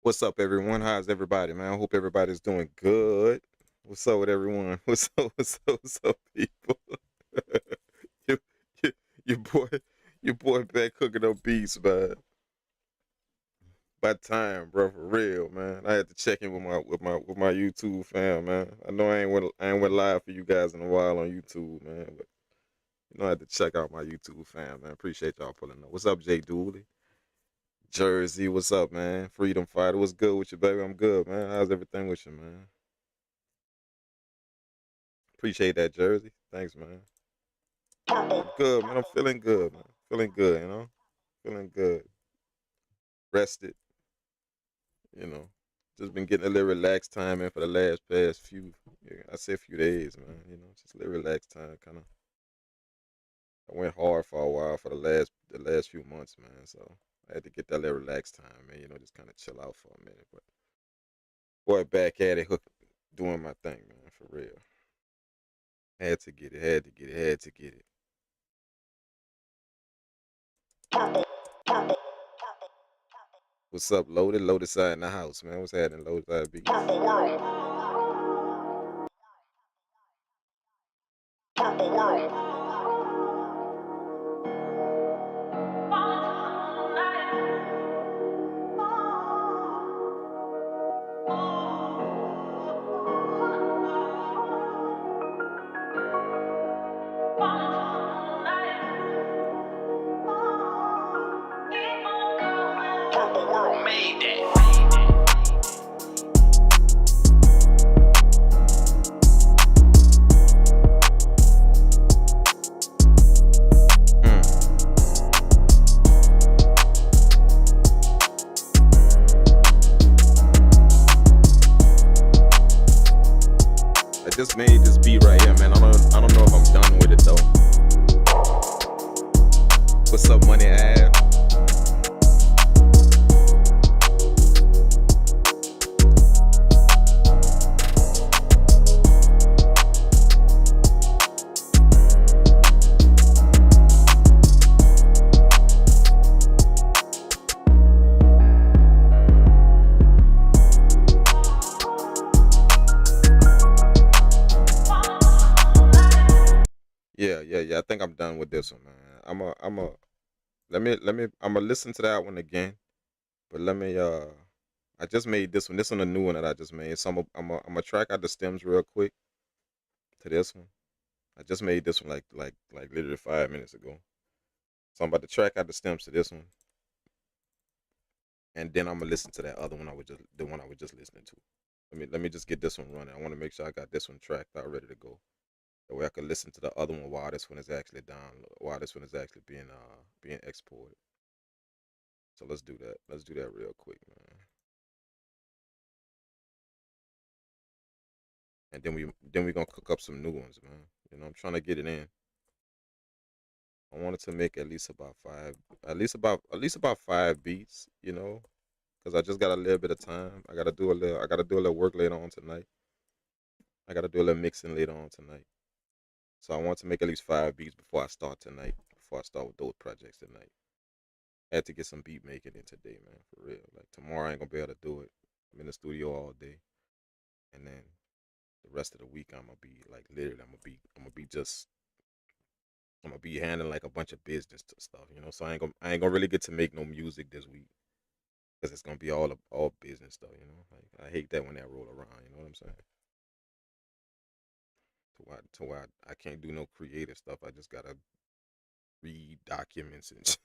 What's up, everyone? How's everybody, man? I hope everybody's doing good. What's up with everyone? What's up? What's up, people? you, you, your boy back cooking up beats, man. By time, bro, for real, man. I had to check in with my YouTube fam, man. I know I ain't went live for you guys in a while on YouTube, man. But I had to check out my YouTube fam, man. Appreciate y'all pulling up. What's up, Jay Dooley? Jersey, what's up, man? Freedom Fighter, what's good with you, baby? I'm good, man. How's everything with you, man? Appreciate that, Jersey. Thanks, man. I'm good, man. I'm feeling good, man. Feeling good, Feeling good. Rested, Just been getting a little relaxed time in for the past few, I say a few days, man. Just a little relaxed time, kind of. I went hard for a while for the last few months, man. So I had to get that little relaxed time, man. Just kind of chill out for a minute. But boy, back at it, doing my thing, man, for real. Had to get it. What's up, Loaded? Loaded side in the house, man. What's happening, Loaded side B? I just made this beat right here, man. I don't know if I'm done with it though. What's up, Money Ab? Yeah. I think I'm done with this one, man. I'm gonna listen to that one again, but let me I just made this one. This one a new one that I just made. So I'm gonna track out the stems real quick to this one. I just made this one like literally 5 minutes ago. So I'm about to track out the stems to this one, and then I'm gonna listen to that other one the one I was just listening to. Let me just get this one running. I want to make sure I got this one tracked out, ready to go. That way I can listen to the other one while this one is actually down, while this one is actually being exported. So let's do that. Let's do that real quick, man. And then we gonna cook up some new ones, man. I'm trying to get it in. I wanted to make at least about five, at least about 5 beats, because I just got a little bit of time. I gotta do a little work later on tonight. I gotta do a little mixing later on tonight. So I want to make at least 5 beats before I start tonight. Before I start with those projects tonight. I had to get some beat making in today, man, for real. Like tomorrow I ain't gonna be able to do it. I'm in the studio all day, and then the rest of the week I'm gonna be like literally I'm gonna be handling like a bunch of business stuff. So I ain't gonna really get to make no music this week because it's gonna be all business stuff. Like I hate that when that roll around. You know what I'm saying? To why I can't do no creative stuff. I just gotta read documents and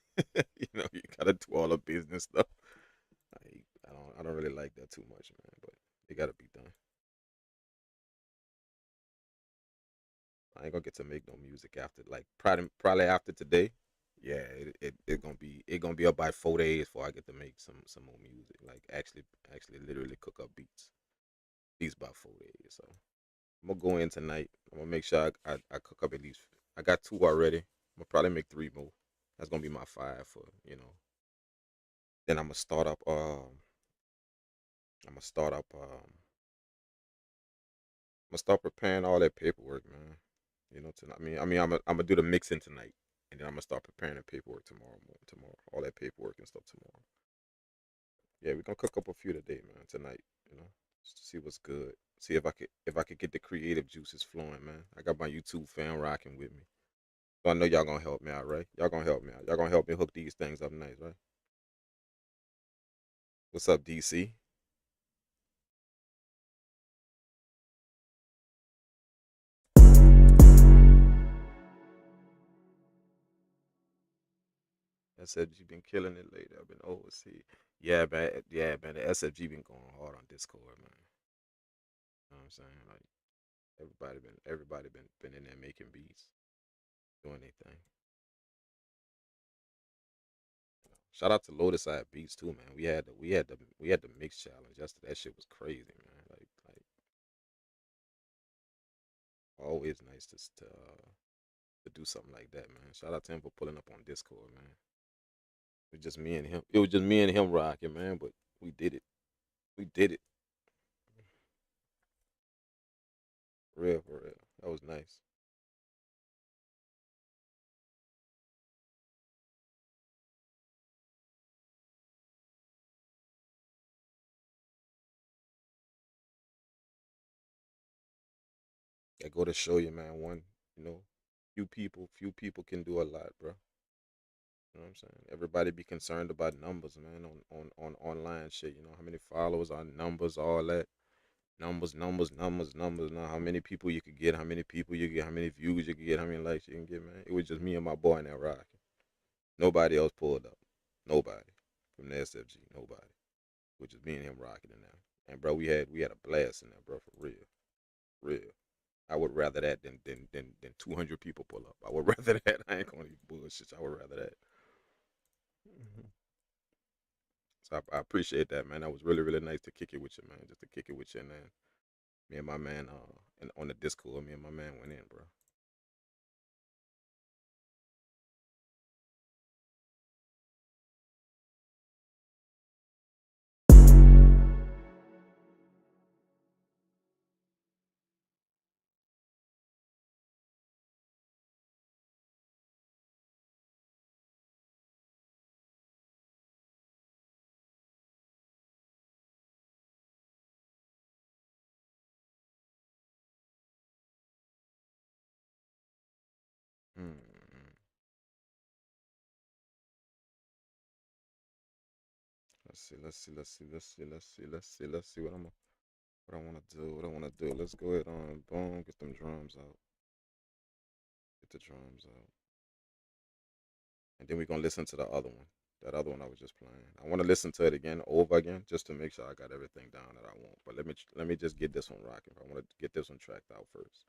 you gotta do all the business stuff. I don't really like that too much, man. But it gotta be done. I ain't gonna get to make no music after like probably after today. Yeah, it gonna be up by 4 days before I get to make some more music. Like actually literally cook up beats. Beats by 4 days. So I'm gonna go in tonight. I'm gonna make sure I cook up at least. I got two already. I'm gonna probably make three more. That's gonna be my five for. Then I'm gonna start up. I'm gonna start up. I'm gonna start preparing all that paperwork, man. Tonight. I'm gonna do the mixing tonight, and then I'm gonna start preparing the paperwork tomorrow. Tomorrow, all that paperwork and stuff tomorrow. Yeah, we're gonna cook up a few today, man. Tonight, just to see what's good. See if I could get the creative juices flowing, man. I got my YouTube fan rocking with me, so I know y'all gonna help me out, right? Y'all gonna help me out. Y'all gonna help me hook these things up nice, right? What's up, DC? SFG been killing it lately. I've been overseas. Yeah, man. Yeah, man. The SFG been going hard on Discord, man. You know what I'm saying? Like everybody been in there making beats, doing their thing. Shout out to Lotus Side Beats too, man. We had the mix challenge yesterday. That shit was crazy, man. Like always nice to do something like that, man. Shout out to him for pulling up on Discord, man. It was just me and him. It was just me and him rocking, man. But we did it. We did it. For real. That was nice. That go to show you, man. You know, few people can do a lot, bro. You know what I'm saying? Everybody be concerned about numbers, man, on online shit. How many followers are numbers, all that. Numbers, numbers, numbers, numbers. Now, how many people you could get, how many people you get, how many views you could get, how many likes you can get, man. It was just me and my boy in that rocking. Nobody else pulled up. Nobody from the SFG. Nobody. Which is me and him rocking in there. And bro, we had a blast in there, bro, for real. Real. I would rather that than 200 people pull up. I would rather that. I ain't gonna even bullshit. I would rather that. Mhm. So I appreciate that, man. That was really, really nice to kick it with you, man. Just to kick it with you, and then me and my man, and on the Discord, me and my man went in, bro. Let's see what I want to do. Let's go ahead on, boom, get them drums out. Get the drums out. And then we're gonna listen to the other one. That other one I was just playing. I want to listen to it over again, just to make sure I got everything down that I want. But let me just get this one rocking. I want to get this one tracked out first.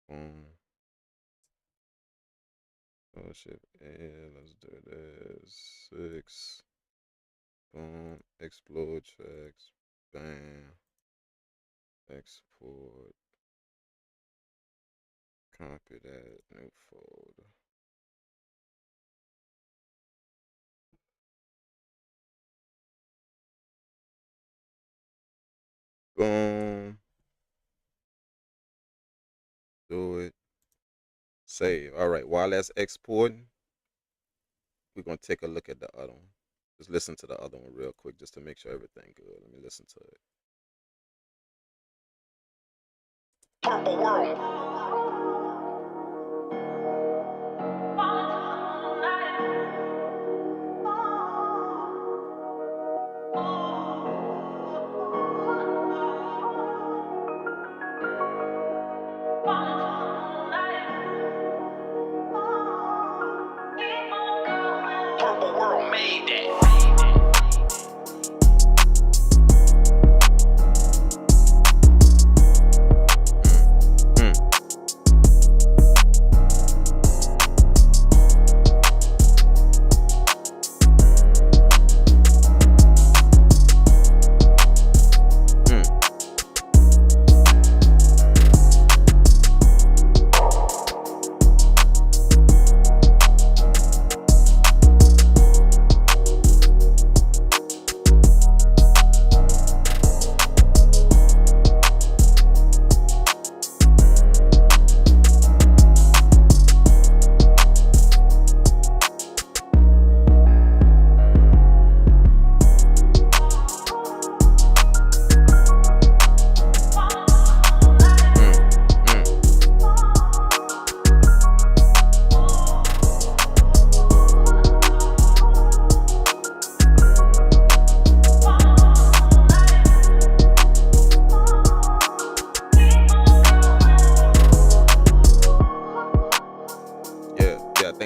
Boom. Oh shit. Yeah, let's do this. 6. Boom. Explode tracks. Bam. Export. Copy that. New folder. Boom. Do it. Save. All right. While that's exporting, we're gonna take a look at the other one. Just listen to the other one real quick, just to make sure everything good. Let me listen to it.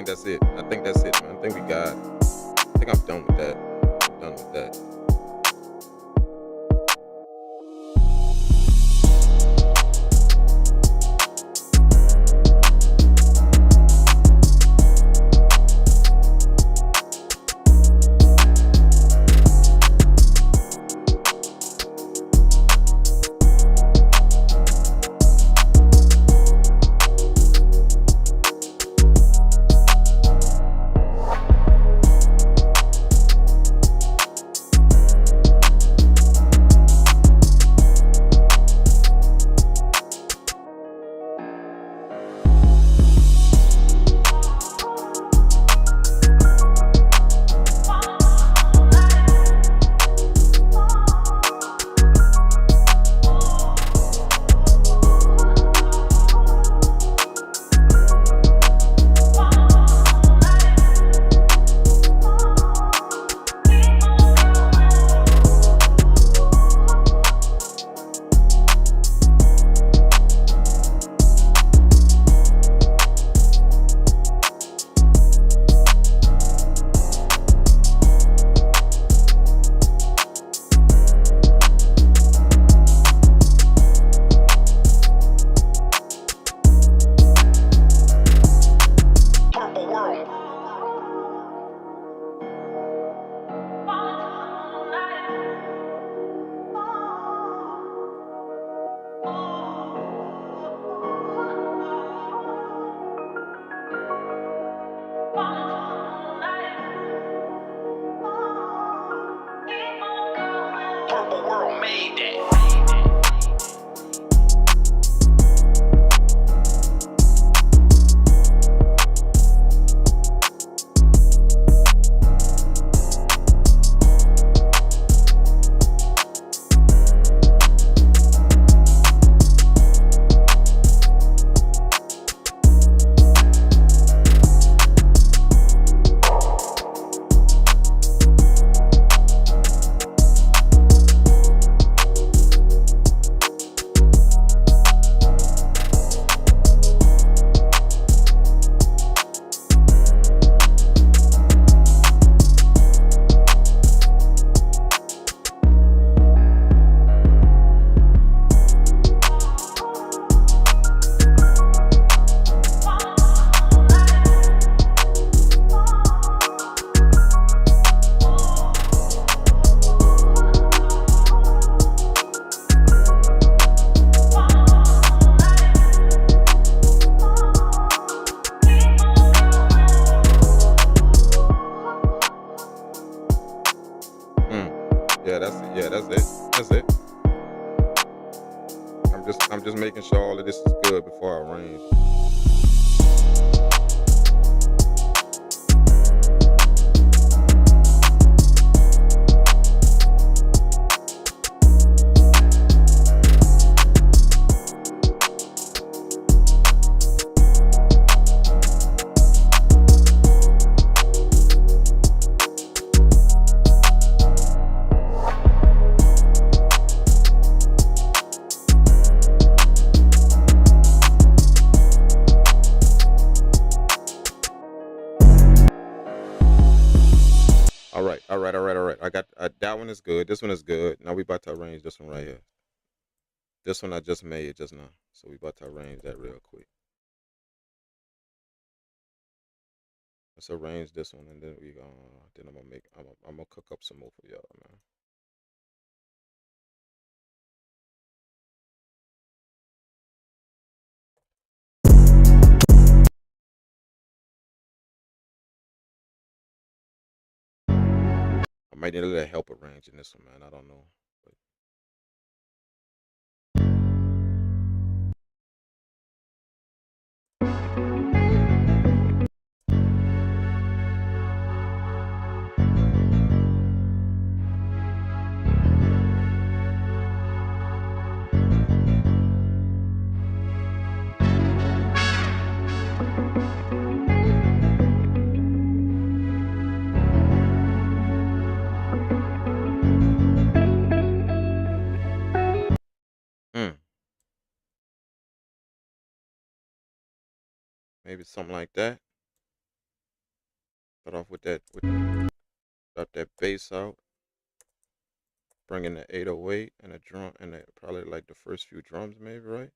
That's it. I think that's it, man. I think we got it. I think I'm done with that. I'm done with that. that's it. Yeah, that's it. That's it. I'm just making sure all of this is good before I arrange. All right. I got that one is good. This one is good. Now we about to arrange this one right here. This one I just made just now, so we about to arrange that real quick. Let's arrange this one, and then I'm gonna cook up some more for y'all, man. I might need a little help arranging this one, man. I don't know. But... Maybe something like that. Start off with that. Drop that bass out. Bring in the 808 and a drum, and probably like the first few drums, maybe, right?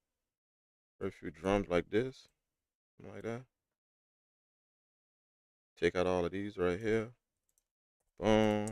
First few drums like this, something like that. Take out all of these right here. Boom.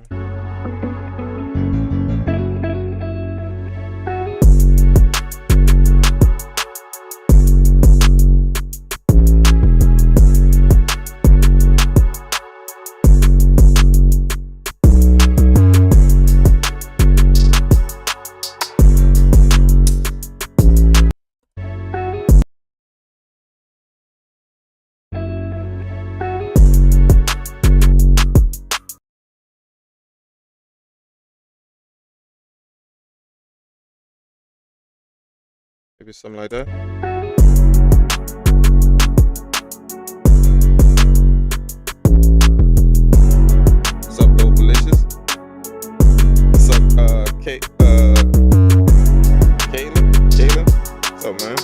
Maybe something like that. What's up, Dope Delicious? What's up, Kayla? What's up, man?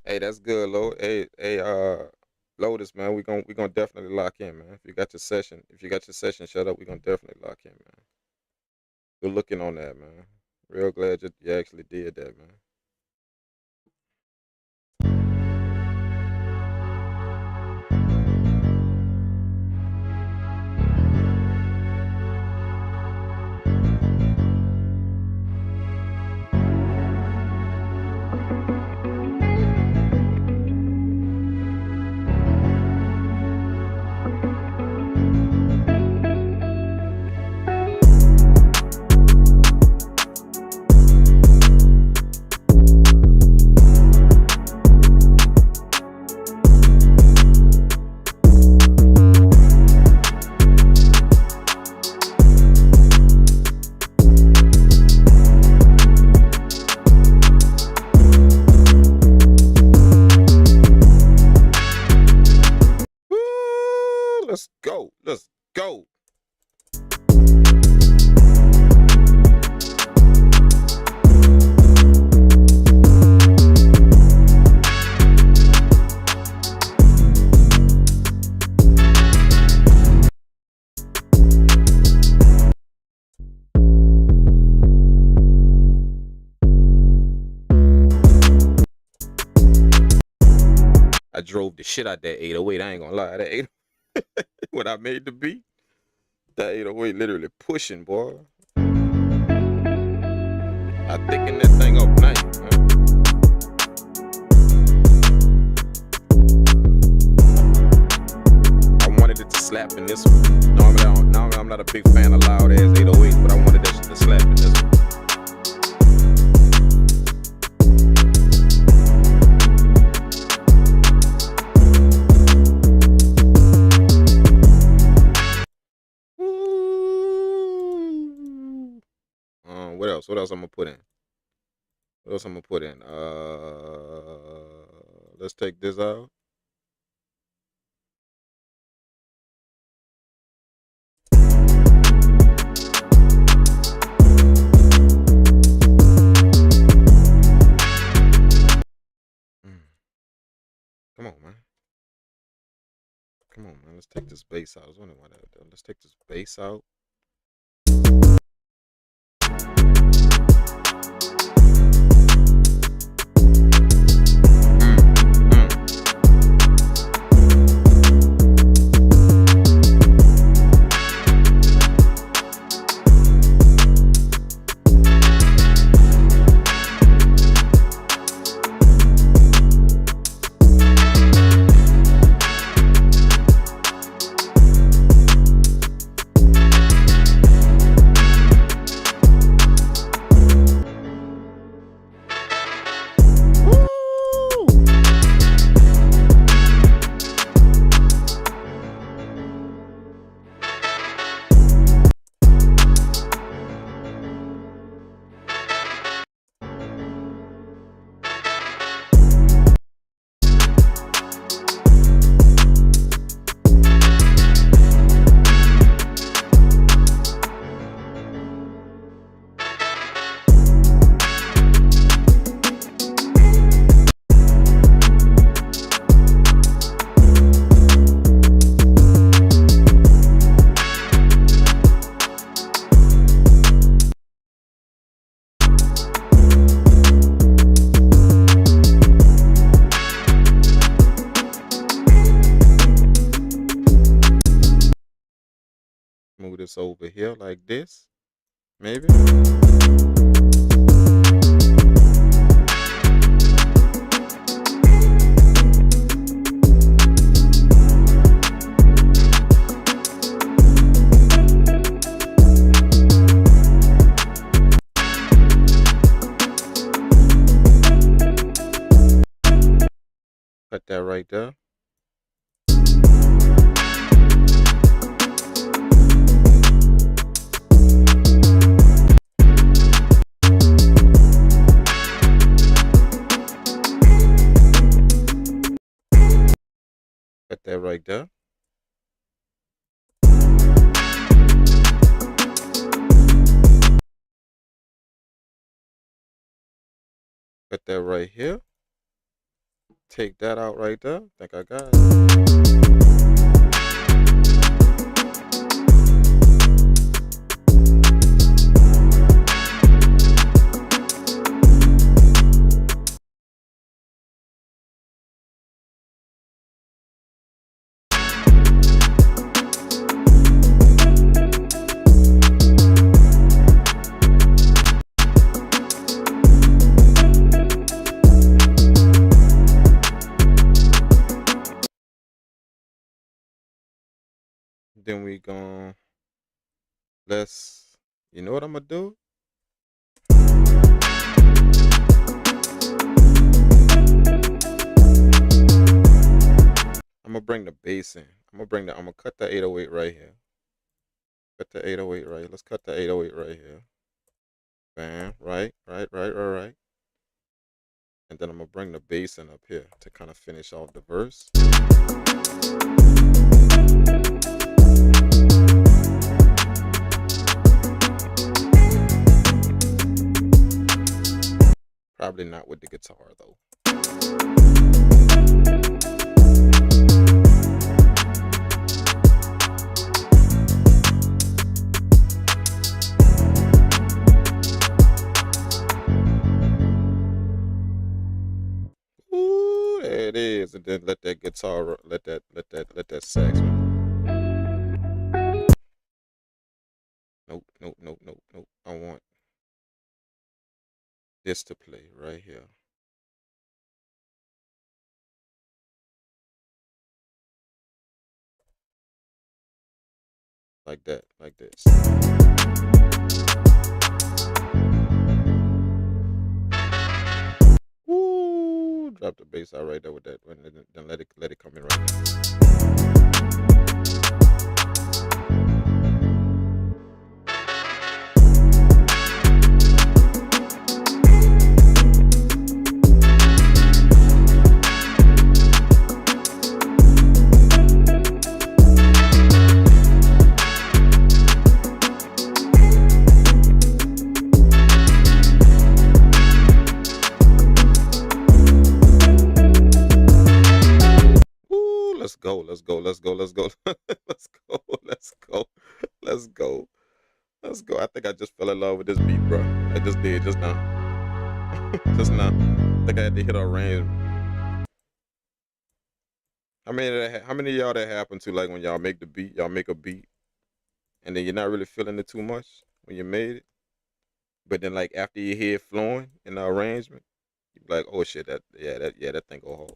Hey, that's good, Lo. Hey, Lotus, man, we gonna definitely lock in, man. If you got your session shut up, we gonna definitely lock in, man. Good looking on that, man. Real glad you actually did that, man. Let's go. Let's go. I drove the shit out that 808. I ain't gonna lie. That 808. When I made the beat, that 808 literally pushing, boy. I thicken that thing up nice, man. in this one. Normally I'm not a big fan of loud ass 808s, but I wanted that shit to slap in this one. What else? What else I'm gonna put in? What else I'm gonna put in? Let's take this out. Come on, man. Come on, man. Let's take this bass out. I was wondering why that. Let's take this bass out. Move this over here like this, maybe. Cut that right there. Cut that right there. Cut that right here. Take that out right there. I think I got it. Then we gon' you know what I'm gonna do? I'm gonna bring the bass in. I'm gonna cut the 808 right here. Cut the 808 right. Let's cut the 808 right here. Bam, right. And then I'm gonna bring the bass in up here to kind of finish off the verse. Probably not with the guitar though. Ooh, there it is. And then let that guitar, let that sax. Nope. I want this to play right here. like that, like this. Woo! Drop the bass out right there with that, and then let it come in right there. Let's go, let's go, let's go, let's go, let's go, let's go, let's go, let's go. I think I just fell in love with this beat, bro. I just did just now. Just now. I think I had to hit our range. How many of y'all that happen to, like, when y'all make the beat, y'all make a beat, and then you're not really feeling it too much when you made it, but then like after you hear it flowing in the arrangement, you're like, oh shit, that thing go hard.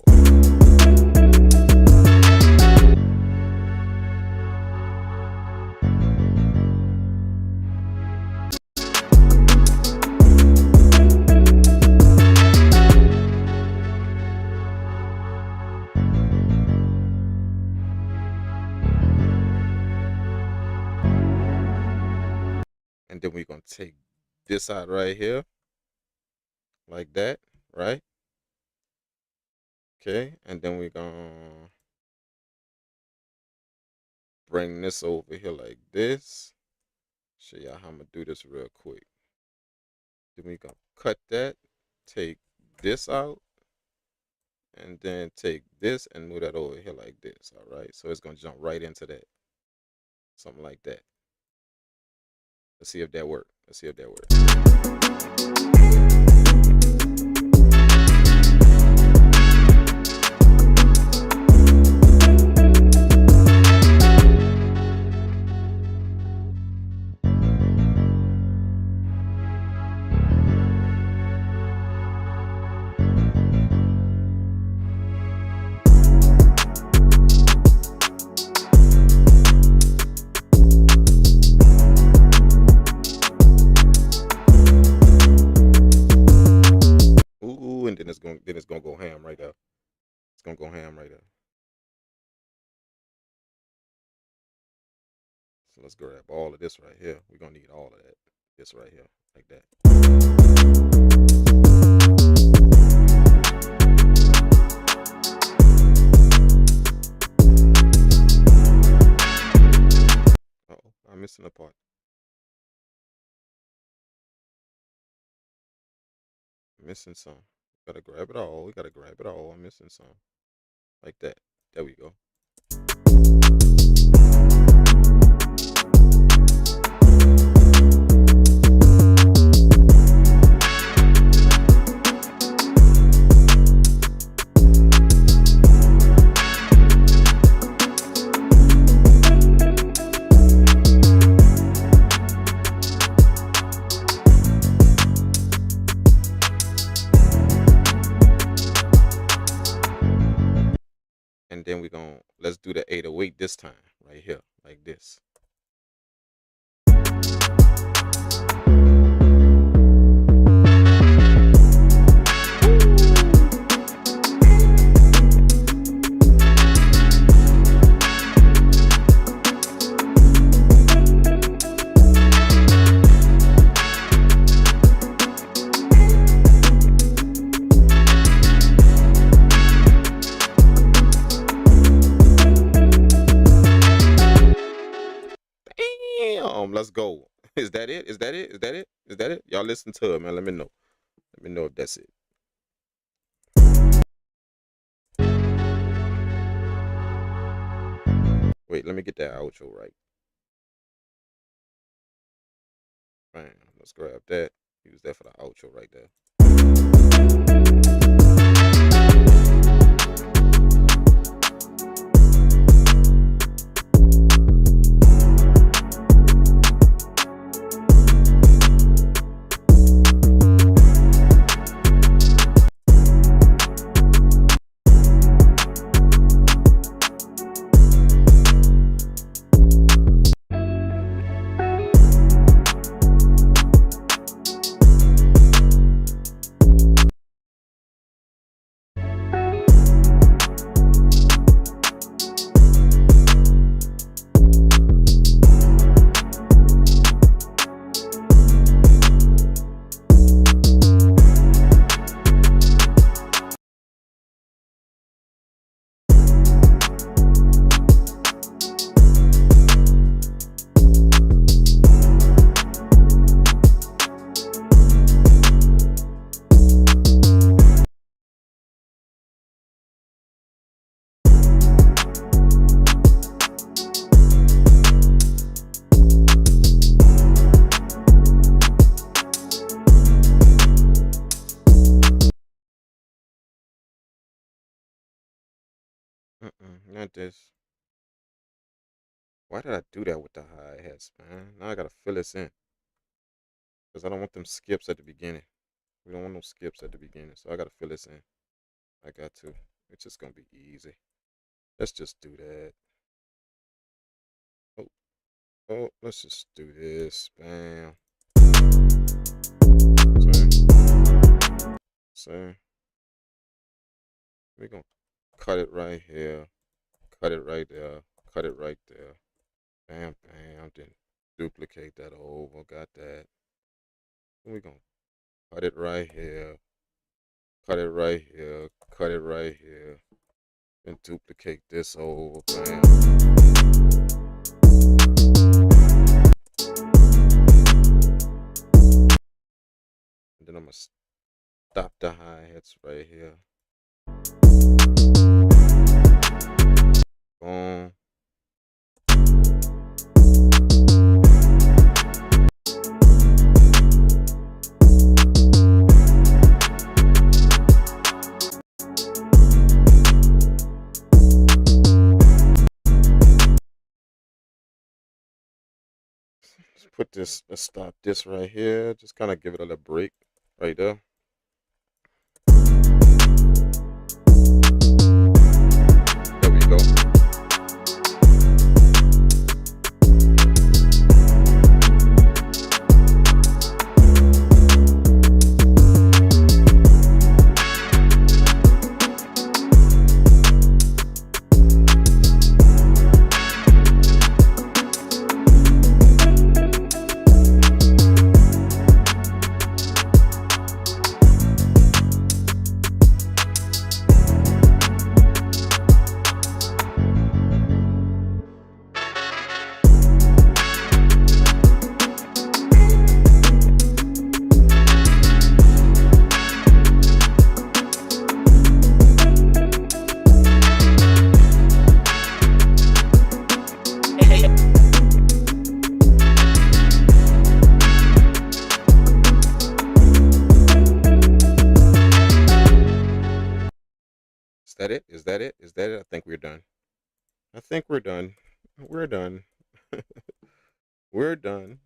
And then we're gonna take this out right here, like that, right? Okay, and then we're gonna bring this over here like this. Show y'all how I'm gonna do this real quick. Then we're gonna cut that, take this out, and then take this and move that over here like this. All right, so it's gonna jump right into that, something like that. Let's see if that works. Let's see if that works. Ooh, and then it's gonna go ham right there. It's gonna go ham right there. So let's grab all of this right here. We're gonna need all of that. This right here, like that. Uh-oh, I'm missing a part. Missing some. Gotta grab it all. We gotta grab it all. I'm missing some. Like that. There we go. And then let's do the 808 this time, right here, like this. Let's go. Is that it? Is that it? Is that it? Is that it? Y'all listen to it, man. Let me know. Let me know if that's it. Wait, let me get that outro right. Bam. Let's grab that. Use that for the outro right there. not this. Why did I do that with the hi-hats, man? Now I gotta fill this in. Because I don't want them skips at the beginning. We don't want no skips at the beginning. So I gotta fill this in. I got to. It's just gonna be easy. Let's just do that. Oh, oh, let's just do this. Bam. See? We're gonna cut it right here. Cut it right there. Cut it right there. Bam, bam. Then duplicate that over. Got that. We're gonna cut it right here. Cut it right here. Cut it right here. And duplicate this over. Bam. And then I'm gonna stop the hi-hats right here. Boom. Let's put this, let's stop this right here. Just kind of give it a little break right there. There we go. Is that it? Is that it? Is that it? I think we're done. I think we're done. We're done. We're done.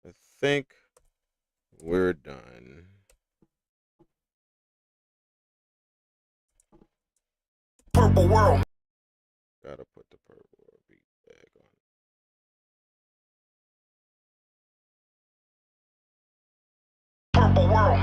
I think we're done. Purple World. Gotta put the purple beat back on. Purple World.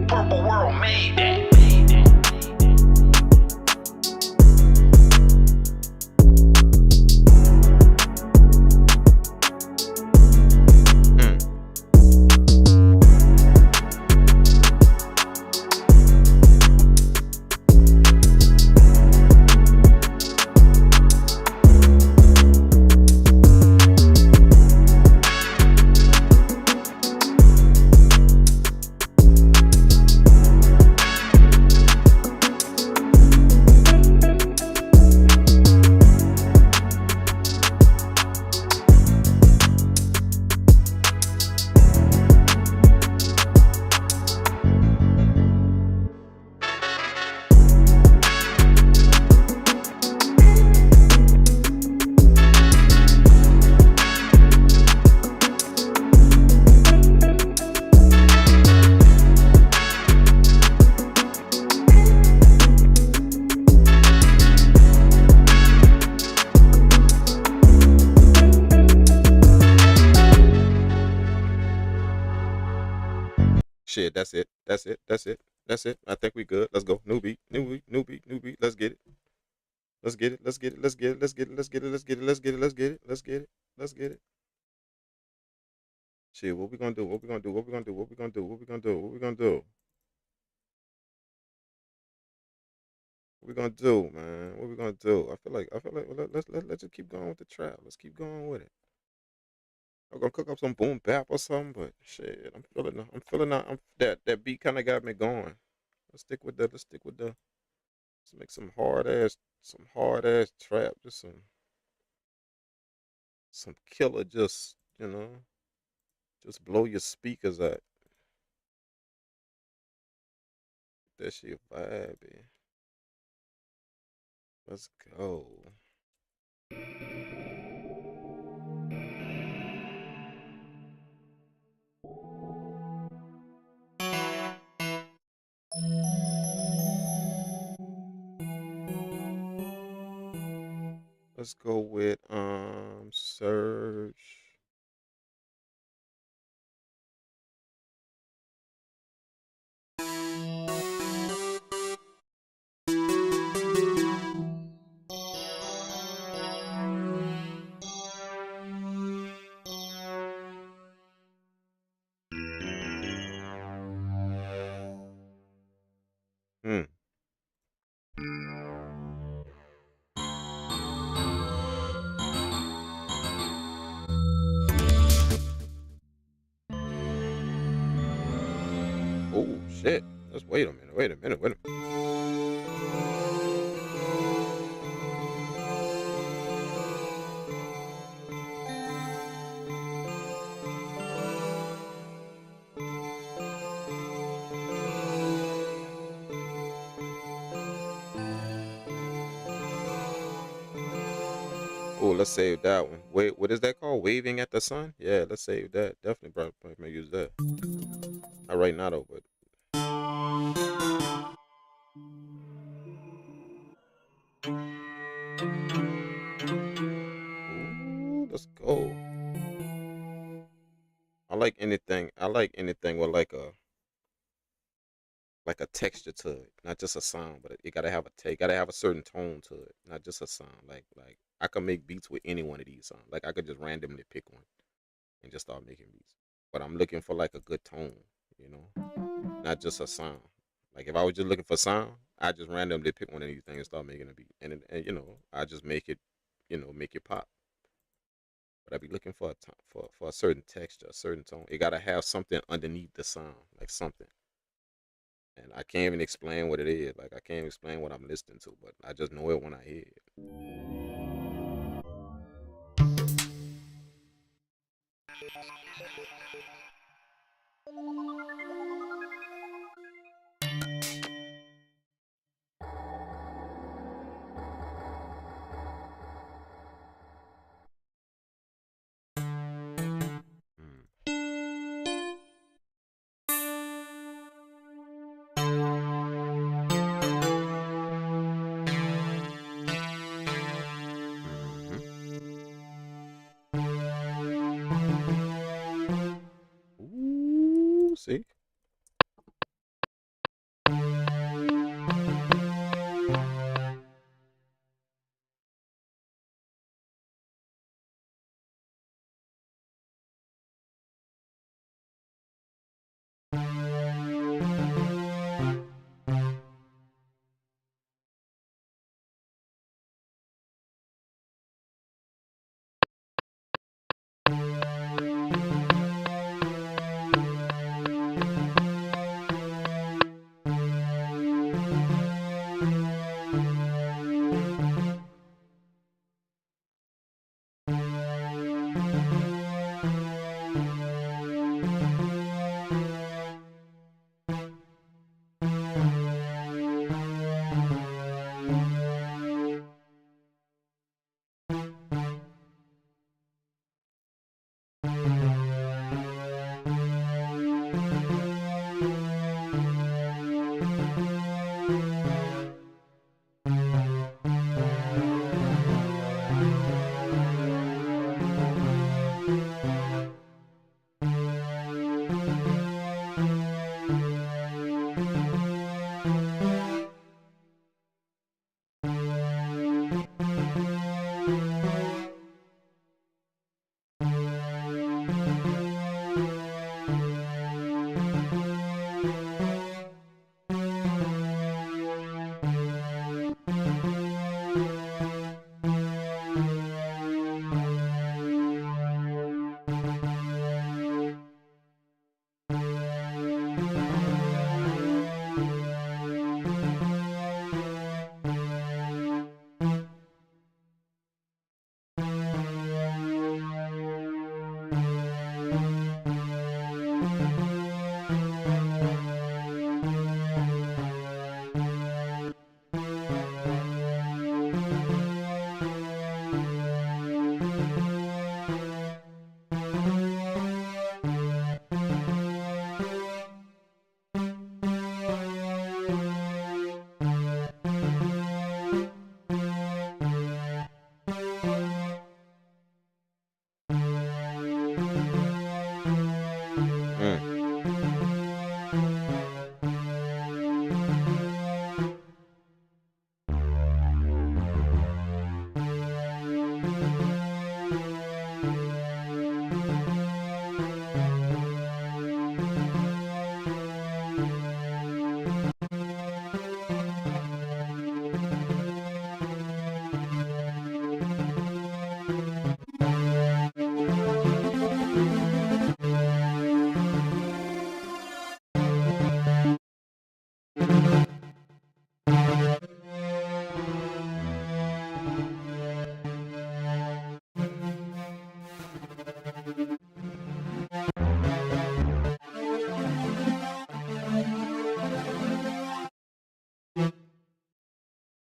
Purple World made that. Shit, that's it. That's it. That's it. That's it. I think we good. Let's go. New beat. New beat. New beat. New beat. Let's get it. Let's get it. Let's get it. Let's get it. Let's get it. Let's get it. Let's get it. Let's get it. Let's get it. Let's get it. Let's get it. Shit, what we gonna do? What we gonna do? What we gonna do? What we gonna do? What we gonna do? What we gonna do? What we gonna do, man? What we gonna do? I feel like let's just keep going with the trap. Let's keep going with it. I'm gonna cook up some boom bap or something, but shit, that beat kind of got me going. Let's make some hard ass trap, just some killer, just just blow your speakers out. That shit vibey. Let's go. Let's go with Surge. Hmm. Oh shit. Let's wait a minute. Wait a minute. Wait a minute. Oh, let's save that one. Wait, what is that called? Waving at the sun? Yeah, let's save that. Definitely probably may use that. Not right now though, but ooh, let's go. I like anything with like a texture to it, not just a sound, but it gotta have gotta have a certain tone to it, not just a sound. Like I could make beats with any one of these songs. Like I could just randomly pick one and just start making beats. But I'm looking for like a good tone, you know, not just a sound. Like if I was just looking for sound, I just randomly pick one of these things and start making a beat, and I just make it, make it pop. But I be looking for for a certain texture, a certain tone. It gotta have something underneath the sound, like something. And I can't even explain what it is. Like I can't explain what I'm listening to, but I just know it when I hear it. Mm. Hmm. Ooh, see?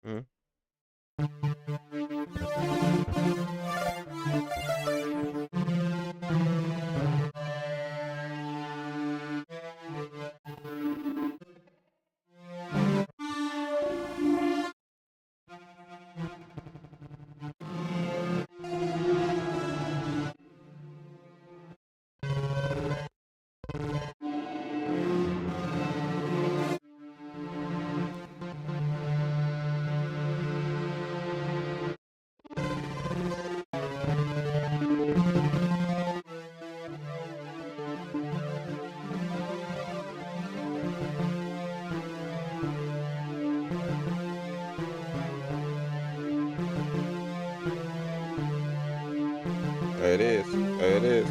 Mm. There it is. There it is.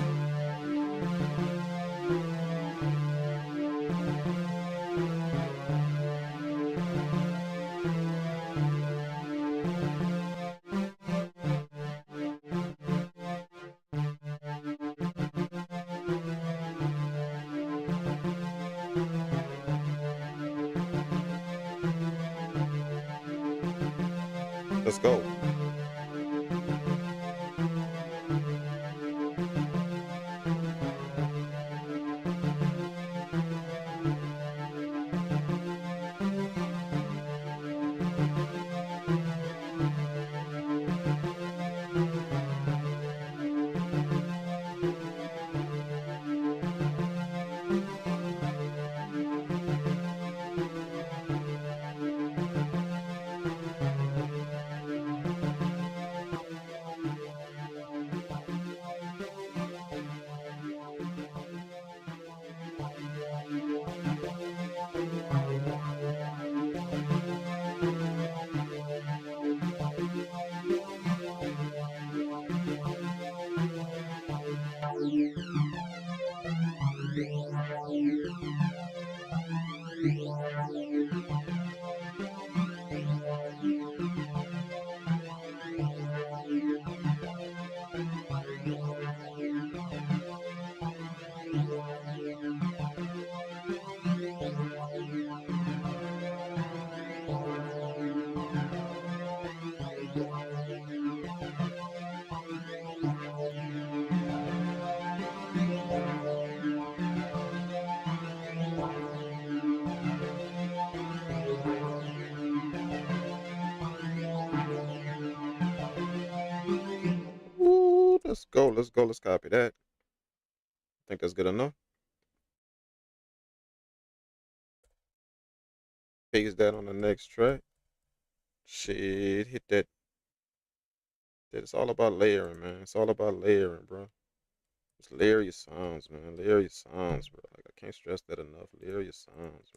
Let's go. Ooh, let's go. Let's go. Let's copy that. Think that's good enough. Paste that on the next track. Shit, hit that. It's all about layering, man. It's all about layering, bro. Just layer your sounds, man. Layer your sounds, bro. Like I can't stress that enough. Layer your sounds,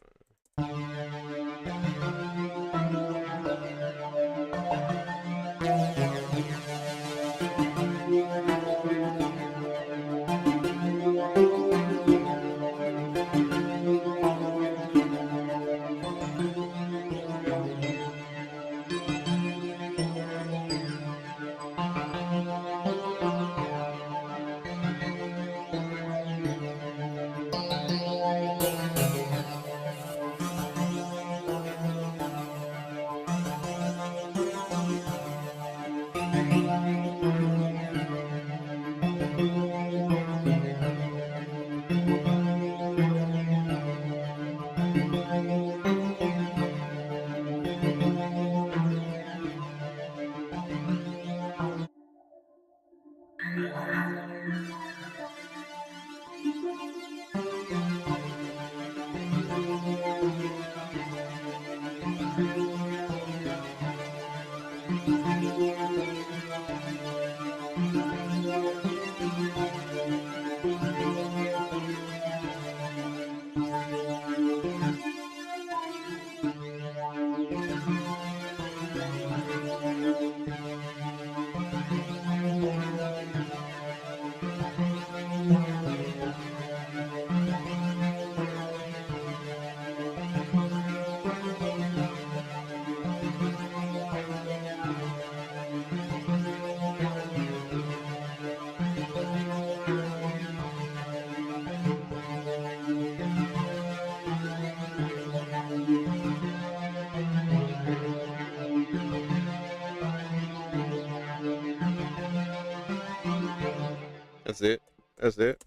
That's it. That's it.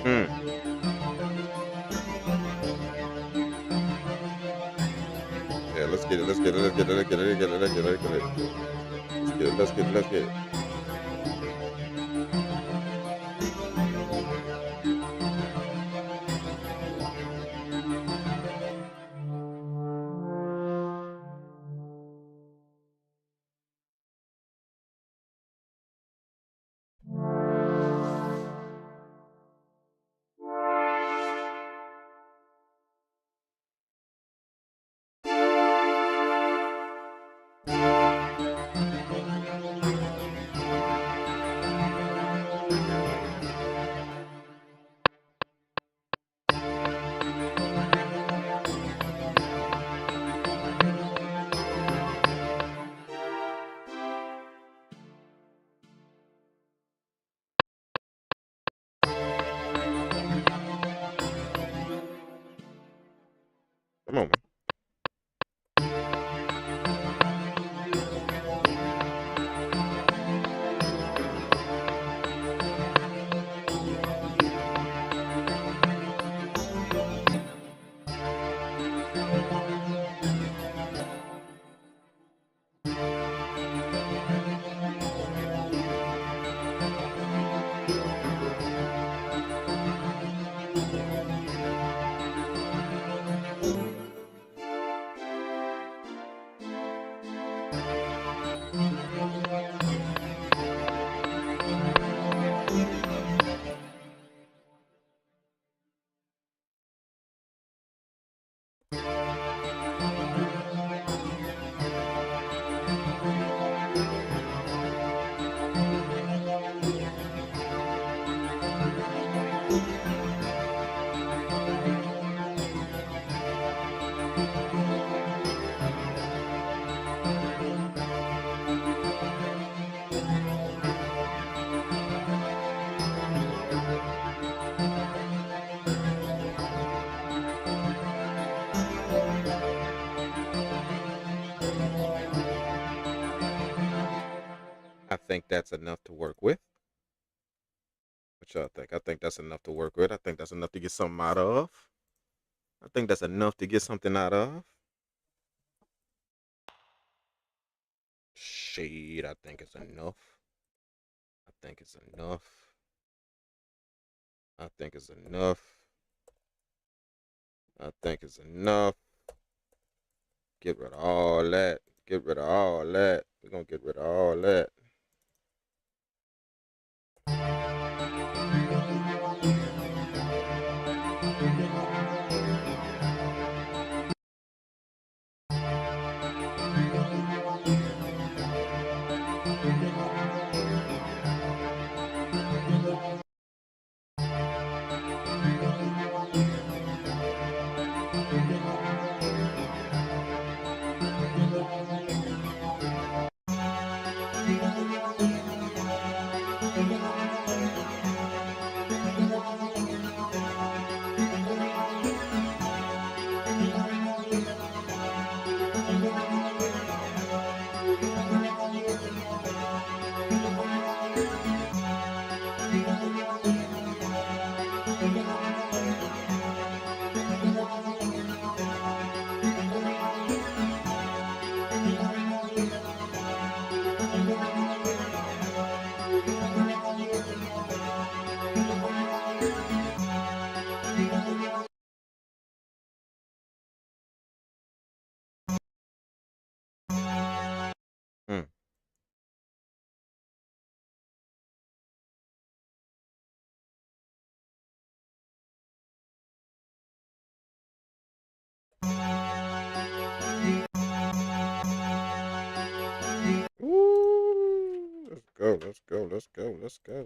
Hmm. Yeah, let's get it. Let's get it. Let's get it. Let's get it. Let's get it. Let's get it. Let's get it. Let's get it. Let's get it. Let's get it. think that's enough to work with. What y'all think? I think that's enough to work with. I think that's enough to get something out of. I think that's enough to get something out of. Shade, I think it's enough. I think it's enough. I think it's enough. I think it's enough. Get rid of all that. Get rid of all that. We're going to get rid of all that. Hmm. Ooh, let's go, let's go, let's go, let's go.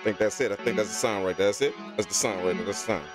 think that's it. I think that's the sound right there. That's it. That's the sound right there. That's the sound.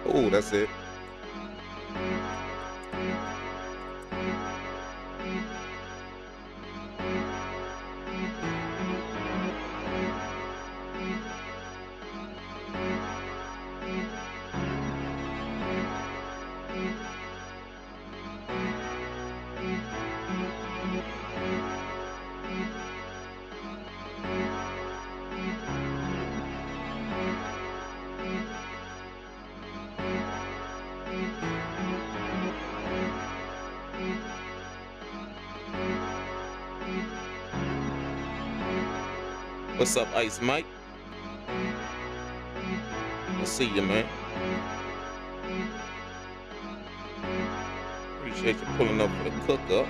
Oh, that's it. What's up, Ice Mike? I see you, man. Appreciate you pulling up for the cook up.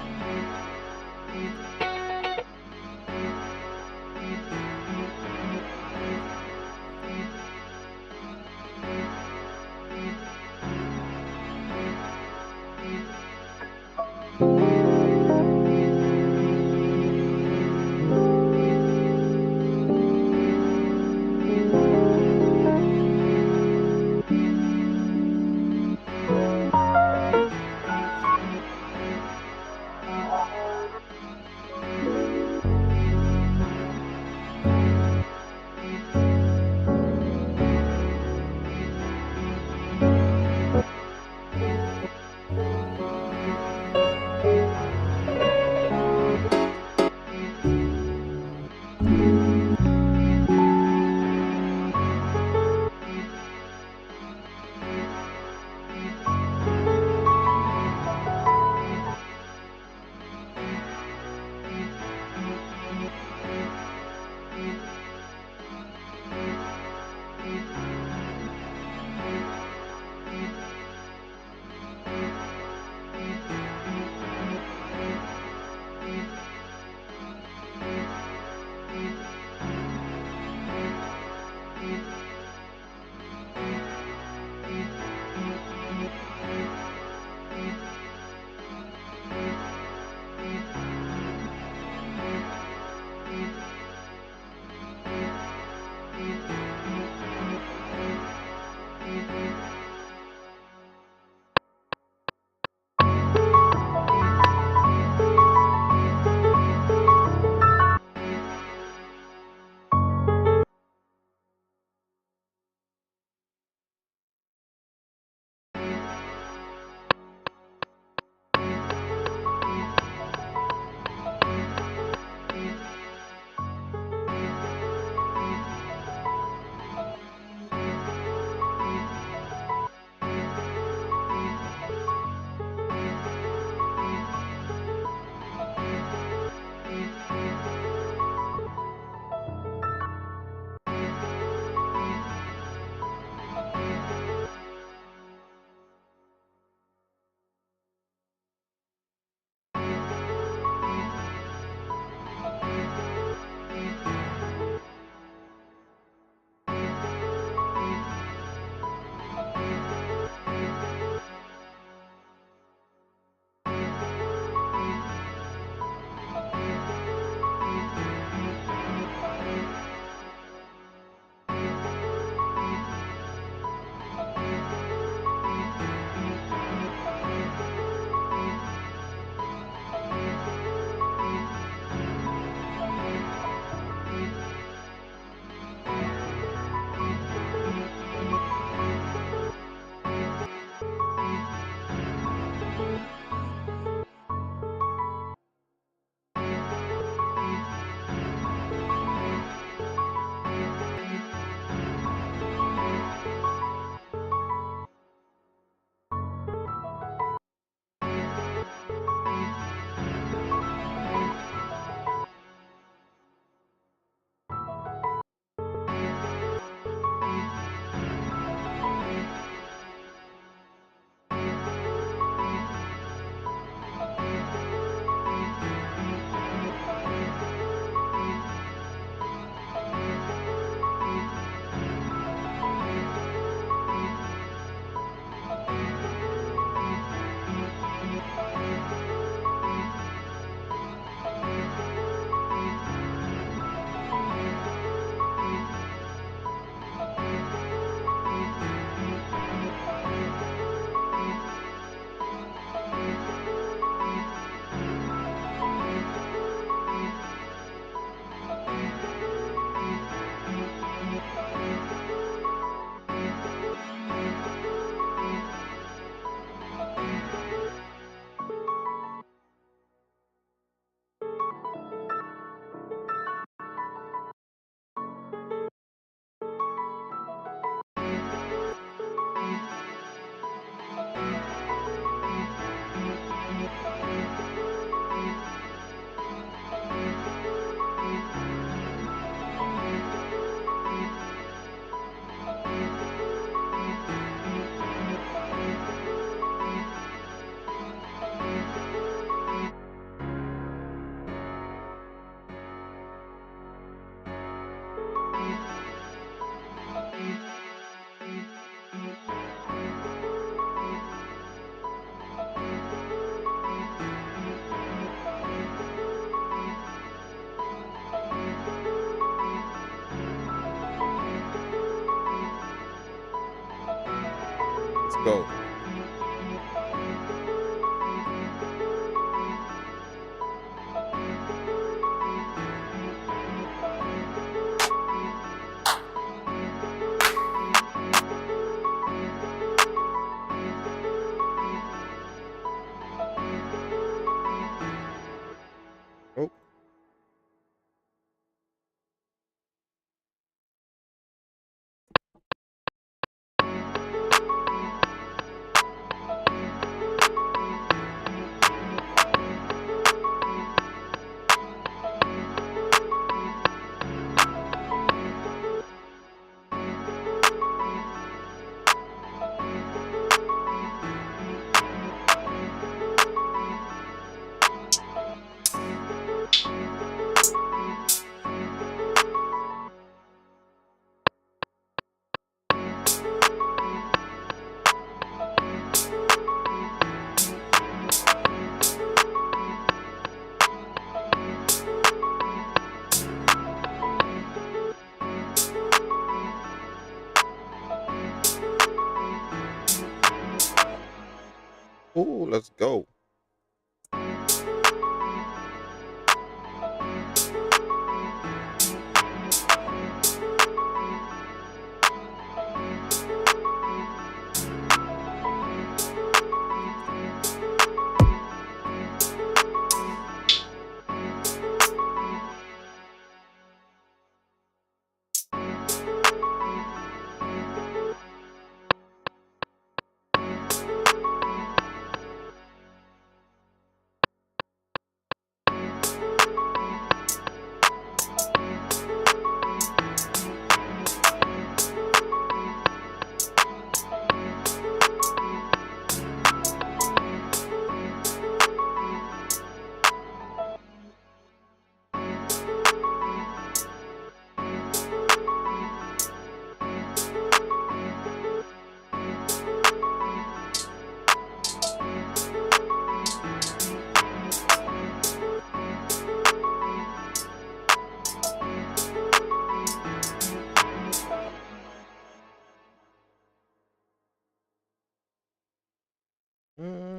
go. Oh. Oh, let's go. Mm.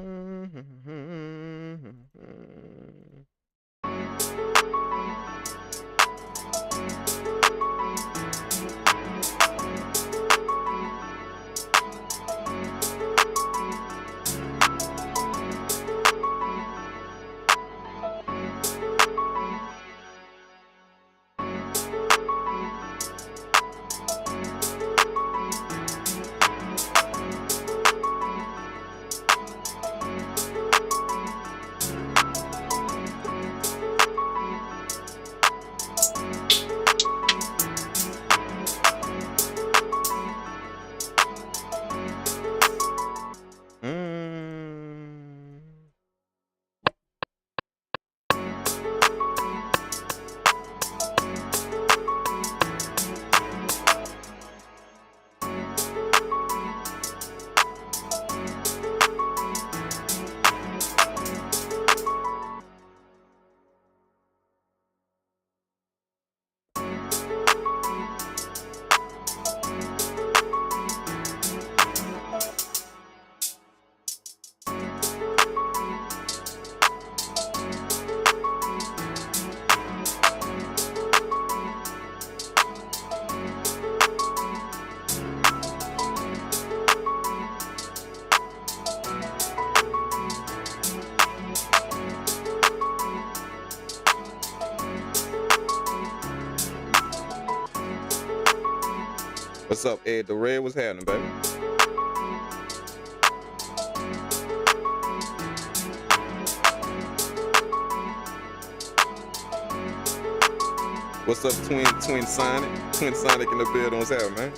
What's up, Ed? The Red? What's happening, baby? What's up, Twin Sonic? Twin Sonic in the building. What's happening, man?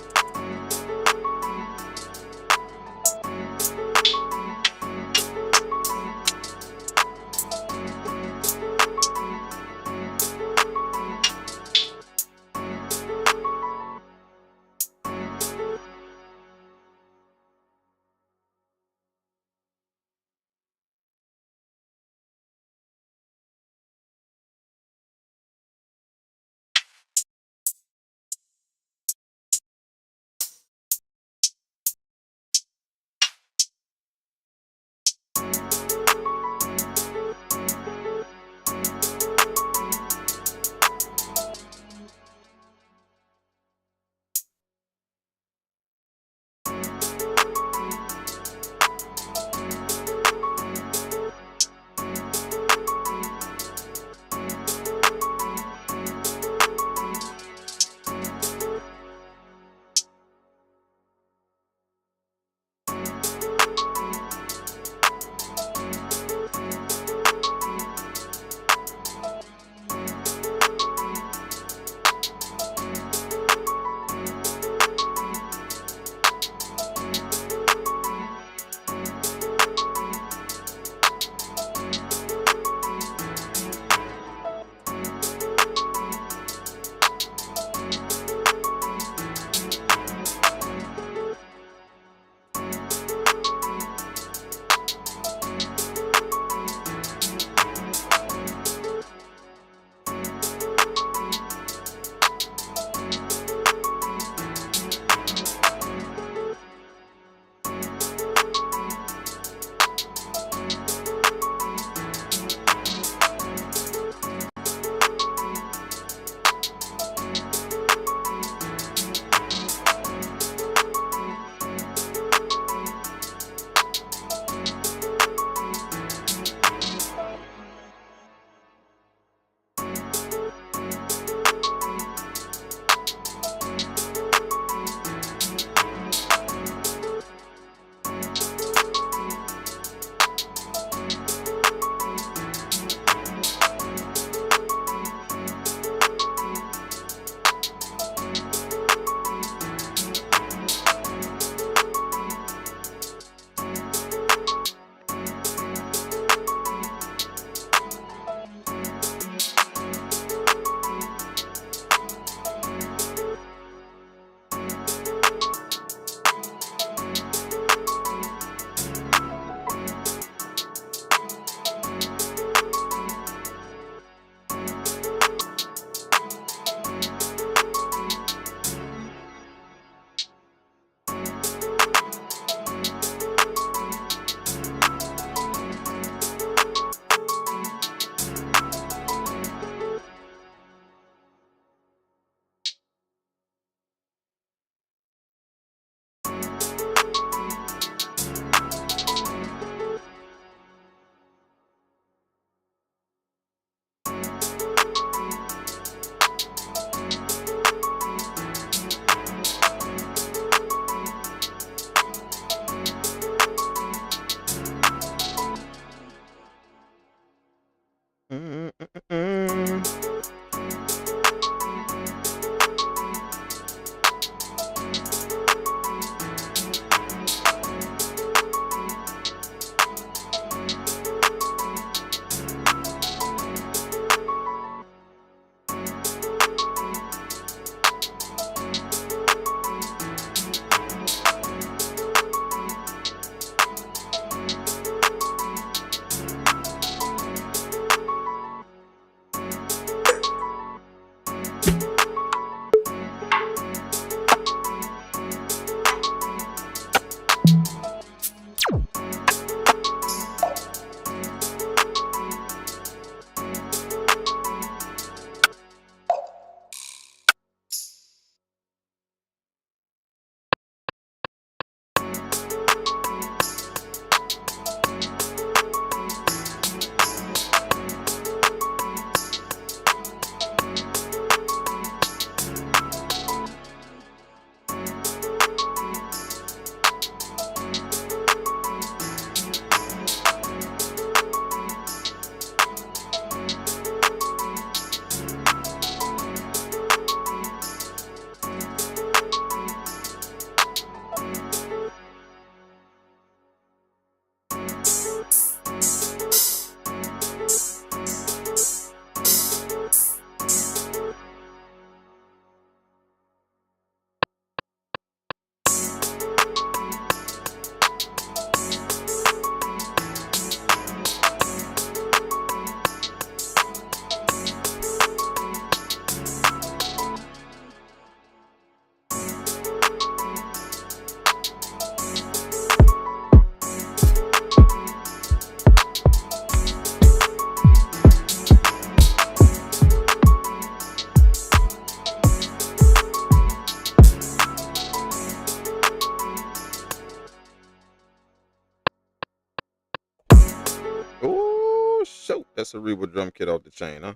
cerebral drum kit off the chain, huh?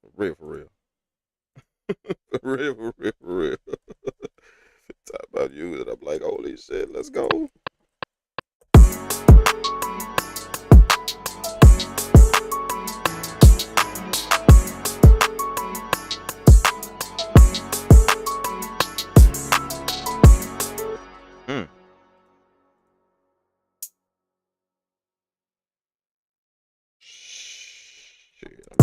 For real, for real. For real, for real, for real. Talk about you, and I'm like, holy shit, let's go. Mm. Shit, I'm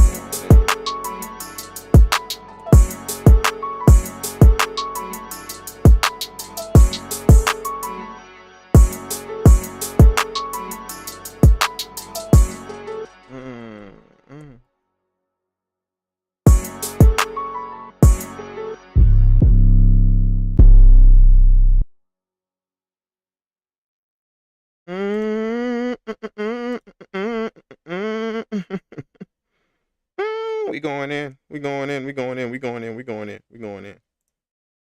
going in. We going in. We going in. We going in. We going in. We going in. We going in.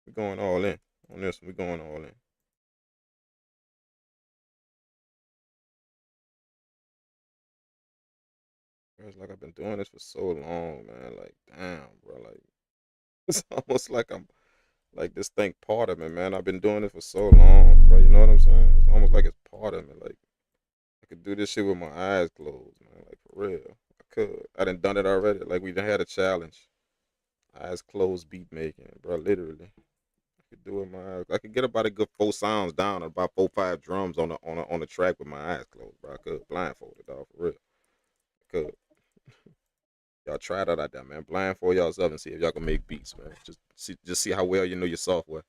We going all in on this one. We going all in. It's like I've been doing this for so long, man. Like, damn, bro. Like, it's almost like I'm like this thing part of me, man. I've been doing it for so long, bro. You know what I'm saying? It's almost like it's part of me. Like, I could do this shit with my eyes closed, man. Like, for real. I could. I done it already. Like, we done had a challenge. Eyes closed beat making, bro. Literally. I could do it with my eyes. I could get about a good 4 sounds down, about 4, 5 drums on the track with my eyes closed, bro. I could blindfolded, dog, for real. I could. Y'all try that out there, man. Blindfold y'allself and see if y'all can make beats, man. Just see how well you know your software.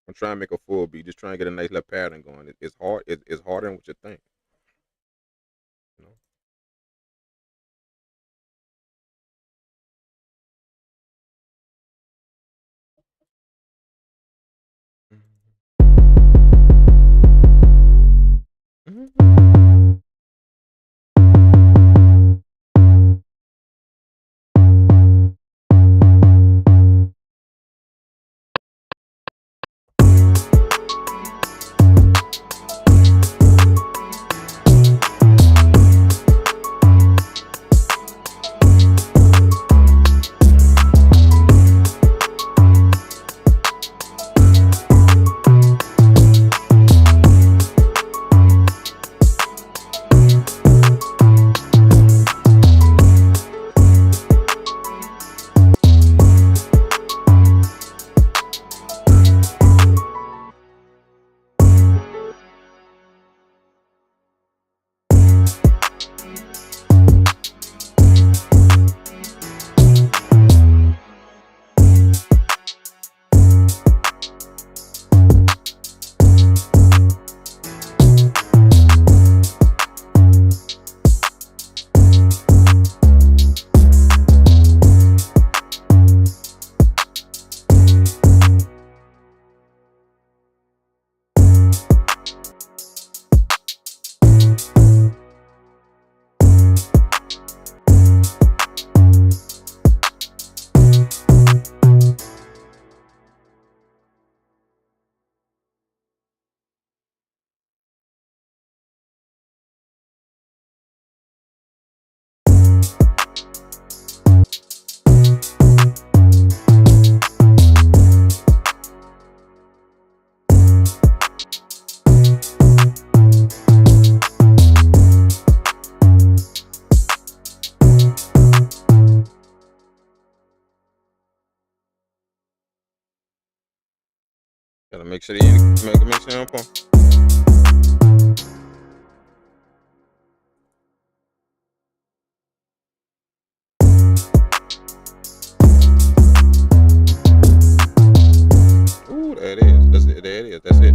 I'm trying to make a full beat. Just trying to get a nice little pattern going. It's hard. It's harder than what you think. You know? Mm-hmm. Gotta make sure make sure you don't pump. Ooh, there it is. That's it. There it is. That's it.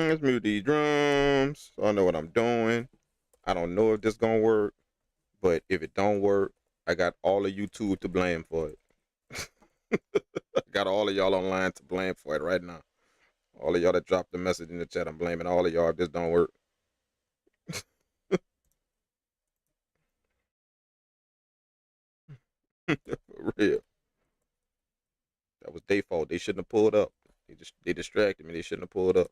Let's mute these drums. So I know what I'm doing. I don't know if this gonna work, but if it don't work, I got all of YouTube to blame for it. I got all of y'all online to blame for it right now. All of y'all that dropped the message in the chat, I'm blaming all of y'all if this don't work. For real. That was their fault. They shouldn't have pulled up. They distracted me. They shouldn't have pulled up.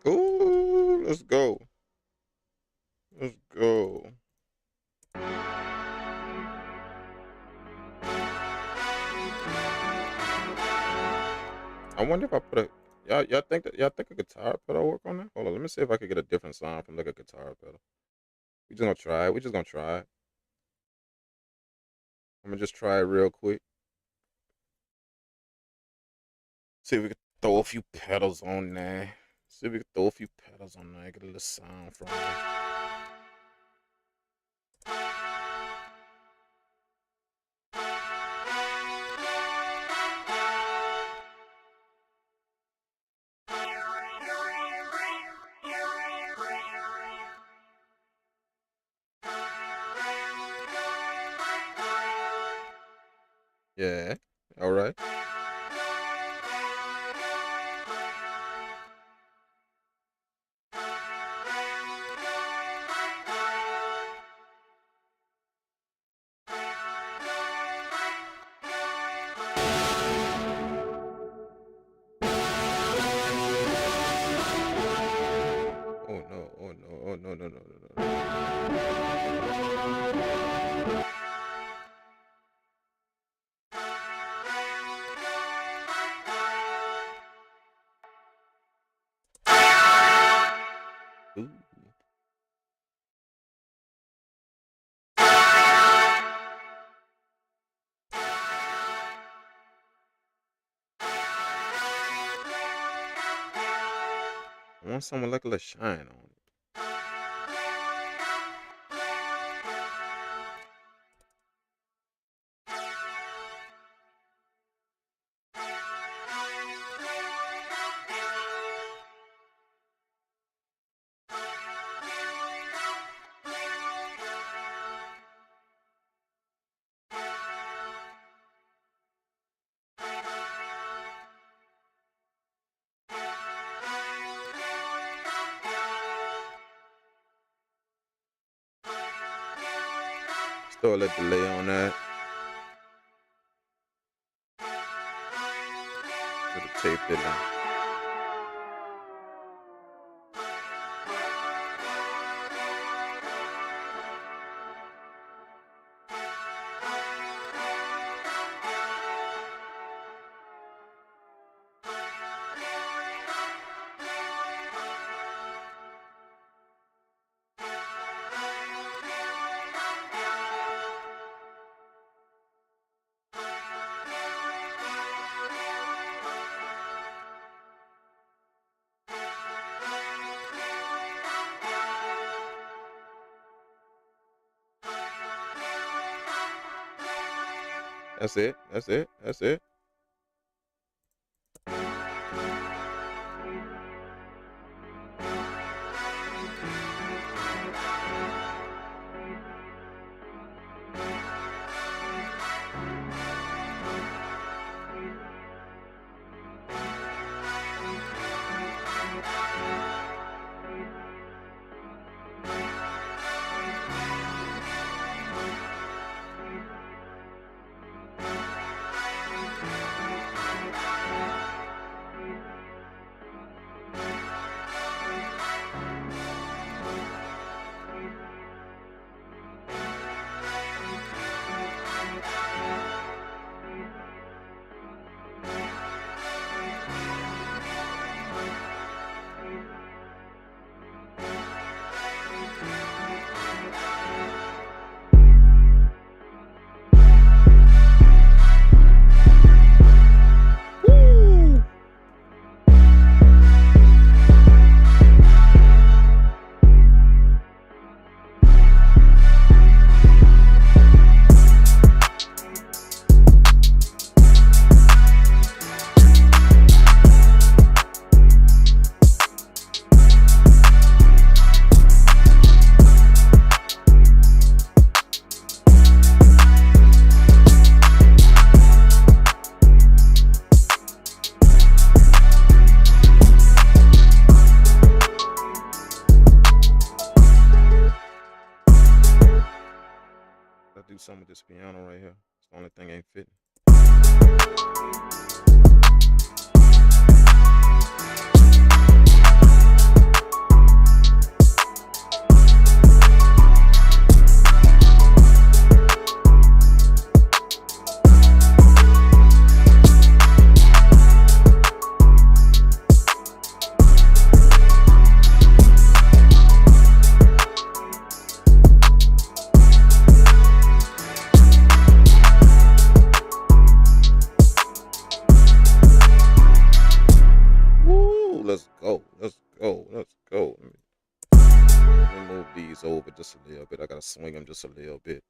Ooh, let's go. Let's go. I wonder if I put a y'all think a guitar pedal work on that? Hold on, let me see if I could get a different sound from like a guitar pedal. We just gonna try it. We just gonna try it. I'm gonna just try it real quick. See if we can throw a few pedals on there. See if we can throw a few pedals on there. Get a little sound from it. Yeah. All right. Oh no. Oh no. Oh no. No. No. No. No. Ooh. I want someone like a little shine on it. Throw a little delay on that. Put the tape delay. That's it. That's it. That's it. Do some of this piano right here. It's the only thing ain't fitting. Let's go. Let's go. Let's go. Let me move these over just a little bit. I gotta swing them just a little bit.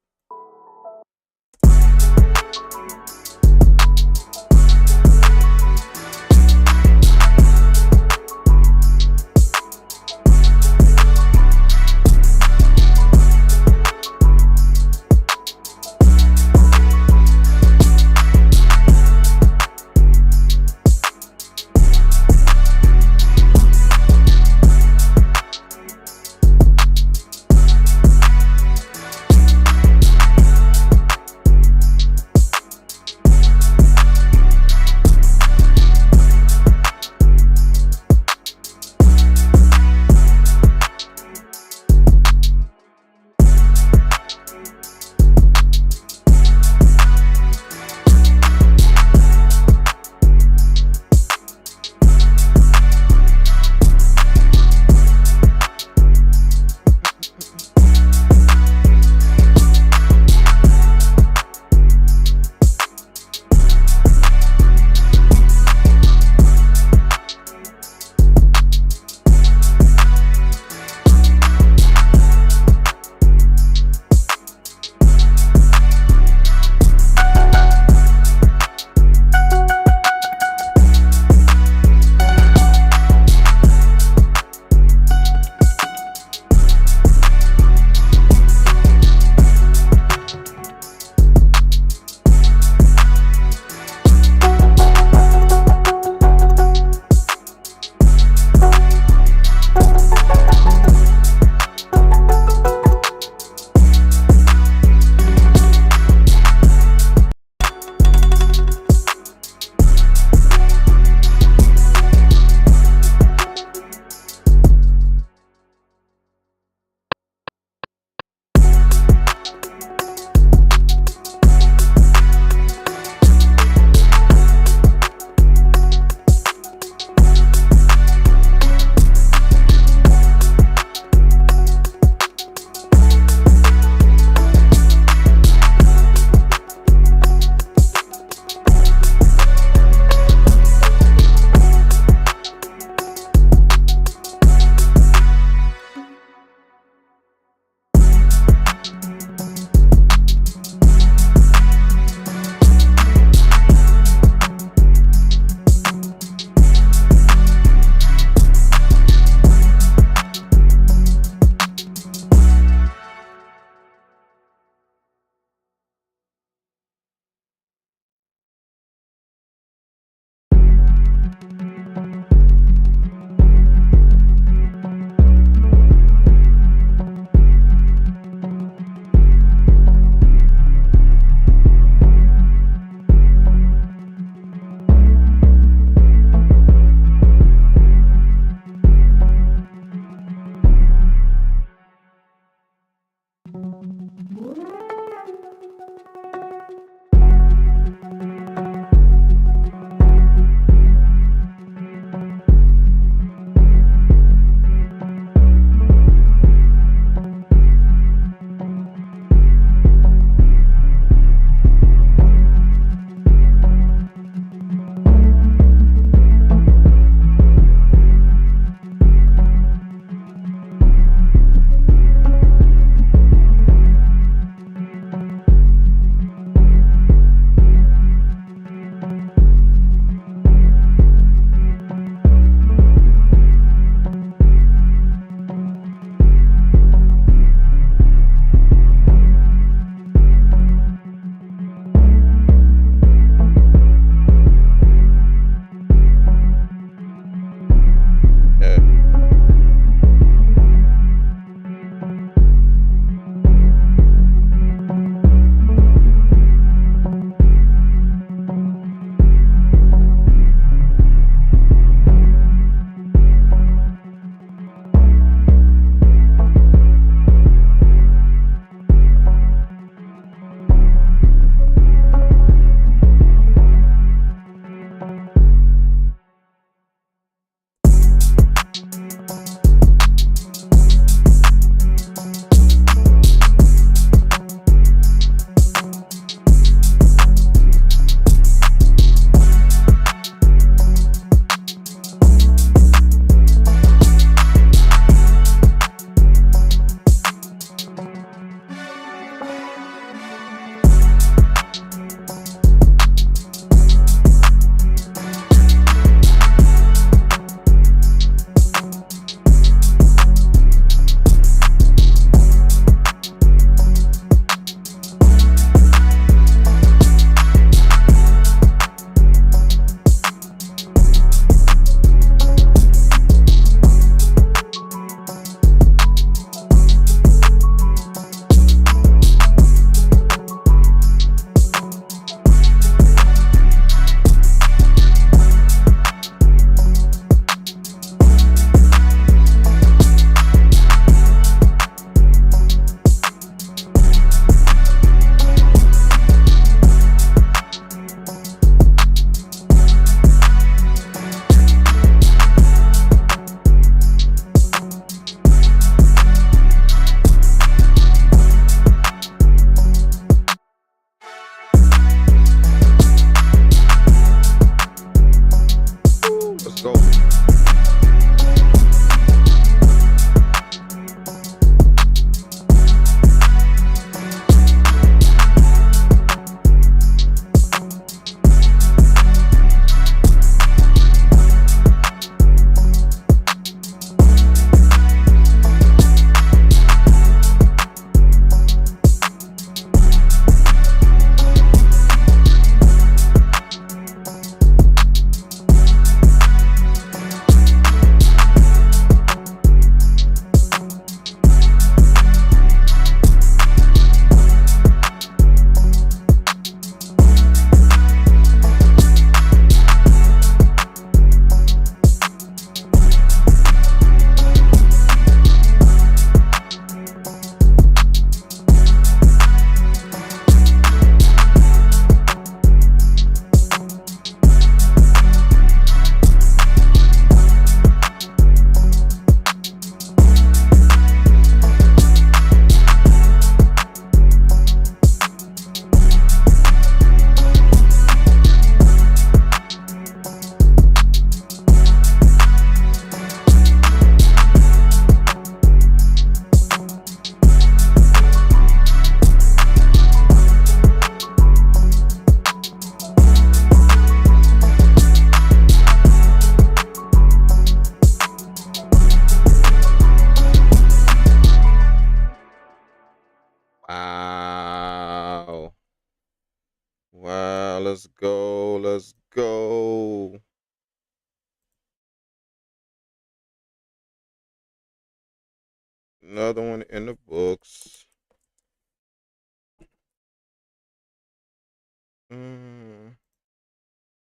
Another one in the books.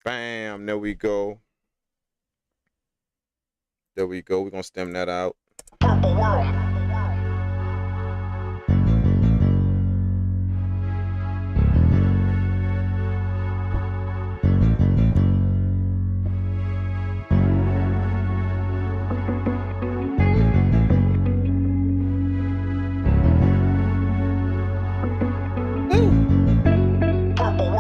Bam, there we go. There we go. We're gonna stem that out. Purple world. Purple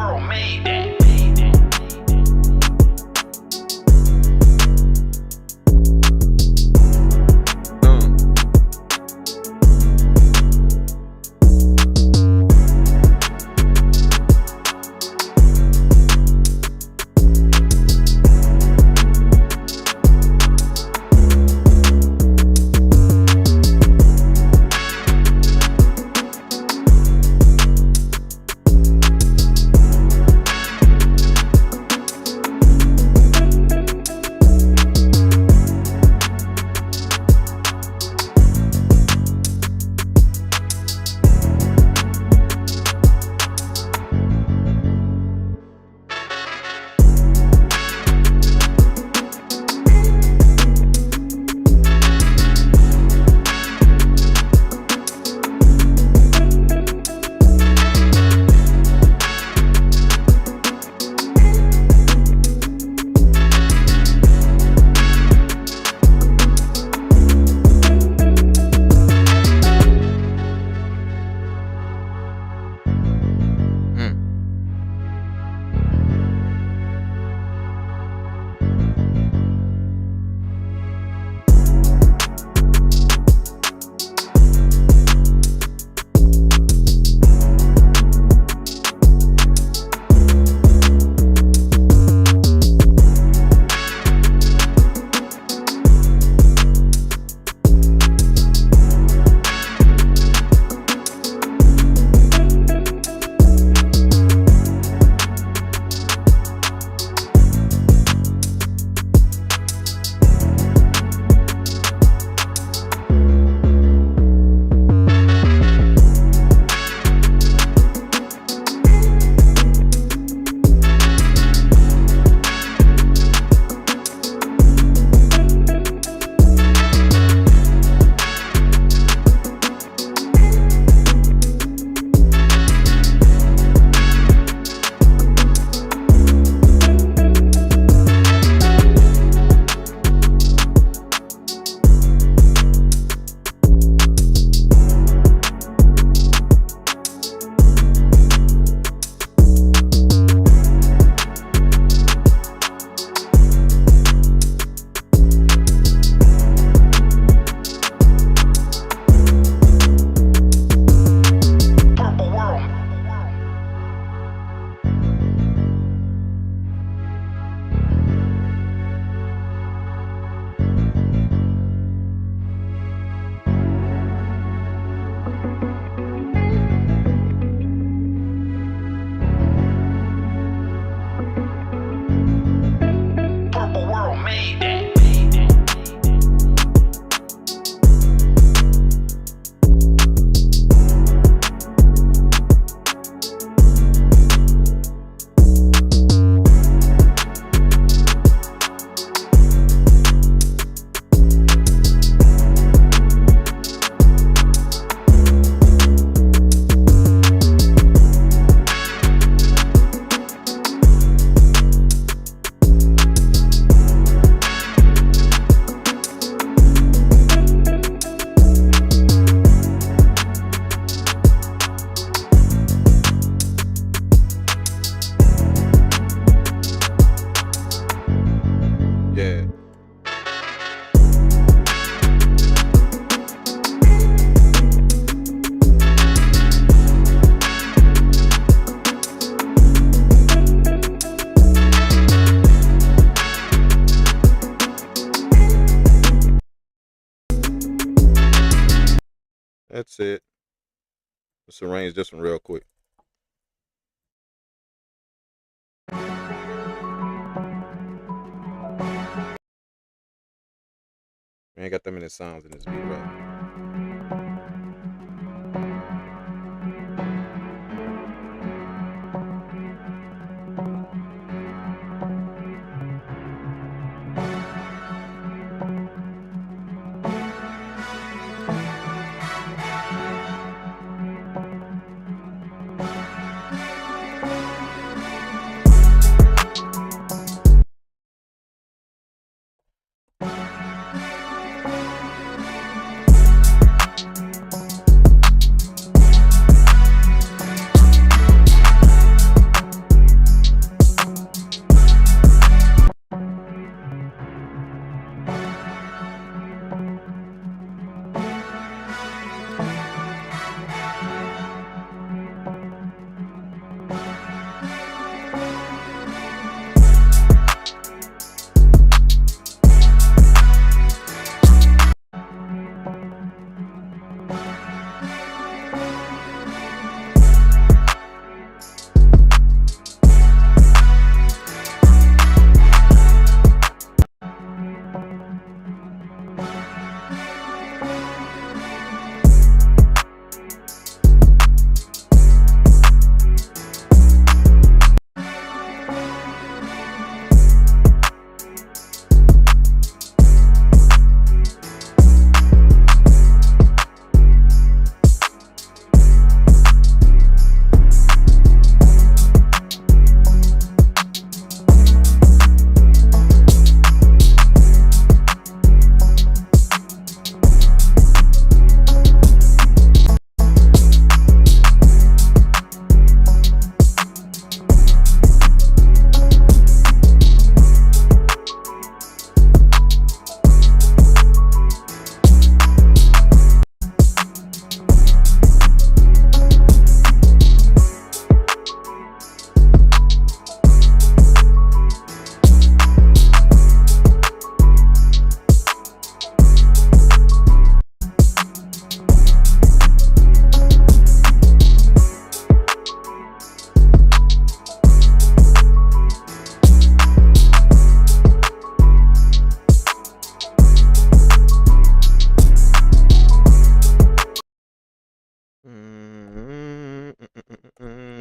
world made that. That's it. Let's arrange this one real quick. We ain't got that many sounds in this beat, right?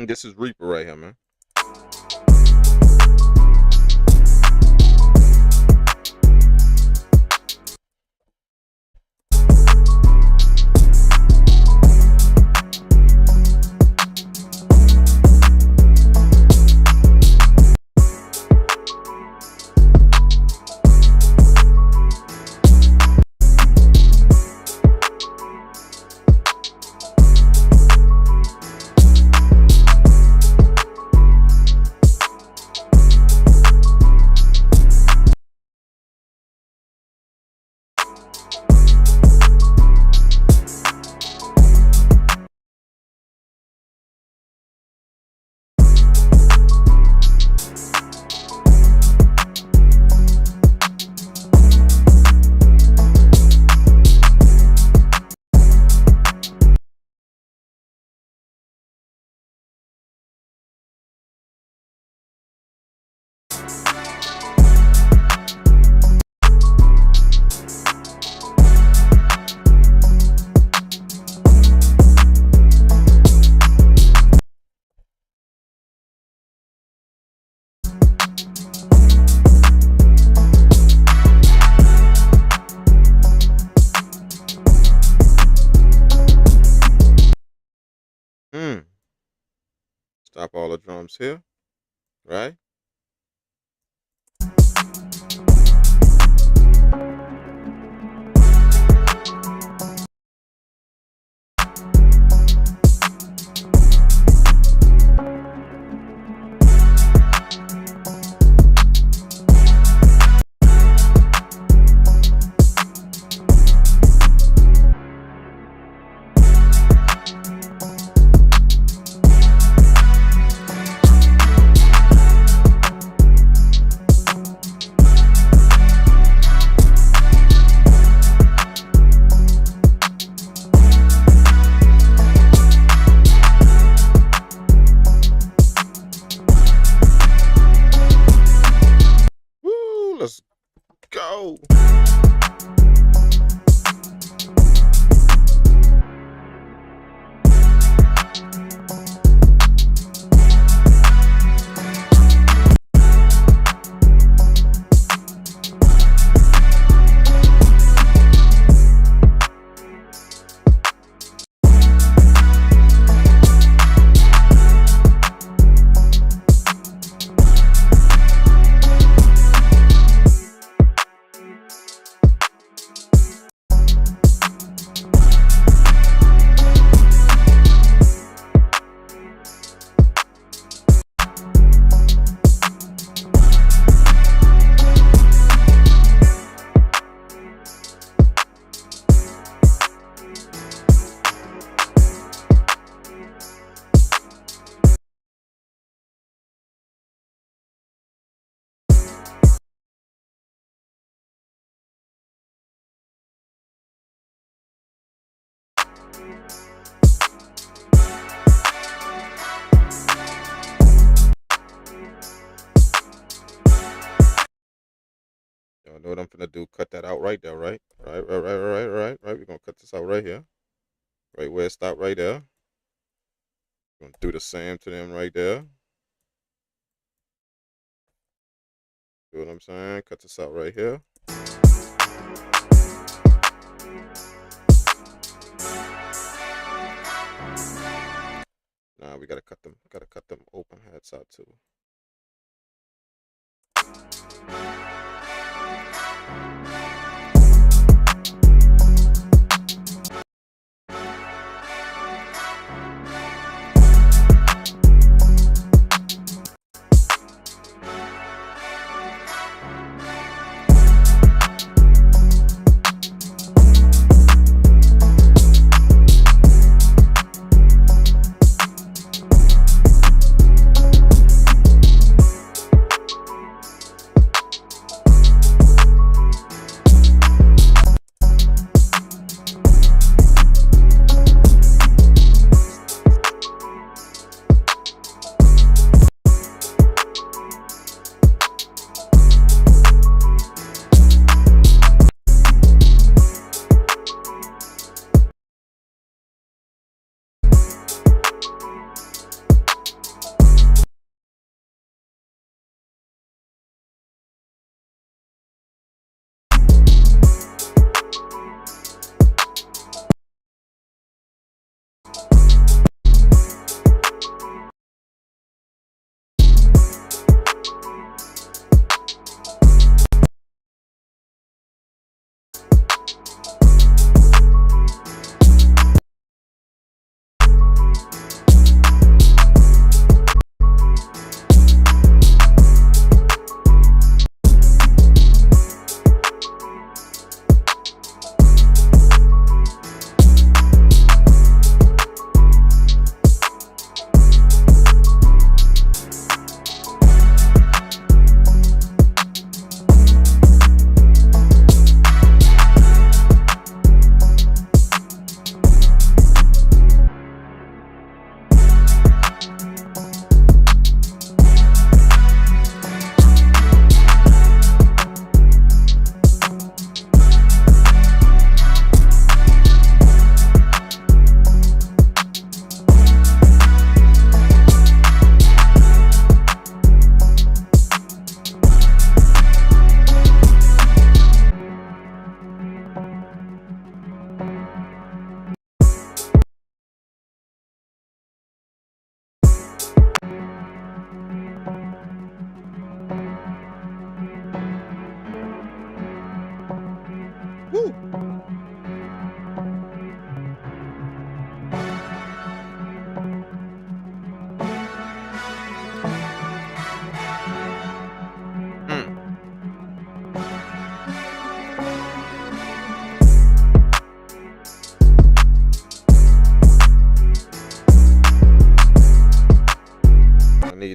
This is Reaper right here, man. Stop all the drums here, right? Woo, let's go. Y'all know what I'm gonna do? Cut that out right there, right? Right. We're gonna cut this out right here. Right where it stopped right there. Gonna do the same to them right there. See what I'm saying? Cut this out right here. Now we gotta cut them open heads out too.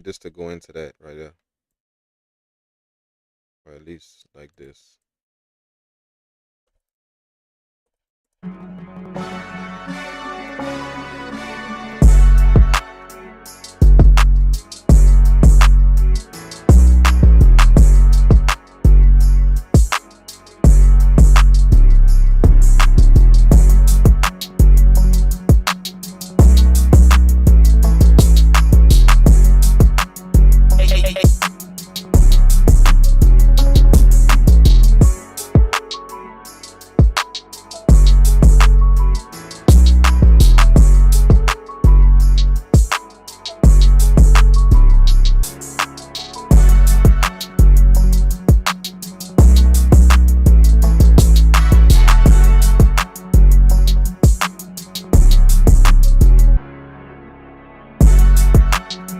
need this to go into that right there, or at least like this.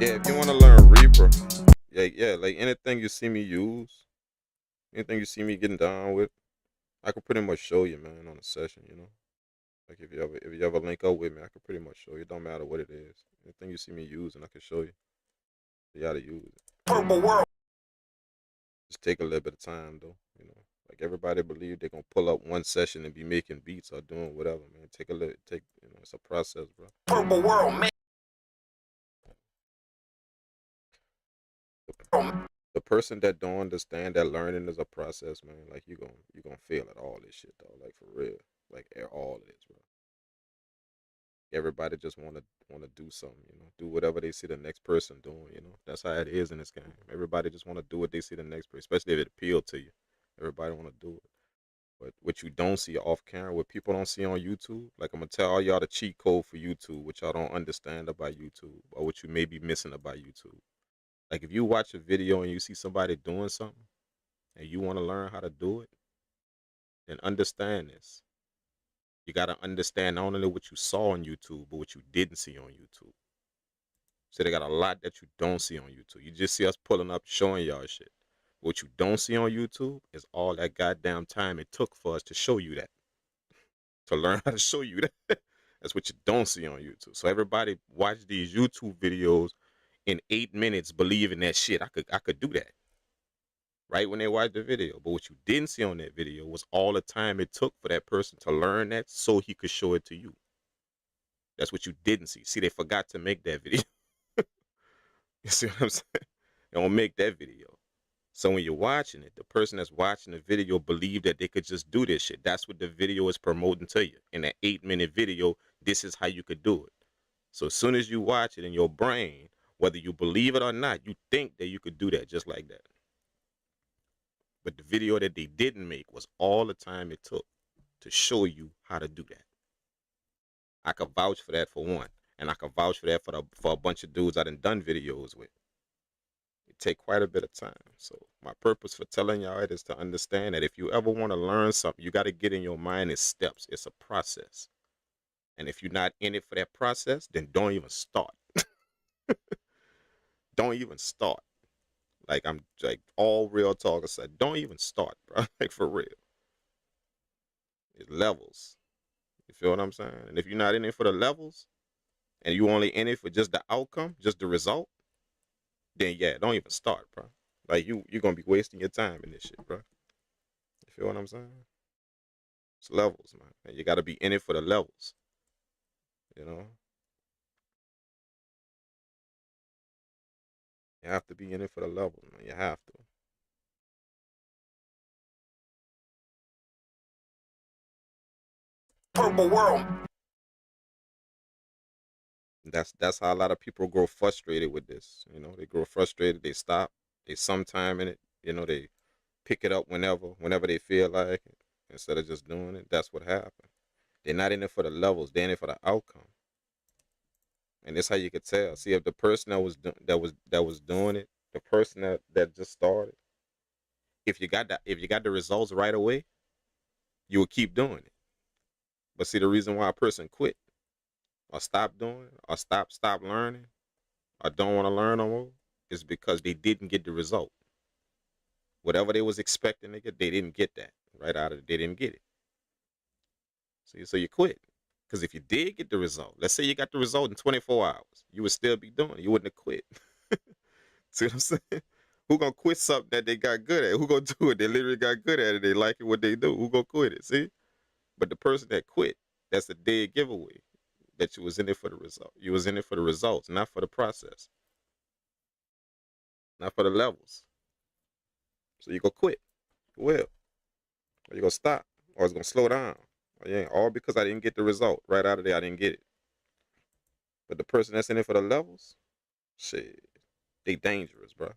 Yeah, if you want to learn Reaper, yeah, like anything you see me use, anything you see me getting down with, I could pretty much show you, man, on a session. Like if you ever link up with me, I could pretty much show you. It don't matter what it is. Anything you see me using, I can show you. You gotta use it. Purple world. Just take a little bit of time though. Like everybody believe they're gonna pull up one session and be making beats or doing whatever, man. It's a process, bro. Purple world, man. The person that don't understand that learning is a process, man, like you gonna fail at all this shit, though. Like for real, like all of this, bro. Everybody just wanna do something, do whatever they see the next person doing. That's how it is in this game. Everybody just wanna do what they see the next person, especially if it appeal to you. Everybody wanna do it. But what you don't see off camera, what people don't see on YouTube, like I'm gonna tell all y'all the cheat code for YouTube, which y'all don't understand about YouTube, or what you may be missing about YouTube. Like if you watch a video and you see somebody doing something and you want to learn how to do it, then understand this. You got to understand not only what you saw on YouTube, but what you didn't see on YouTube. So they got a lot that you don't see on YouTube. You just see us pulling up, showing y'all shit. What you don't see on YouTube is all that goddamn time it took for us to show you that. To learn how to show you that. That's what you don't see on YouTube. So everybody watch these YouTube videos in 8 minutes believing that shit. I could do that. Right when they watch the video. But what you didn't see on that video was all the time it took for that person to learn that so he could show it to you. That's what you didn't see. See, they forgot to make that video. You see what I'm saying? They don't make that video. So when you're watching it, the person that's watching the video believe that they could just do this shit. That's what the video is promoting to you. In that 8-minute video, this is how you could do it. So as soon as you watch it in your brain, whether you believe it or not, you think that you could do that just like that. But the video that they didn't make was all the time it took to show you how to do that. I could vouch for that for one. And I could vouch for that for a bunch of dudes I done videos with. It take quite a bit of time. So my purpose for telling y'all it is to understand that if you ever want to learn something, you got to get in your mind it's steps. It's a process. And if you're not in it for that process, then don't even start. Don't even start. Like I'm like all real talk aside, don't even start, bro. Like for real. It's levels. You feel what I'm saying? And if you're not in it for the levels, and you only in it for just the outcome, just the result, then yeah, don't even start, bro. Like you're gonna be wasting your time in this shit, bro. You feel what I'm saying? It's levels, man. And you gotta be in it for the levels. You know? You have to be in it for the levels, man. You have to. Purple world. That's how a lot of people grow frustrated with this. They grow frustrated, they stop, they sometime in it, they pick it up whenever they feel like it, instead of just doing it. That's what happened. They're not in it for the levels, they're in it for the outcome. And that's how you could tell. See, if the person that was doing it, the person that just started, if you got the results right away, you will keep doing it. But see, the reason why a person quit or stop doing it or stop learning or don't want to learn no more is because they didn't get the result. Whatever they was expecting to get, they didn't get that right out of it. They didn't get it. See, so you quit. Because if you did get the result, let's say you got the result in 24 hours, you would still be doing it. You wouldn't have quit. See what I'm saying? Who gonna quit something that they got good at? Who gonna do it? They literally got good at it. They like it what they do. Who gonna quit it? See? But the person that quit, that's a dead giveaway. That you was in it for the result. You was in it for the results, not for the process, not for the levels. So you gonna quit. You will. Or you gonna stop. Or it's gonna slow down. Or yeah, all because I didn't get the result. Right out of there, I didn't get it. But the person that's in it for the levels, shit, they dangerous, bro.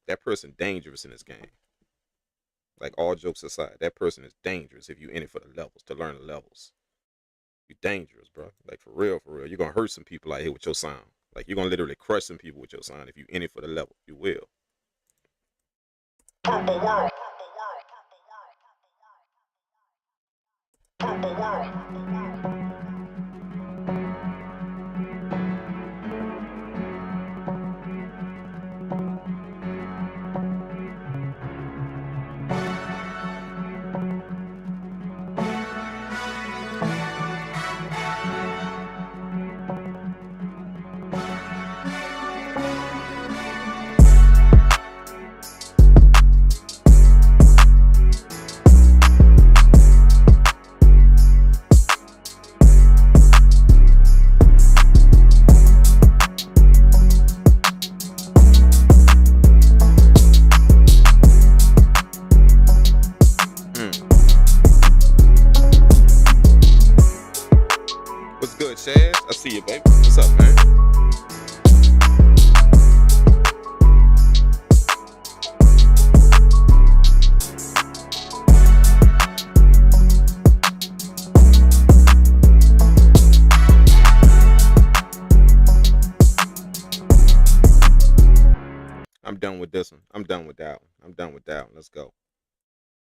That person dangerous in this game. Like all jokes aside, that person is dangerous if you in it for the levels, to learn the levels. You dangerous, bro. Like for real, for real. You're gonna hurt some people out here with your sound. Like you're gonna literally crush some people with your sound if you in it for the level. You will. Purple world. Purple world. What's good, Chaz? I see you, baby. What's up, man? I'm done with this one. I'm done with that one. I'm done with that one. Let's go.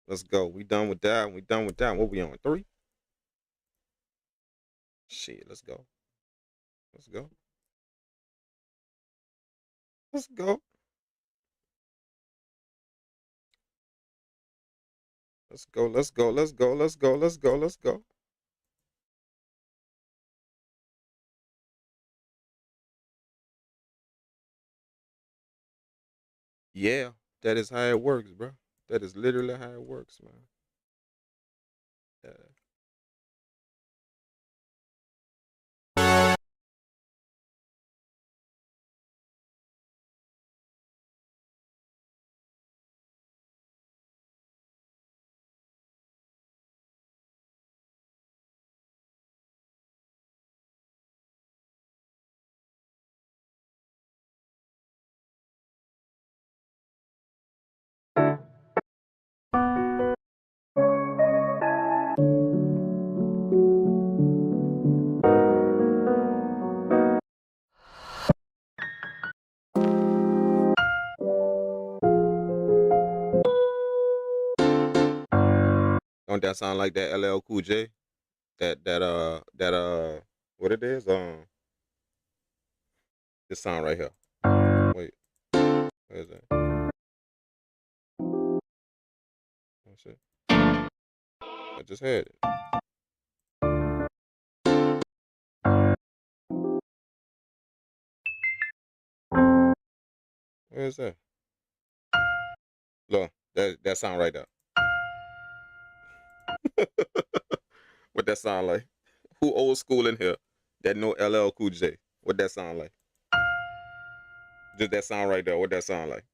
Let's go. We done with that one. We done with that one. What we on? 3? Shit, let's go. Let's go. Let's go. Let's go. Let's go. Let's go. Let's go. Let's go. Let's go. Yeah, that is how it works, bro. That is literally how it works, man. Yeah. Don't that sound like that LL Cool J? That what it is? This sound right here. Wait, where is that? Oh shit. I just had it. Where is that? Look, that sound right there. What that sound like? Who old school in here that know LL Cool J? What that sound like? Just that sound right there. What that sound like?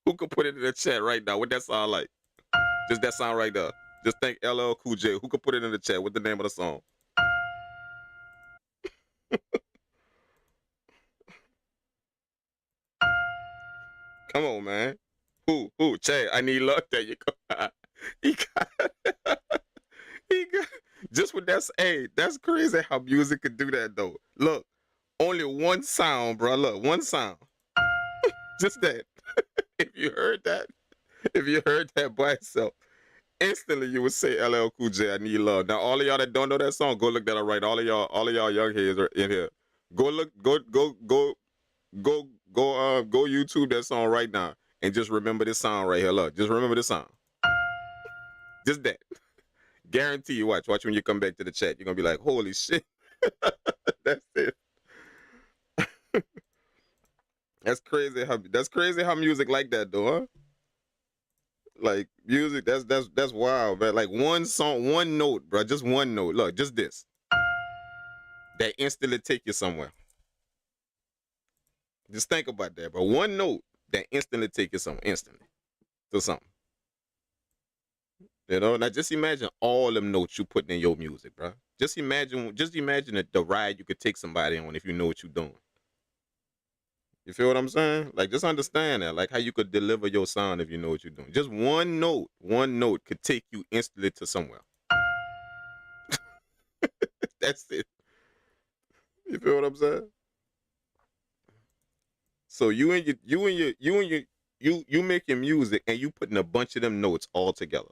Who could put it in the chat right now? What that sound like? Just that sound right there. Just think LL Cool J. Who could put it in the chat? What's the name of the song? Come on, man. Who? Chad, I need luck. There you go. He got, he got, just with that, hey, that's crazy how music could do that, though. Look, only one sound, bro. Look, one sound. Just that. If you heard that by itself, instantly you would say LL Cool J, I need love. Now, all of y'all that don't know that song, go look that up right. All of y'all young heads are in here. Go look, go YouTube that song right now and just remember this song right here. Look, just remember this song. Just that. Guarantee you, watch when you come back to the chat, you're gonna be like, holy shit. That's it. That's crazy how music like that though, huh? Like music, that's wild, man. Like one song, one note, bro. Just one note. Look, just this. That instantly take you somewhere. Just think about that, bro. One note that instantly take you somewhere, instantly to something. You know, now just imagine all them notes you putting in your music, bro. Just imagine the ride you could take somebody on if you know what you're doing. You feel what I'm saying? Like, just understand that, like how you could deliver your sound if you know what you're doing. Just one note could take you instantly to somewhere. That's it. You feel what I'm saying? So you making music and you putting a bunch of them notes all together.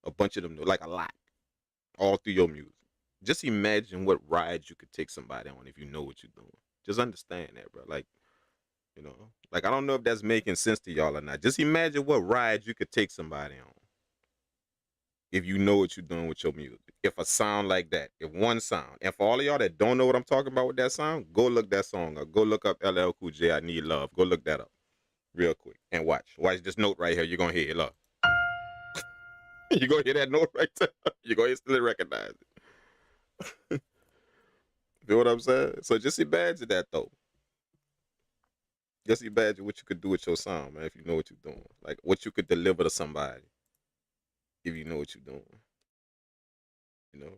A bunch of them notes, like a lot, all through your music. Just imagine what rides you could take somebody on if you know what you're doing. Just understand that, bro. Like, you know, like I don't know if that's making sense to y'all or not. Just imagine what rides you could take somebody on if you know what you're doing with your music. If a sound like that, if one sound, and for all of y'all that don't know what I'm talking about with that sound, go look that song up. Go look up LL Cool J, I Need Love. Go look that up real quick and watch. Watch this note right here. You're gonna hear it. Look. You're gonna hear that note right there. You're gonna instantly recognize it. Feel what I'm saying? So just imagine that though. Just imagine what you could do with your sound, man, if you know what you're doing. Like what you could deliver to somebody if you know what you're doing. You know,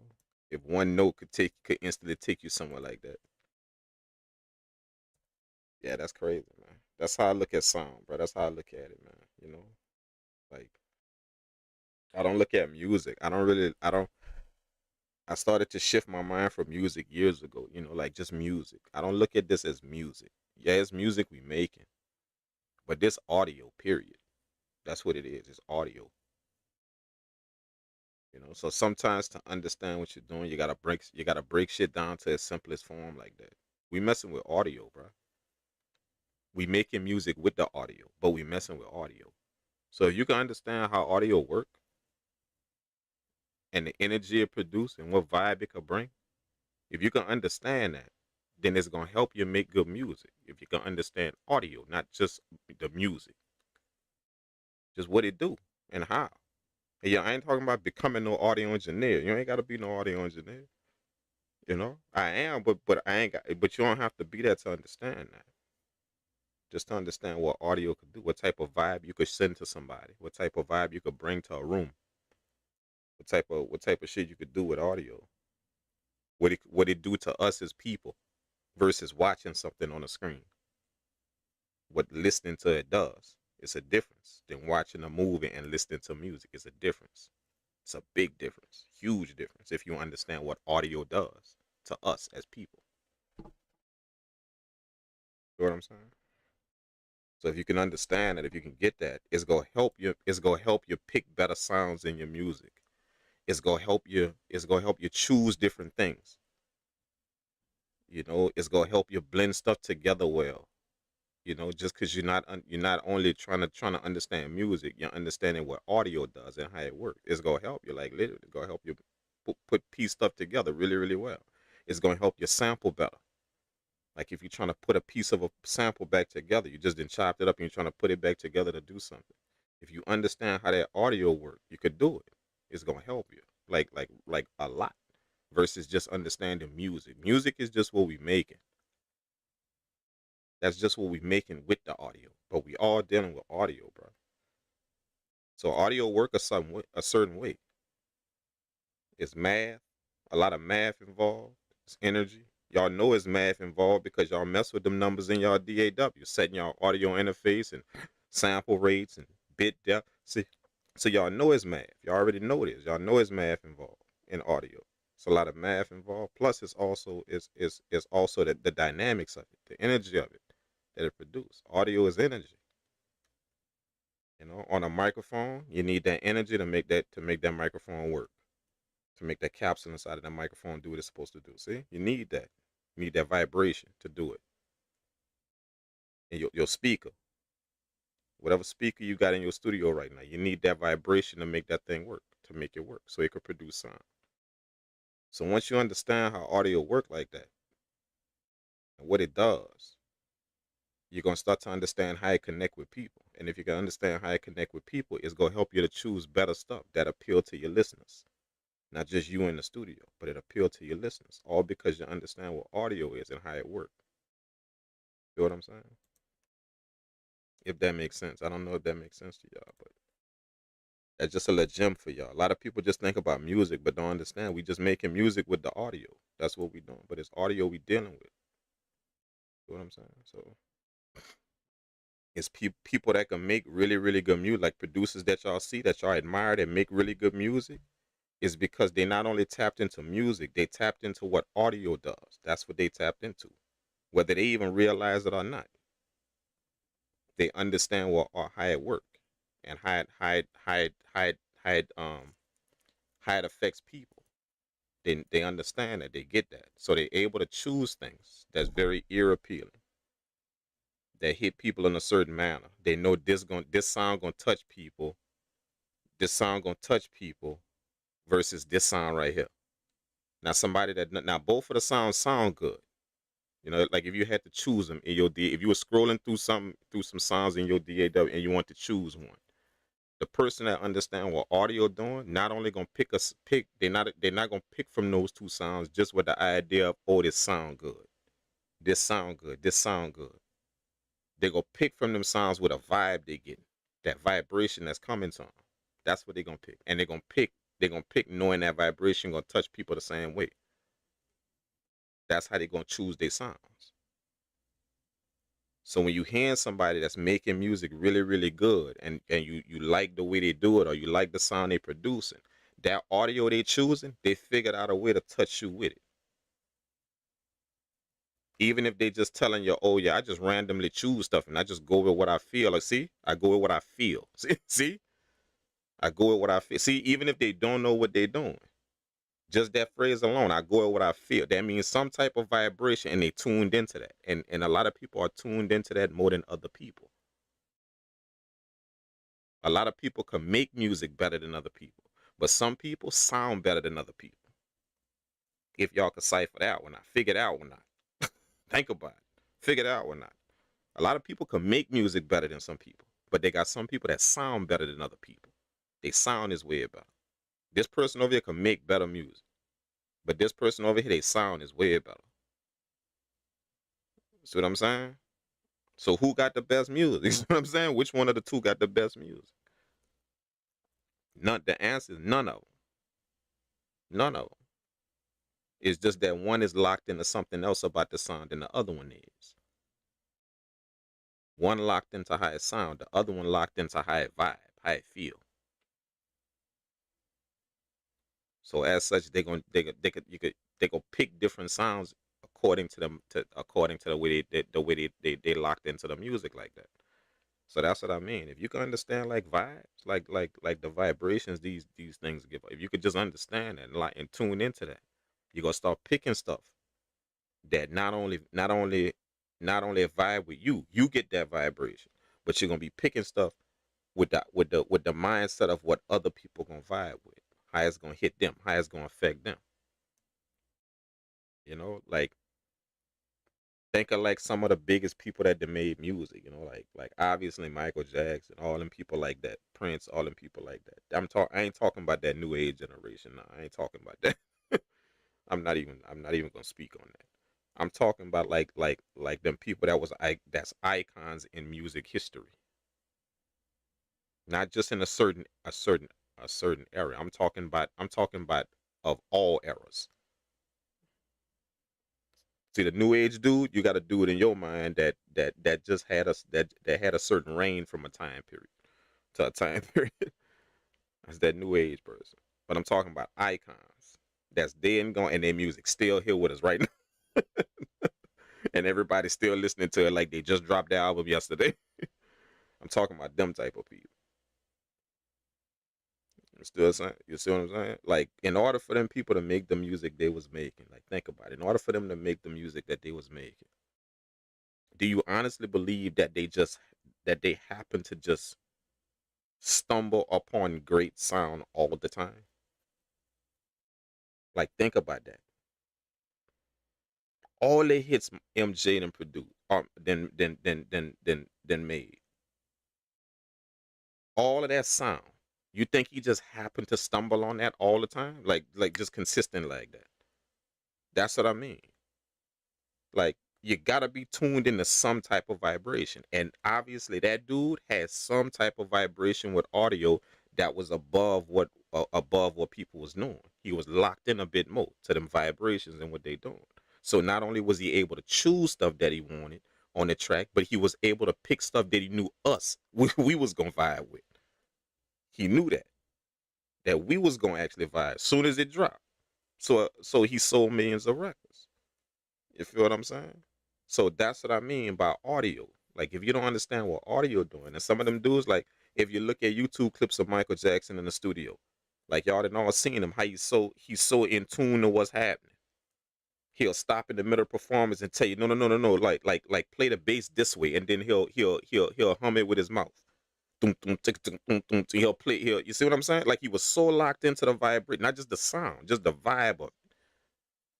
if one note could instantly take you somewhere like that. Yeah, that's crazy, man. That's how I look at sound, bro. That's how I look at it, man. You know, like I don't look at music. I started to shift my mind from music years ago, you know, like just music. I don't look at this as music. Yeah, it's music we making, but this audio, period. That's what it is. It's audio. You know, so sometimes to understand what you're doing, you gotta break shit down to its simplest form like that. We messing with audio, bro. We making music with the audio, but we messing with audio. So if you can understand how audio work and the energy it produce and what vibe it could bring, if you can understand that, then it's gonna help you make good music. If you can understand audio, not just the music, just what it do and how. And yeah, I ain't talking about becoming no audio engineer. You ain't gotta be no audio engineer. You know, I am, but I ain't got. But you don't have to be that to understand that. Just to understand what audio could do, what type of vibe you could send to somebody, what type of vibe you could bring to a room, what type of shit you could do with audio, what it do to us as people versus watching something on a screen. What listening to it does. It's a difference than watching a movie and listening to music. It's a difference. It's a big difference, huge difference if you understand what audio does to us as people. You know what I'm saying? So if you can understand that, if you can get that, it's gonna help you. It's gonna help you pick better sounds in your music. It's gonna help you. It's gonna help you choose different things. You know, it's gonna help you blend stuff together well. You know, just because you're not only trying to understand music, you're understanding what audio does and how it works. It's gonna help you, like literally, it's gonna help you put piece stuff together really, really well. It's gonna help you sample better. Like if you're trying to put a piece of a sample back together, you just didn't chop it up and you're trying to put it back together to do something. If you understand how that audio works, you could do it. It's gonna help you, like a lot, versus just understanding music. Music is just what we making. That's just what we making with the audio. But we all dealing with audio, bro. So audio work a certain way. It's math, a lot of math involved. It's energy. Y'all know it's math involved because y'all mess with them numbers in y'all DAW, setting y'all audio interface and sample rates and bit depth. See, so y'all know it's math. Y'all already know it is. Y'all know it's math involved in audio. It's a lot of math involved. Plus, it's also the dynamics of it, the energy of it that it produces. Audio is energy. You know, on a microphone, you need that energy to make that microphone work, to make that capsule inside of that microphone do what it's supposed to do. See, you need that. You need that vibration to do it. And your speaker, whatever speaker you got in your studio right now, you need that vibration to make that thing work, to make it work, so it could produce sound. So once you understand how audio work like that, And what it does, you're gonna start to understand how it connect with people. And if you can understand how it connect with people, it's gonna help you to choose better stuff that appeal to your listeners. Not just you in the studio, but it appeal to your listeners. All because you understand what audio is and how it works. You know what I'm saying? If that makes sense. I don't know if that makes sense to y'all, but that's just a little gem for y'all. A lot of people just think about music, but don't understand. We just making music with the audio. That's what we doing. But it's audio we dealing with. You know what I'm saying? So it's people that can make really, really good music, like producers that y'all see, that y'all admire, that make really good music, is because they not only tapped into music, they tapped into what audio does. That's what they tapped into, whether they even realize it or not. They understand what or how it work and how it affects people. They understand that, they get that, so they're able to choose things that's very ear appealing, that hit people in a certain manner. They know this sound gonna touch people. This sound gonna touch people versus this sound right here. Now somebody that now both of the sounds sound good. You know, like if you had to choose them in your if you were scrolling through some sounds in your DAW and you want to choose one, the person that understand what audio doing not only gonna pick they're not gonna pick from those two sounds just with the idea of, oh, this sound good, this sound good, this sound good. They go pick from them sounds with a vibe they get, that vibration that's coming to them. That's what they're gonna pick, and they're gonna pick knowing that vibration gonna touch people the same way. That's how they're gonna choose their sounds. So when you hear somebody that's making music really, really good, and you like the way they do it, or you like the sound they producing, that audio they choosing, they figured out a way to touch you with it. Even if they just telling you, oh yeah, I just randomly choose stuff and I just go with what I feel. Like, see, I go with what I feel. See, I go with what I feel. See, even if they don't know what they're doing, just that phrase alone, I go with what I feel. That means some type of vibration, and they tuned into that. And a lot of people are tuned into that more than other people. A lot of people can make music better than other people, but some people sound better than other people. If y'all can cipher that one out, figure it out or not. Think about it. Figure it out or not. A lot of people can make music better than some people, but they got some people that sound better than other people. They sound is way better. This person over here can make better music, but this person over here, they sound is way better. See what I'm saying? So who got the best music? You see what I'm saying? Which one of the two got the best music? None. The answer is none of them. None of them. It's just that one is locked into something else about the sound than the other one is. One locked into how it sound, the other one locked into how it vibe, how it feel. So as such, they go pick different sounds according to the way they locked into the music like that. So that's what I mean. If you can understand like vibes, like the vibrations these things give, if you could just understand that and tune into that, you're gonna start picking stuff that not only vibe with you, you get that vibration, but you're gonna be picking stuff with the mindset of what other people gonna vibe with, how it's gonna hit them, how it's gonna affect them. Like think of like some of the biggest people that made music. Like obviously Michael Jackson, all them people like that, Prince, all them people like that. I ain't talking about that new age generation. No, I ain't talking about that. I'm not even gonna speak on that. I'm talking about like them people that's icons in music history, not just in a certain era. I'm talking about of all eras. See, the new age dude, you got to do it in your mind that just had us that had a certain reign from a time period to a time period. That's that new age person. But I'm talking about icons that's dead and gone, and their music still here with us right now, and everybody's still listening to it like they just dropped the album yesterday. I'm talking about them type of people. Still saying, you see what I'm saying? Like, in order for them people to make the music they was making, like, think about it. In order for them to make the music that they was making, do you honestly believe that they happen to just stumble upon great sound all the time? Like, think about that. All the hits MJ then produced, then made. All of that sound. You think he just happened to stumble on that all the time? Like just consistent like that. That's what I mean. Like you gotta be tuned into some type of vibration. And obviously that dude has some type of vibration with audio that was above what people was doing. He was locked in a bit more to them vibrations and what they doing. So not only was he able to choose stuff that he wanted on the track, but he was able to pick stuff that he knew we was gonna vibe with. He knew that we was gonna actually vibe as soon as it dropped. So he sold millions of records. You feel what I'm saying? So that's what I mean by audio. Like if you don't understand what audio doing, and some of them dudes, like if you look at YouTube clips of Michael Jackson in the studio, like y'all done all seen him, how he's so in tune to what's happening. He'll stop in the middle of performance and tell you, no, like play the bass this way, and then he'll hum it with his mouth. He'll play. You see what I'm saying? Like he was so locked into the vibrate, not just the sound, just the vibe of it,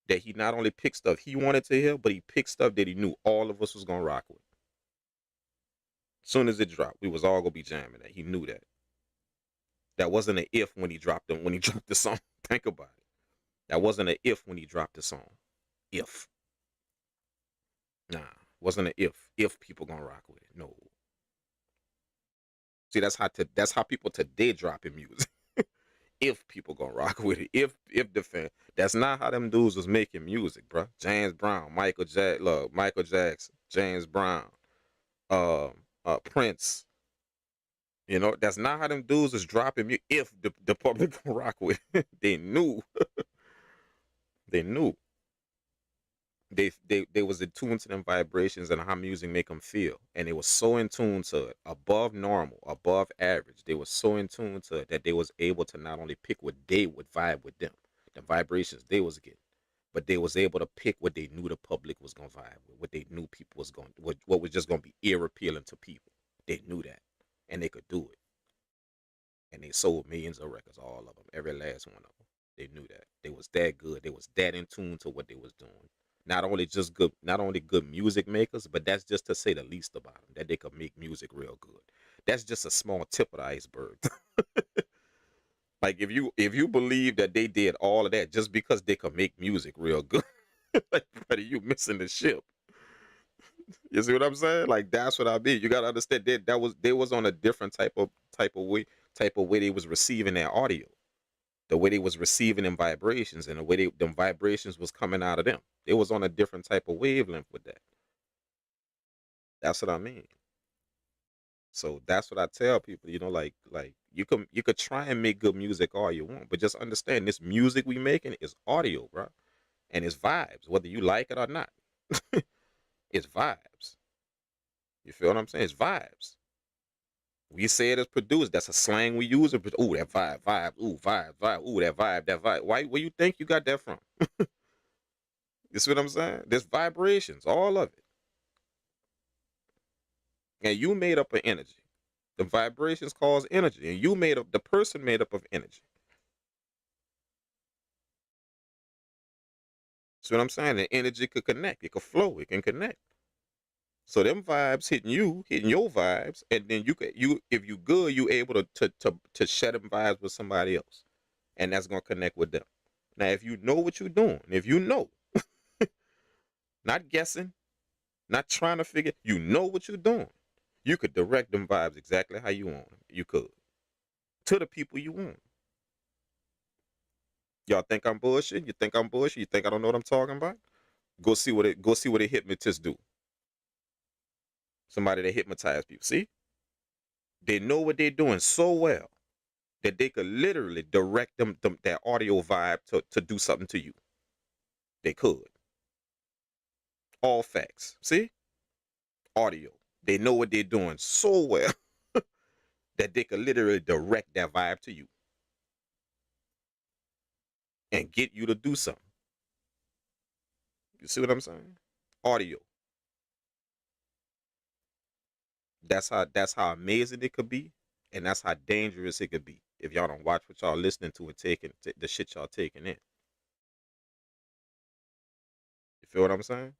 that he not only picked stuff he wanted to hear, but he picked stuff that he knew all of us was gonna rock with. Soon as it dropped, we was all gonna be jamming that. He knew that. That wasn't an if when he dropped them. When he dropped the song, think about it. That wasn't an if when he dropped the song. If, nah, wasn't an if. If people gonna rock with it, no. See, that's how people today dropping music. If people gonna rock with it, if the fan, that's not how them dudes was making music, bro. James Brown, Michael Jackson, James Brown, Prince. You know, that's not how them dudes was dropping music. If the public gonna rock with it, they knew, they knew. They was in tune to them vibrations and how music make them feel, and they was so in tune to it, above normal, above average. They was so in tune to it that they was able to not only pick what they would vibe with them, the vibrations they was getting, but they was able to pick what they knew the public was gonna vibe with, what they knew people was going, what was just gonna be ear appealing to people. They knew that, and they could do it, and they sold millions of records, all of them, every last one of them. They knew that they was that good. They was that in tune to what they was doing. Not only good music makers, but that's just to say the least about them. That they could make music real good. That's just a small tip of the iceberg. Like if you believe that they did all of that just because they could make music real good, like brother, you missing the ship. You see what I'm saying? Like that's what I mean. You gotta understand that they was on a different type of way they was receiving their audio, the way they was receiving them vibrations, and the way them vibrations was coming out of them. They was on a different type of wavelength with that. That's what I mean. So that's what I tell people. Like you could try and make good music all you want, but just understand this music we making is audio, bro, and it's vibes, whether you like it or not. It's vibes. You feel what I'm saying? It's vibes. We say it as produced. That's a slang we use. Ooh, that vibe. Ooh, vibe. Ooh, that vibe, that vibe. Where you think you got that from? You see what I'm saying? There's vibrations, all of it. And you made up of energy. The vibrations cause energy. And the person made up of energy. See what I'm saying? The energy could connect. It could flow. It can connect. So them vibes hitting your vibes, and then if you good, you able to share them vibes with somebody else. And that's gonna connect with them. Now if you know what you're doing, if you know, not guessing, not trying to figure, you know what you're doing. You could direct them vibes exactly how you want them. You could. To the people you want. Y'all think I'm bullshit? You think I'm bullshit? You think I don't know what I'm talking about? Go see what a hypnotist do. Somebody that hypnotize people. See? They know what they're doing so well that they could literally direct them their audio vibe to do something to you. They could. All facts. See? Audio. They know what they're doing so well that they could literally direct that vibe to you and get you to do something. You see what I'm saying? Audio. That's how amazing it could be, and that's how dangerous it could be if y'all don't watch what y'all listening to and taking the shit y'all taking in. You feel what I'm saying?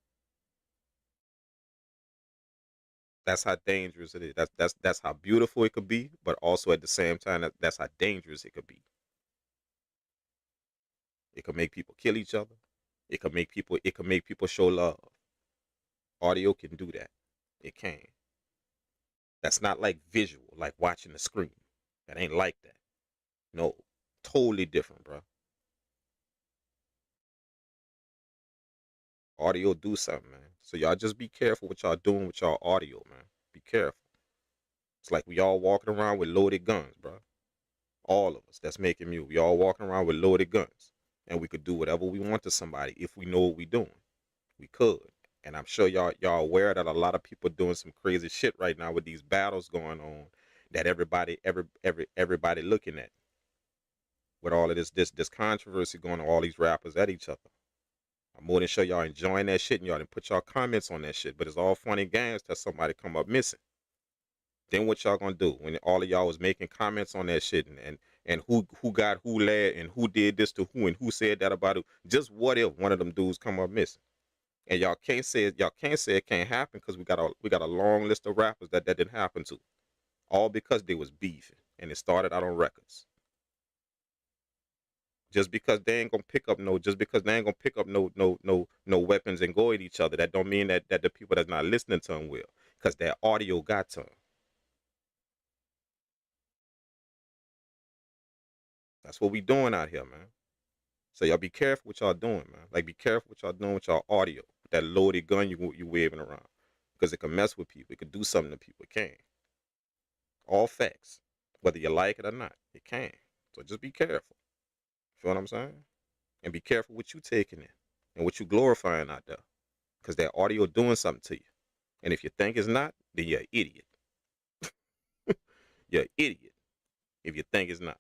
That's how dangerous it is. That's how beautiful it could be, but also at the same time, that's how dangerous it could be. It could make people kill each other. It could make people show love. Audio can do that. It can. That's not like visual, like watching the screen. That ain't like that. No, totally different, bro. Audio do something, man. So y'all just be careful what y'all doing with y'all audio, man. Be careful. It's like we all walking around with loaded guns, bro. All of us that's making music, we all walking around with loaded guns, and we could do whatever we want to somebody if we know what we doing. We could, and I'm sure y'all aware that a lot of people doing some crazy shit right now with these battles going on that everybody looking at with all of this controversy going on, all these rappers at each other. I'm more than sure y'all enjoying that shit and y'all didn't put y'all comments on that shit, but it's all funny games till somebody come up missing. Then what y'all gonna do when all of y'all was making comments on that shit and who got who led and who did this to who and who said that about who? Just what if one of them dudes come up missing? And y'all can't say it can't happen because we got a long list of rappers that didn't happen to, all because they was beefing and it started out on records. Just because they ain't gonna pick up no weapons and go at each other, that don't mean that the people that's not listening to them will, because that audio got to them. That's what we doing out here, man. So y'all be careful what y'all doing, man. Like be careful what y'all doing with y'all audio. That loaded gun you waving around, because it can mess with people. It could do something to people. It can. All facts, whether you like it or not, it can. So just be careful. Feel what I'm saying? And be careful what you taking in and what you glorifying out there, because that audio doing something to you. And if you think it's not, then you're an idiot. You're an idiot if you think it's not.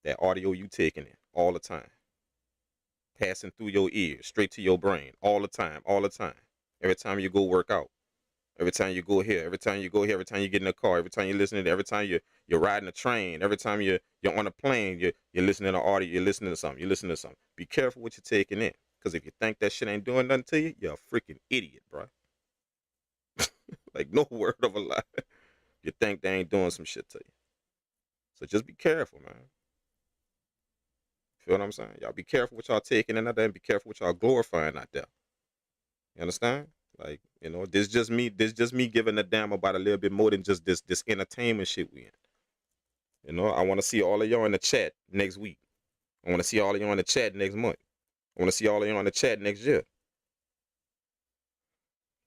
That audio you taking in all the time, passing through your ears, straight to your brain, all the time, all the time. Every time you go work out, every time you go here, every time you go here, every time you get in the car, every time you listen to, every time you're riding a train, every time you're on a plane, you're listening to audio, you're listening to something, you're listening to something. Be careful what you're taking in, because if you think that shit ain't doing nothing to you, you're a freaking idiot, bro. Like no word of a lie. You think they ain't doing some shit to you. So just be careful, man. Feel what I'm saying? Y'all be careful what y'all taking in out there, and be careful what y'all glorifying out there. You understand? Like, this just me giving a damn about a little bit more than just this entertainment shit we in. I want to see all of y'all in the chat next week. I want to see all of y'all in the chat next month. I want to see all of y'all in the chat next year.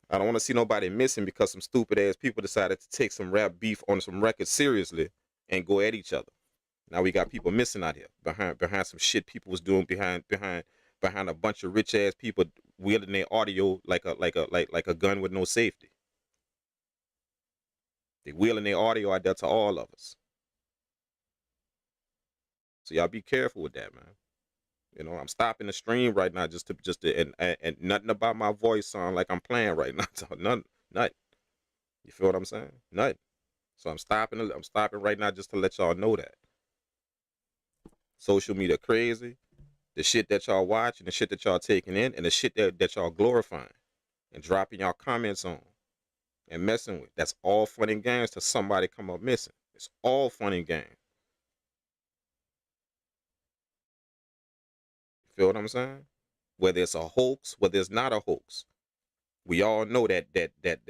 I don't want to see nobody missing because some stupid ass people decided to take some rap beef on some records seriously and go at each other. Now we got people missing out here behind some shit people was doing behind a bunch of rich ass people wielding their audio like a gun with no safety. They wheeling their audio out there to all of us. So y'all be careful with that, man. I'm stopping the stream right now just to and nothing about my voice sound like I'm playing right now. So nothing. You feel what I'm saying? Nothing. So I'm stopping right now just to let y'all know that. Social media crazy. The shit that y'all watch and the shit that y'all taking in and the shit that y'all glorifying and dropping y'all comments on and messing with. That's all fun and games till somebody come up missing. It's all fun and games. You feel what I'm saying? Whether it's a hoax, whether it's not a hoax. We all know that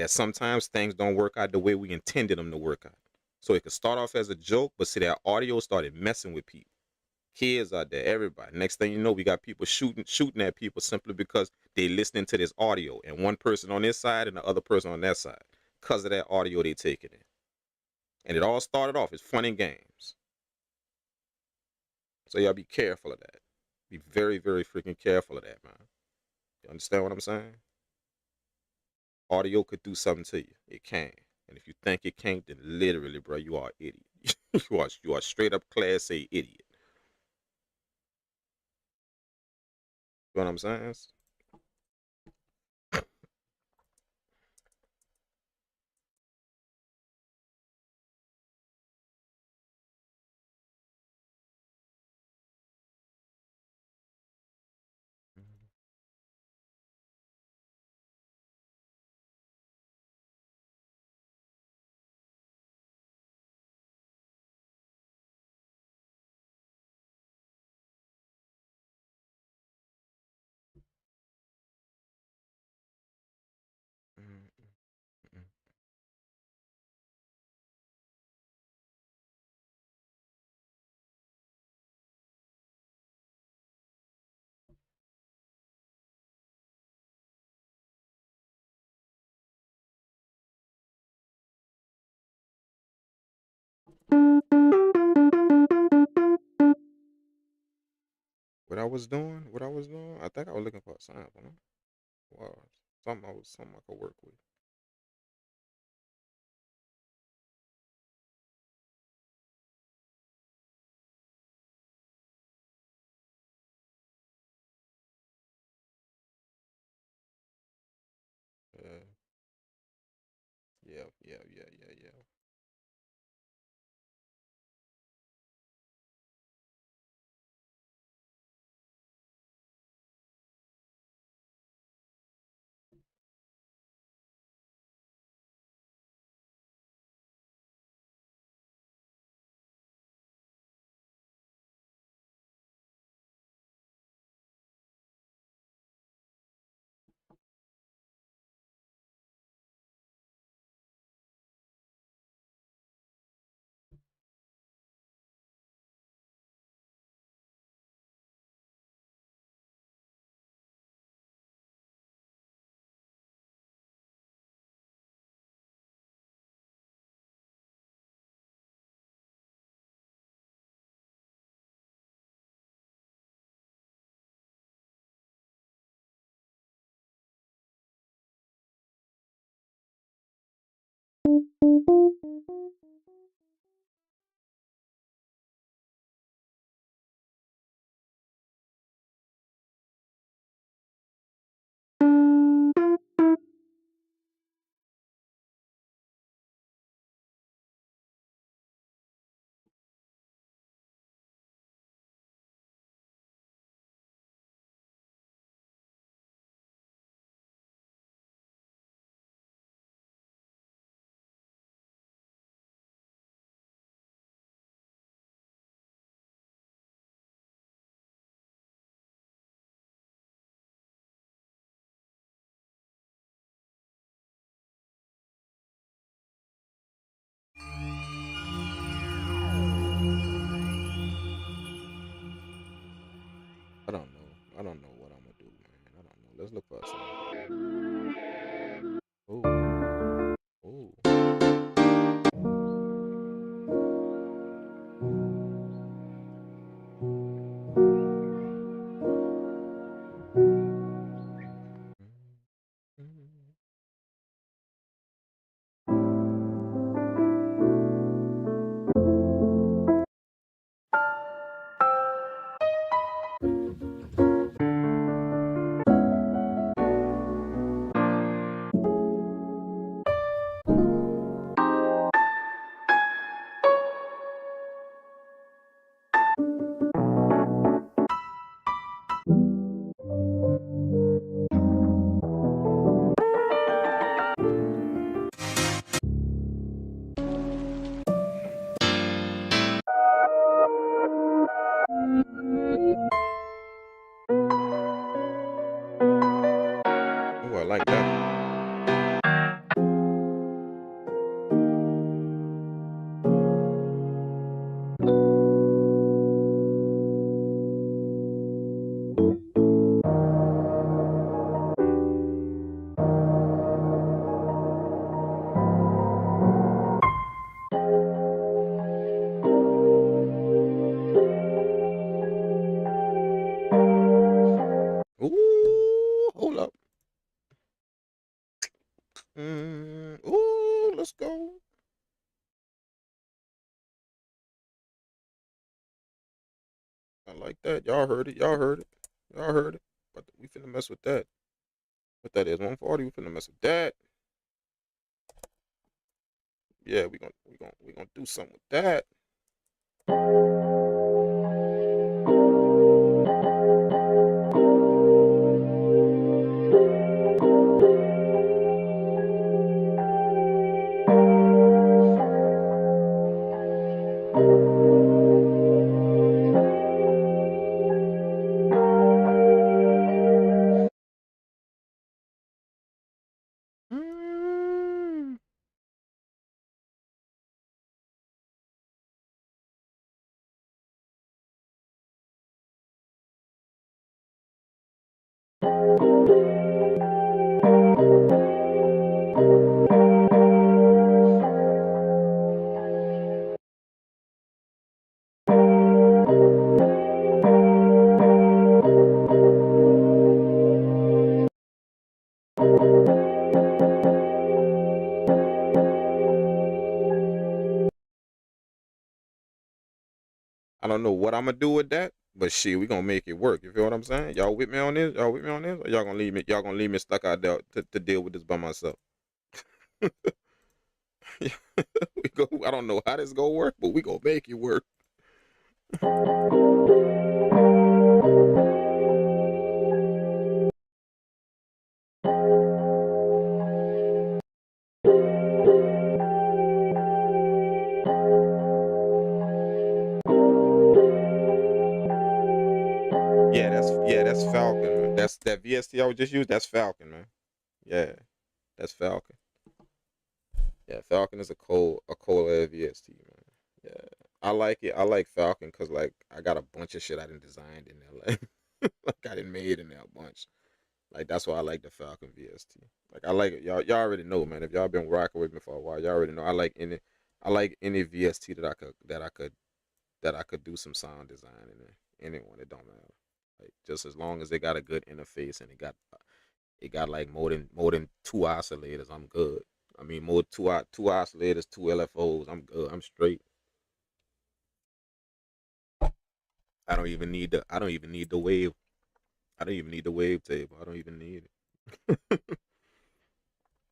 sometimes things don't work out the way we intended them to work out. So it could start off as a joke, but see that audio started messing with people. Kids out there, everybody. Next thing you know, we got people shooting at people simply because they listening to this audio, and one person on this side and the other person on that side, because of that audio they taking in. And it all started off as fun and games. So y'all be careful of that. Be very, very freaking careful of that, man. You understand what I'm saying? Audio could do something to you. It can. And if you think it can't, then literally, bro, you are an idiot. you are straight up class A idiot. You know what I'm saying? what I was doing, I think I was looking for a sample. Huh? Wow, something I could work with. Yeah, yeah. I don't know what I'm gonna do, man. I don't know. Let's look for a sample. Oh, oh. Oh, I like that. Ooh, hold up. Ooh, let's go. I like that. Y'all heard it. Y'all heard it. Y'all heard it. But we finna mess with that. What that is, 140. We finna mess with that. Yeah, we gonna do something with that. Mm. don't know what I'm gonna do with that, but shit, we gonna make it work. You feel what I'm saying? Y'all with me on this? Y'all with me on this? Or y'all gonna leave me? Y'all gonna leave me stuck out there to deal with this by myself? We go. I don't know how this gonna work, but we gonna make it work. That's Falcon, man. That's that VST I was just used. That's Falcon, man. Yeah, that's Falcon. Yeah, Falcon is a cold air VST, man. Yeah, I like it. I like Falcon because like I got a bunch of shit I didn't designed in there, like I didn't made in there a bunch. Like that's why I like the Falcon VST. Like I like it. Y'all already know, man. If y'all been rocking with me for a while, y'all already know I like any VST that I could do some sound design in there. Anyone, it don't matter. Like just as long as they got a good interface and it got like more than two oscillators, I'm good. I mean more two oscillators, two LFOs, I'm good. I'm straight. I don't even need the wave. I don't even need the wave table. I don't even need it.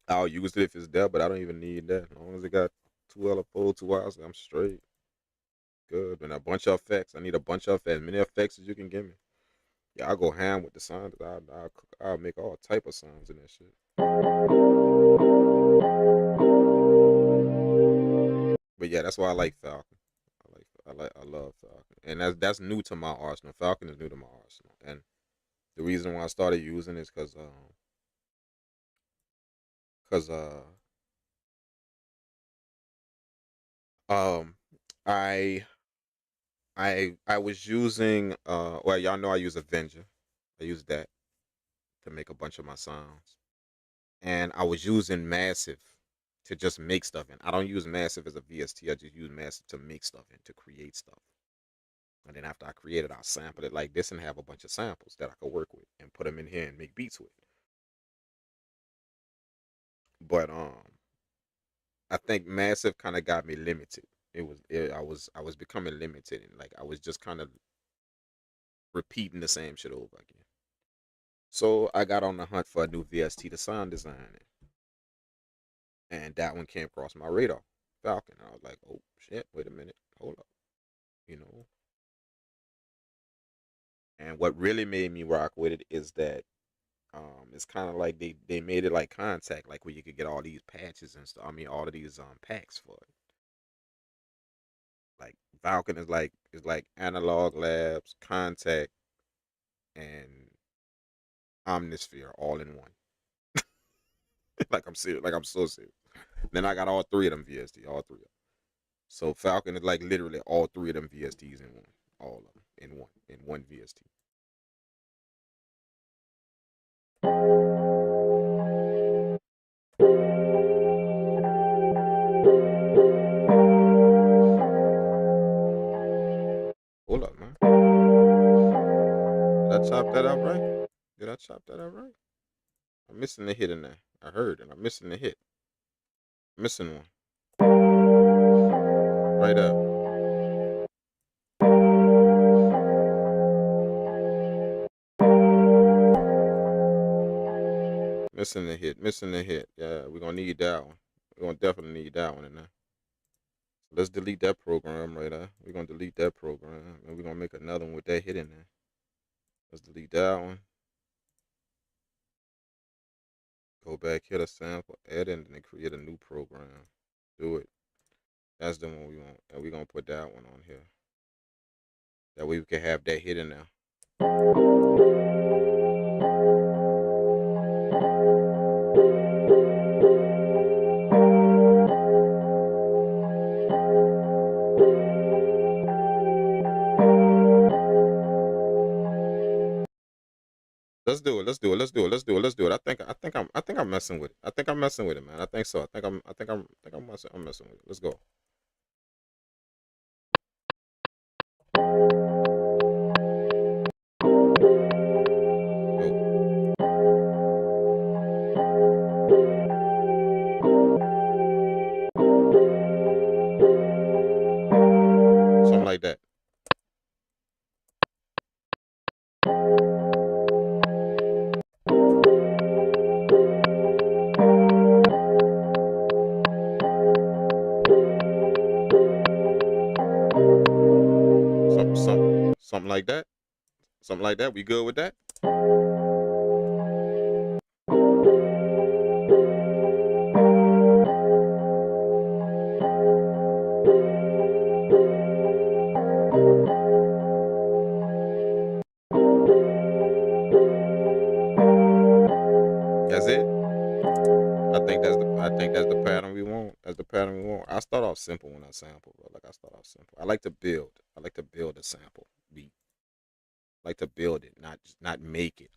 I'll use it if it's there, but I don't even need that. As long as it got two LFO, two oscillators, I'm straight. Good. And a bunch of effects. I need a bunch of as many effects as you can give me. Yeah, I'll go ham with the sound. I'll make all type of sounds in that shit. But yeah, that's why I like Falcon. I love Falcon, and that's new to my arsenal. Falcon is new to my arsenal, and the reason why I started using it is cause um I I was using well y'all know I use Avenger. I use that to make a bunch of my sounds, and I was using Massive to just make stuff in. I don't use Massive as a VST. I just use Massive to make stuff in, to create stuff. And then after I created, I'll sample it like this and have a bunch of samples that I could work with and put them in here and make beats with. But I think Massive kind of got me limited. I was becoming limited and like I was just kind of repeating the same shit over again. So I got on the hunt for a new VST to sound design it, and that one came across my radar, Falcon. I was like, oh shit, wait a minute, hold up, you know. And what really made me rock with it is that it's kind of like they made it like Contact, like where you could get all these patches and stuff. I mean, all of these packs for it. Like Falcon is like Analog Labs, Contact, and Omnisphere all in one. Like I'm serious, like I'm so serious. Then I got all three of them VST, all three of them. So Falcon is like literally all three of them VSTs in one, all of them in one VST. Hold up, man. Did I chop that up right? Did I chop that up right? I'm missing the hit in there. I heard it. I'm missing the hit. Missing one. Right up. Missing the hit. Missing the hit. Yeah, we're gonna need that one. We're gonna definitely need that one in there. So let's delete that program right there. We're gonna delete that program and we're gonna make another one with that hit in there. Let's delete that one. Go back, hit a sample, edit, and then create a new program. Do it. That's the one we want. And we're gonna put that one on here. That way we can have that hit in there. Let's do it. Let's do it. Let's do it. Let's do it. Let's do it. I think I'm messing with it. I think I'm messing with it, man. I think so. I'm messing with it. Let's go. Something like that. that? Something like that? We good with that? That's it. I think that's the pattern we want. That's the pattern we want. I start off simple when I sample, bro. Like I start off simple. I like to build. I like to build a sample beat. I like to build it, not make it.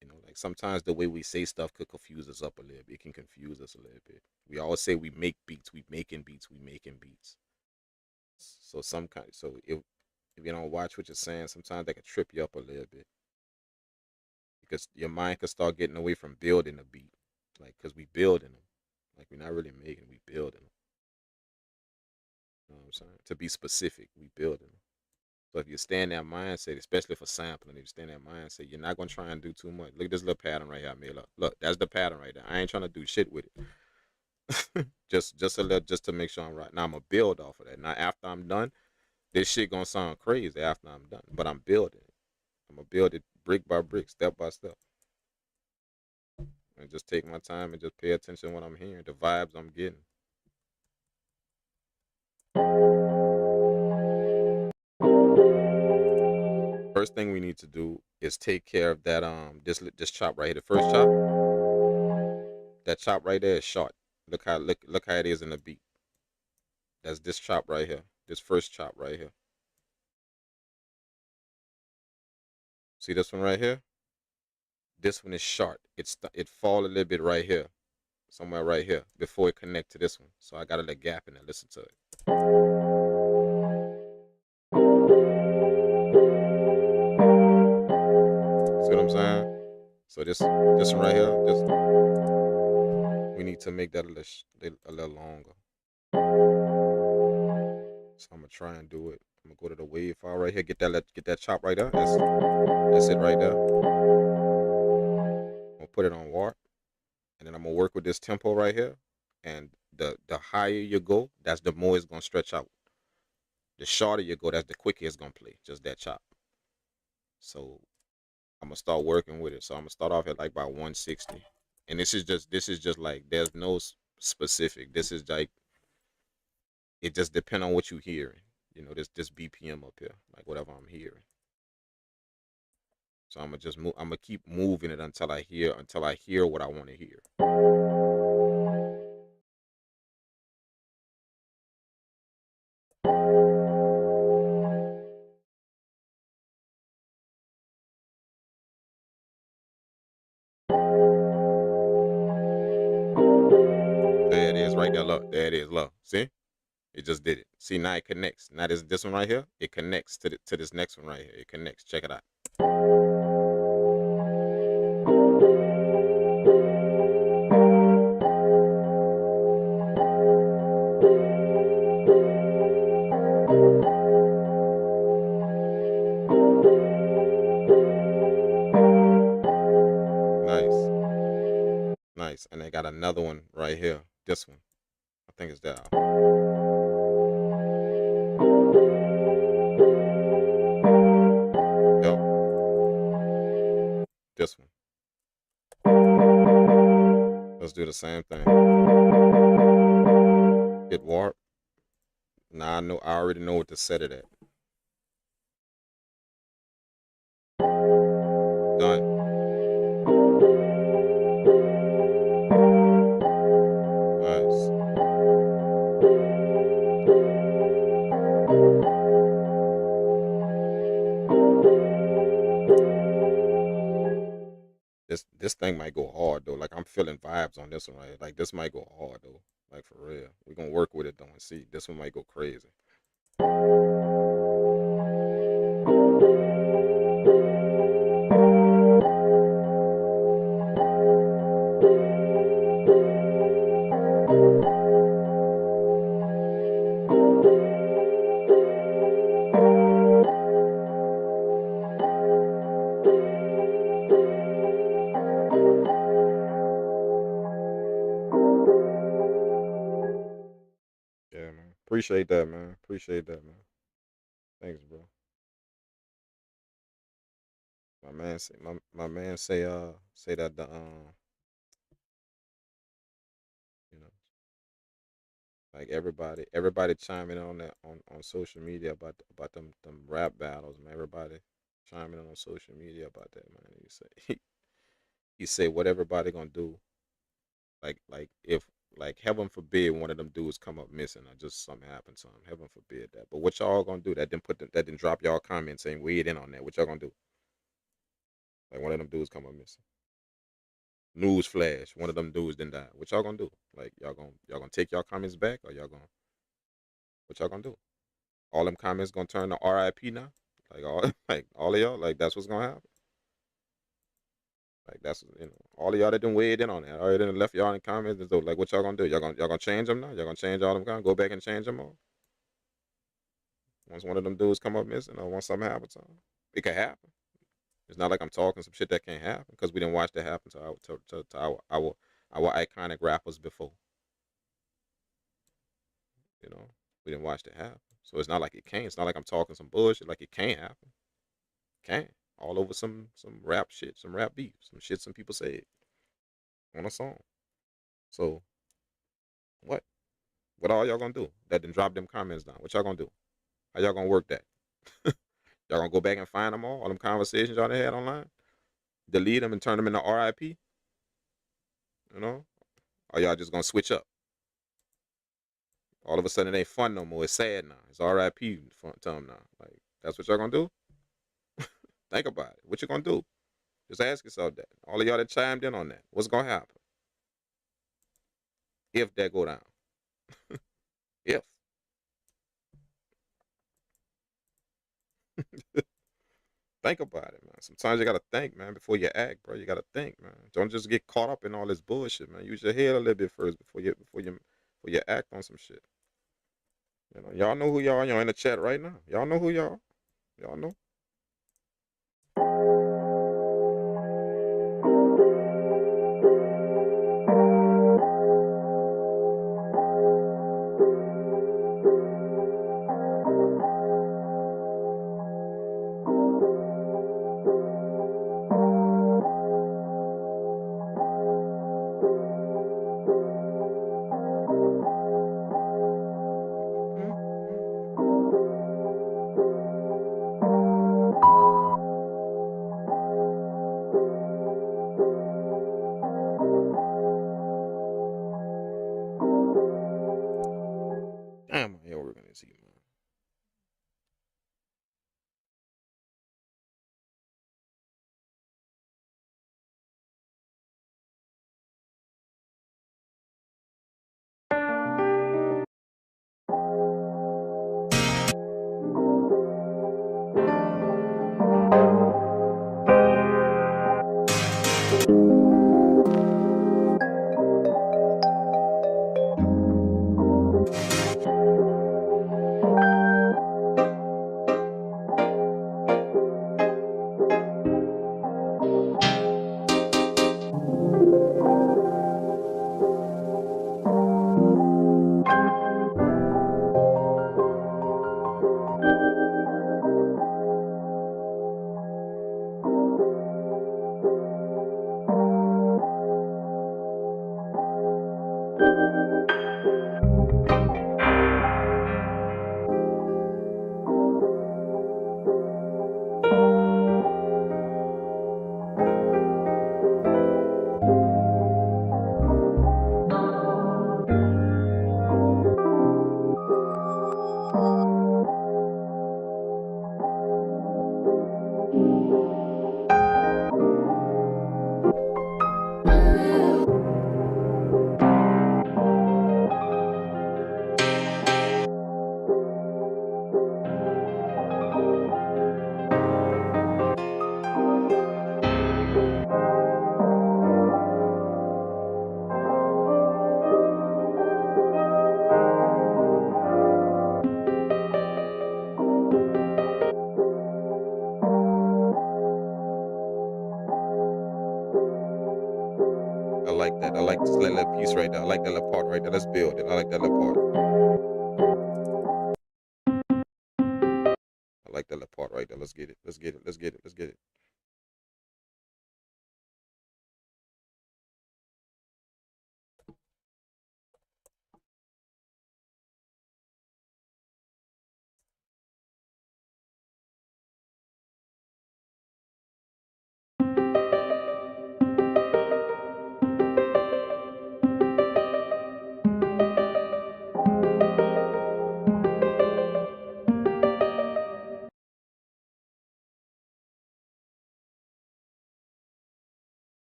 You know, like sometimes the way we say stuff could confuse us up a little bit. It can confuse us a little bit. We always say we make beats, we making beats, we making beats. So if you don't watch what you're saying, sometimes they can trip you up a little bit because your mind can start getting away from building a beat, like because we building them, like we're not really making, we building them. You know what I'm saying? To be specific, we building them. So if you stay in that mindset, especially for sampling, if you stay in that mindset, you're not gonna try and do too much. Look at this little pattern right here I made up. Look, that's the pattern right there. I ain't trying to do shit with it. just a little, just to make sure I'm right. Now I'm gonna build off of that. Now after I'm done, this shit gonna sound crazy after I'm done, but I'm building it. I'm gonna build it brick by brick, step by step, and just take my time and just pay attention to what I'm hearing, the vibes I'm getting. First thing we need to do is take care of that this chop right here. The first chop, that chop right there is short. Look how it is in the beat. That's this chop right here. This first chop right here. See this one right here? This one is short. It fall a little bit right here, somewhere right here, before it connect to this one. So I got a little gap in there. Listen to it. See what I'm saying? So this one right here, we need to make that a little longer. So I'm gonna try and do it. I'm gonna go to the wave file right here. Get that chop right there. That's it right there. I'm gonna put it on warp, and then I'm gonna work with this tempo right here. And the higher you go, that's the more it's gonna stretch out. The shorter you go, that's the quicker it's gonna play. Just that chop. So I'm gonna start working with it. So I'm gonna start off at like about 160, and this is just like there's no specific. This is like it just depends on what you hearing. You know, this BPM up here, like whatever I'm hearing. So I'm gonna just move. I'm gonna keep moving it until I hear what I want to hear. There it is, right there. Look, there it is. Look, see, it just did it. See, now it connects. Now this one right here, it connects to this next one right here. It connects. Check it out. Nice, nice. And they got another one right here. This one, I think it's that. Yep, this one. Let's do the same thing. Hit warp. Now I already know what to set it at. Done. Nice. This thing might go hard though. Like I'm feeling vibes on this one right. Like this might go hard though. Like for real. We're gonna work with it though and see. This one might go crazy. Yeah, man. Appreciate that, man. Appreciate that, man. Thanks, bro. my man say that the you know, like everybody chiming in on that on social media about them rap battles, man. Everybody chiming in on social media about that, man. He say he say what everybody gonna do, like if like heaven forbid one of them dudes come up missing or just something happen to him. Heaven forbid that. But what y'all gonna do? That didn't drop y'all comments saying weighed in on that. What y'all gonna do? Like one of them dudes come up missing. News flash, one of them dudes didn't die. What y'all gonna do? Like y'all gonna take y'all comments back or y'all gonna what y'all gonna do? All them comments gonna turn to RIP now? Like all like all of y'all? Like that's what's gonna happen? Like that's all of y'all that done weighed in on that. All done left y'all in comments and so like what y'all gonna do? Y'all gonna change them now? Y'all gonna change all them comments? Go back and change them all? Once one of them dudes come up missing or once something happens to them? It could happen. It's not like I'm talking some shit that can't happen because we didn't watch that happen to our iconic rappers before. You know, we didn't watch that happen. So it's not like it can't. It's not like I'm talking some bullshit. Like it can't happen. Can all over some rap shit, some rap beef, some shit some people said on a song. So what? What all y'all gonna do? That didn't drop them comments down. What y'all gonna do? How y'all gonna work that? Y'all gonna go back and find them all them conversations y'all had online, delete them and turn them into RIP? You know, or y'all just gonna switch up? All of a sudden it ain't fun no more. It's sad now. It's RIP fun time now. Like that's what y'all gonna do? Think about it. What you gonna do? Just ask yourself that. All of y'all that chimed in on that, what's gonna happen if that go down? If think about it, man. Sometimes you gotta think, man, before you act, bro. You gotta think, man. Don't just get caught up in all this bullshit, man. Use your head a little bit first before you act on some shit. Y'all know who y'all are. Y'all in the chat right now. Y'all know who y'all are. Y'all know. Damn, yeah, we're gonna see, man. I like that. I like this little piece right there. I like that little part right there. Let's build it. I like that little part. I like that little part right there. Let's get it. Let's get it. Let's get it. Let's get it.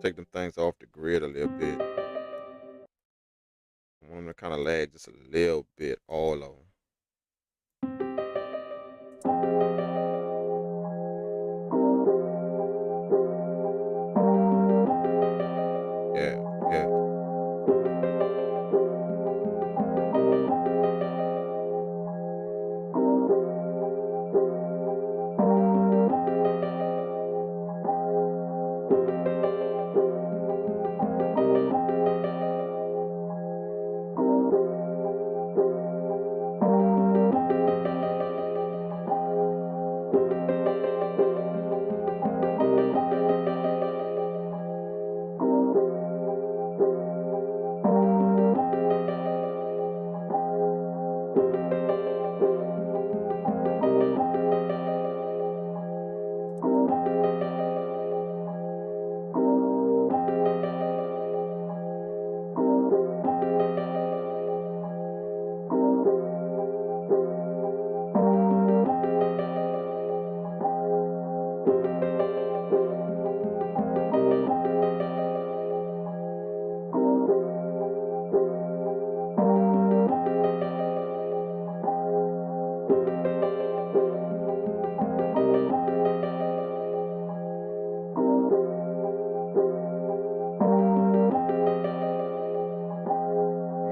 Take them things off the grid a little bit. I want them to kind of lag just a little bit, all of them. Yeah, yeah.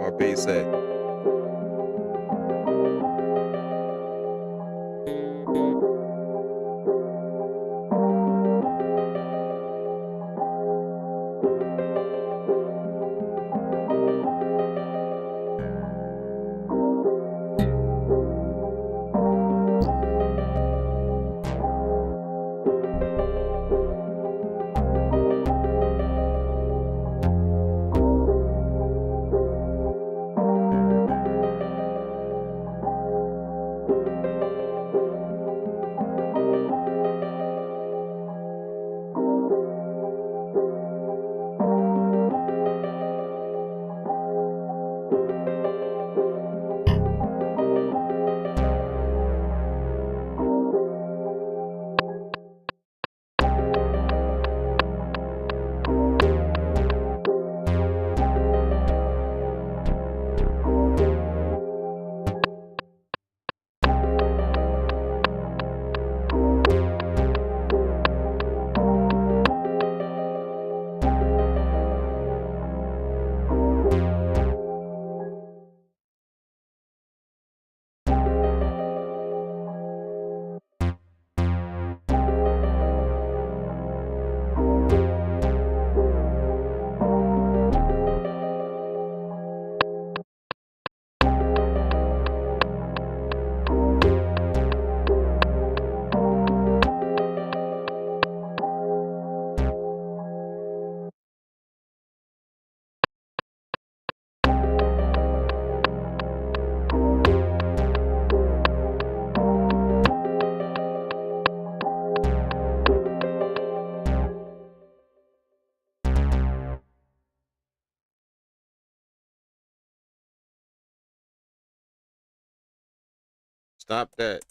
My bass at. Stop that.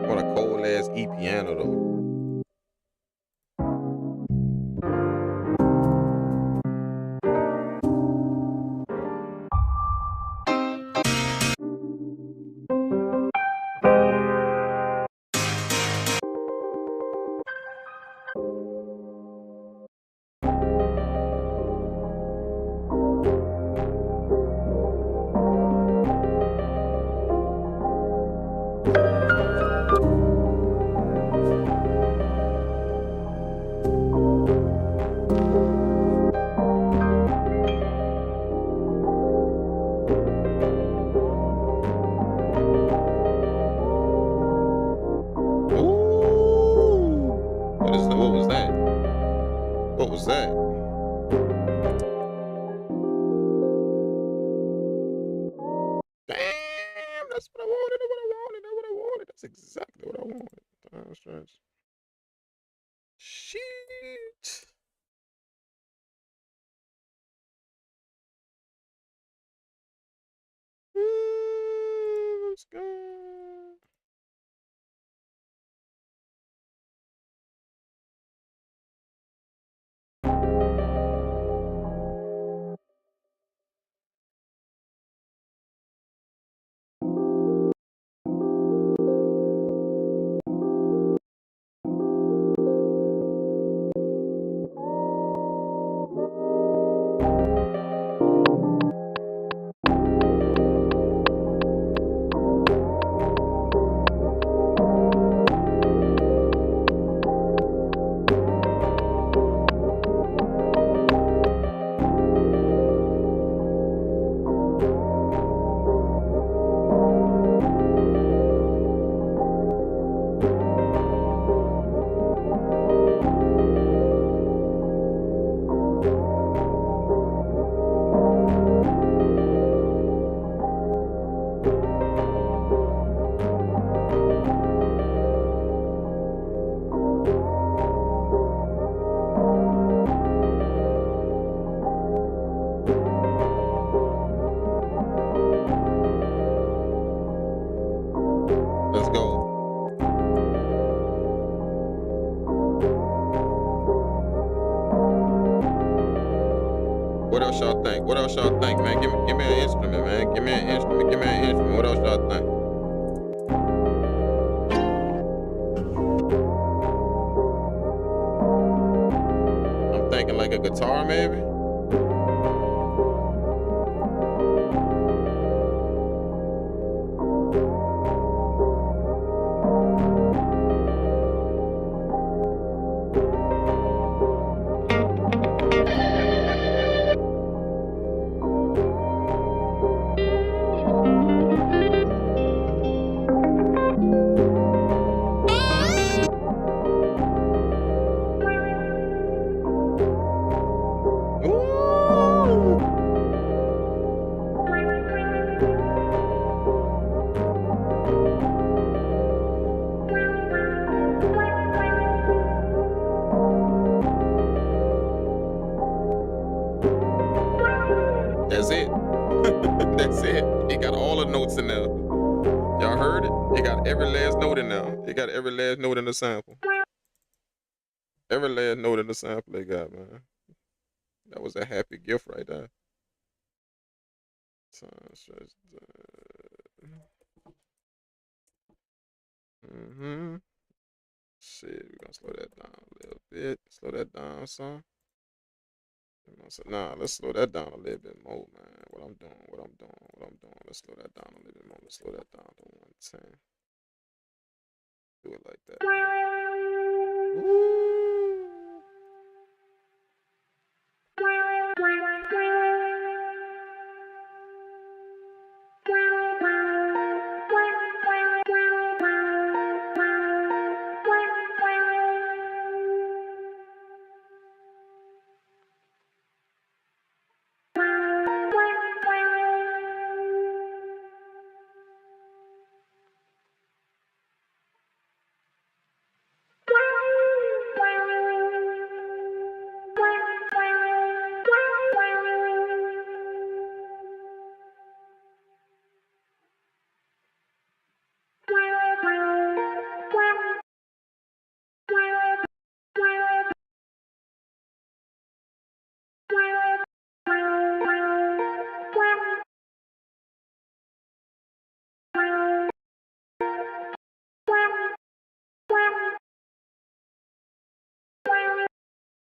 What a cold ass E piano though. What was that? What was that? Damn, that's what I wanted. That's what I wanted. That's what I wanted. That's exactly what I wanted. Time stretch. Shit. Let's go. else y'all think? What else y'all think, man? Give me an instrument, man. Give me an instrument. Give me an instrument. What else y'all think? I'm thinking like a guitar, maybe. Ooh. That's it. That's it. It got all the notes in there. Y'all heard it? It got every last note in there. It got every last note in the sample. Every last note in the sample they got, man. That was a happy gift right there. Mm-hmm. Shit, we're gonna slow that down a little bit. Slow that down some. Nah, let's slow that down a little bit more, man. What I'm doing. Let's slow that down a little bit more. Let's slow that down to 110. Do it like that. Ooh.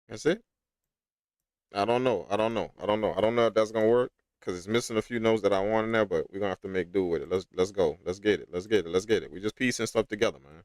That's it. I don't know if that's gonna work because it's missing a few notes that I want in there, but we're gonna have to make do with it. Let's go. Let's get it. We just piecing stuff together, man.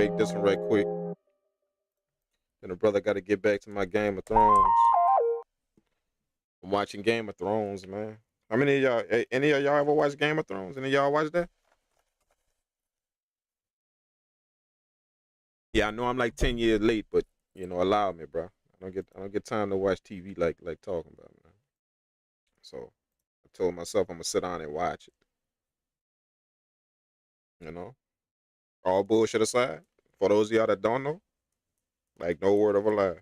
make this one right quick. Then the brother got to get back to my Game of Thrones. I'm watching Game of Thrones, man. How many of y'all? Any of y'all ever watch Game of Thrones? Any of y'all watch that? Yeah, I know I'm like 10 years late, but allow me, bro. I don't get time to watch TV like talking about, man. So I told myself I'm gonna sit down and watch it. All bullshit aside, for those of y'all that don't know, like no word of a lie,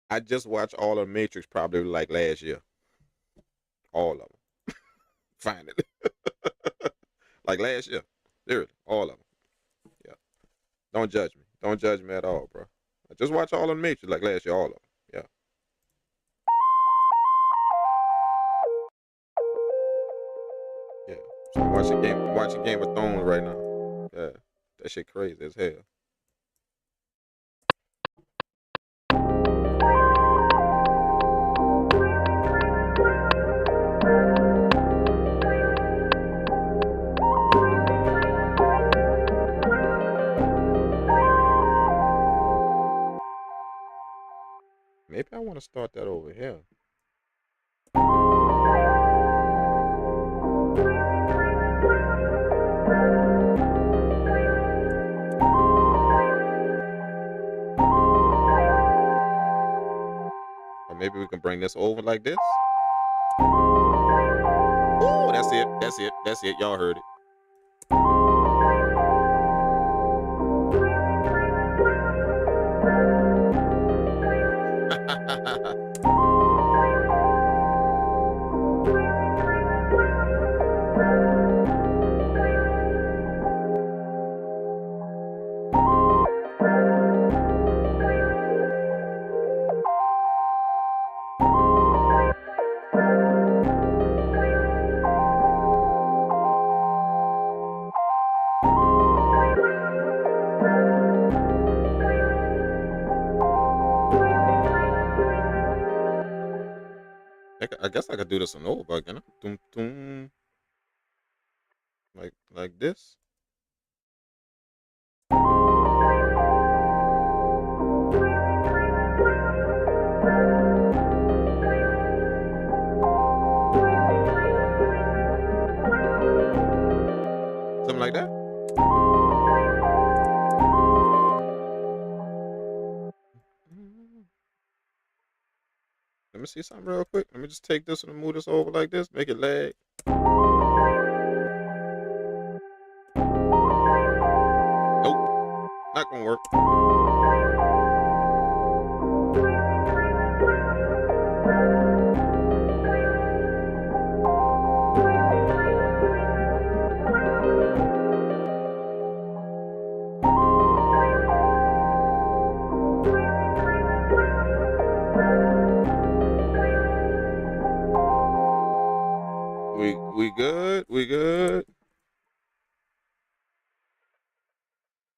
I just watched all of Matrix probably like last year, all of them, finally, like last year, literally all of them. Yeah, don't judge me at all, bro. I just watched all of Matrix like last year, all of them. Yeah. Yeah. So I'm watching Game of Thrones right now. Yeah. That shit crazy as hell. Maybe I want to start that over here. Or maybe we can bring this over like this. Ooh, that's it. Y'all heard it. I guess I could do this one over again. Doom, doom. Like this. Something like that. Let me see something real quick. Let me just take this and move this over like this. Make it lag. Nope. Not gonna work. We good. We good.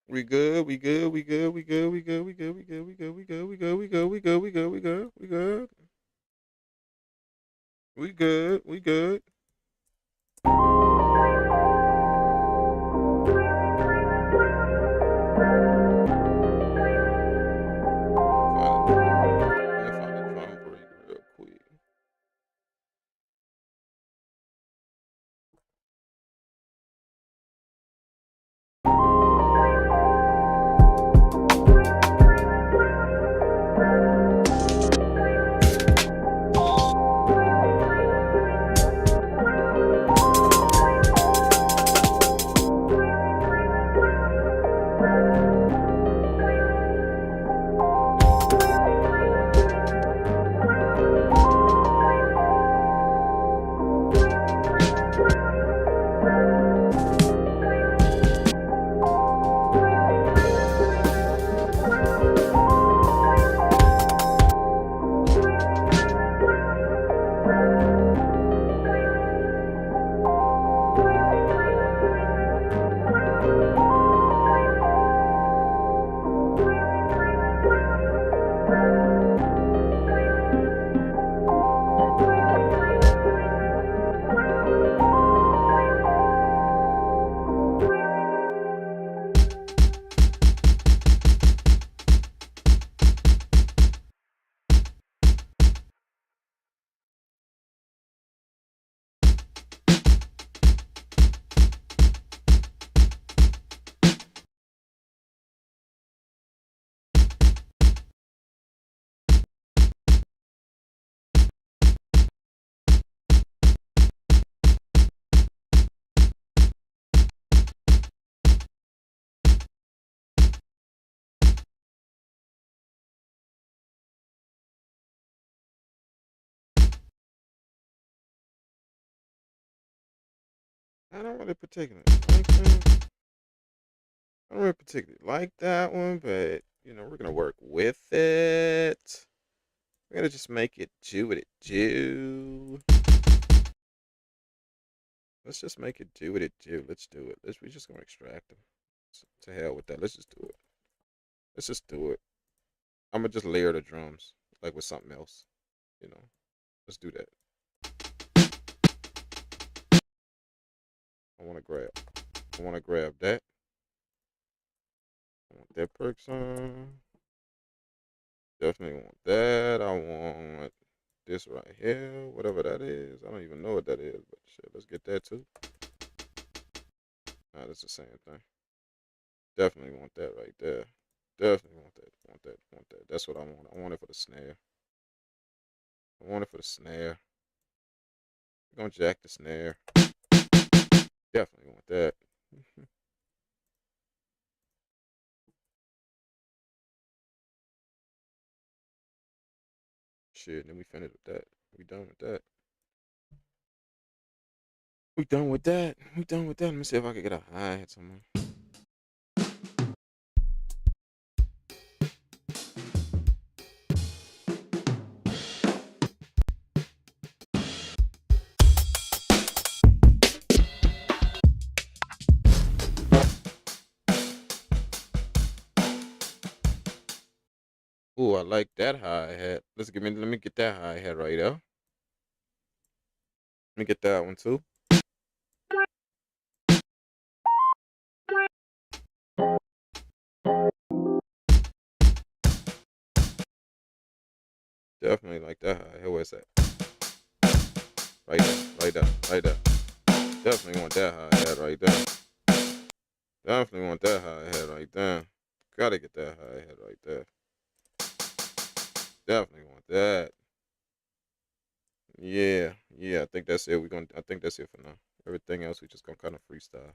We good. We good. We good. We good. We good. We good. We good. We good. We good. We good. We good. We good. We good. We good. We good. We good. We good. I don't really particularly like that. I don't really particularly like that one, but we're gonna work with it. We're gonna just make it do what it do. Let's just make it do what it do. Let's do it. We're just gonna extract them. To hell with that. Let's just do it. Let's just do it. I'm gonna just layer the drums like with something else. Let's do that. I wanna grab that. I want that perk song. Definitely want that. I want this right here, whatever that is. I don't even know what that is, but shit, let's get that too. Nah, that's the same thing. Definitely want that right there. Definitely want that. Want that. Want that. That's what I want. I want it for the snare. I want it for the snare. We're gonna jack the snare. Definitely want that. Shit, then we finished with that. We done with that. We done with that. We done with that. Let me see if I can get a hi-hat somewhere. Ooh, I like that hi-hat. Let me get that hi-hat right there. Let me get that one too. Definitely like that hi-hat. Where's that? Right there, right there, right there. Definitely want that hi-hat right there. Definitely want that hi-hat right there. Gotta get that hi-hat right there. Definitely want that. Yeah, yeah, I think that's it. I think that's it for now. Everything else we just gonna kind of freestyle.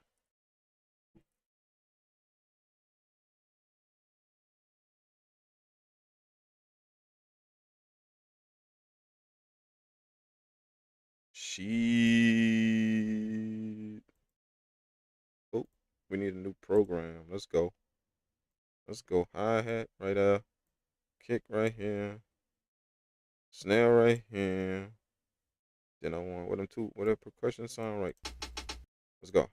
Shit. Oh, we need a new program. Let's go. Let's go. Hi-hat right there. Kick right here. Snare right here. Then I want what a percussion sound right. Let's go.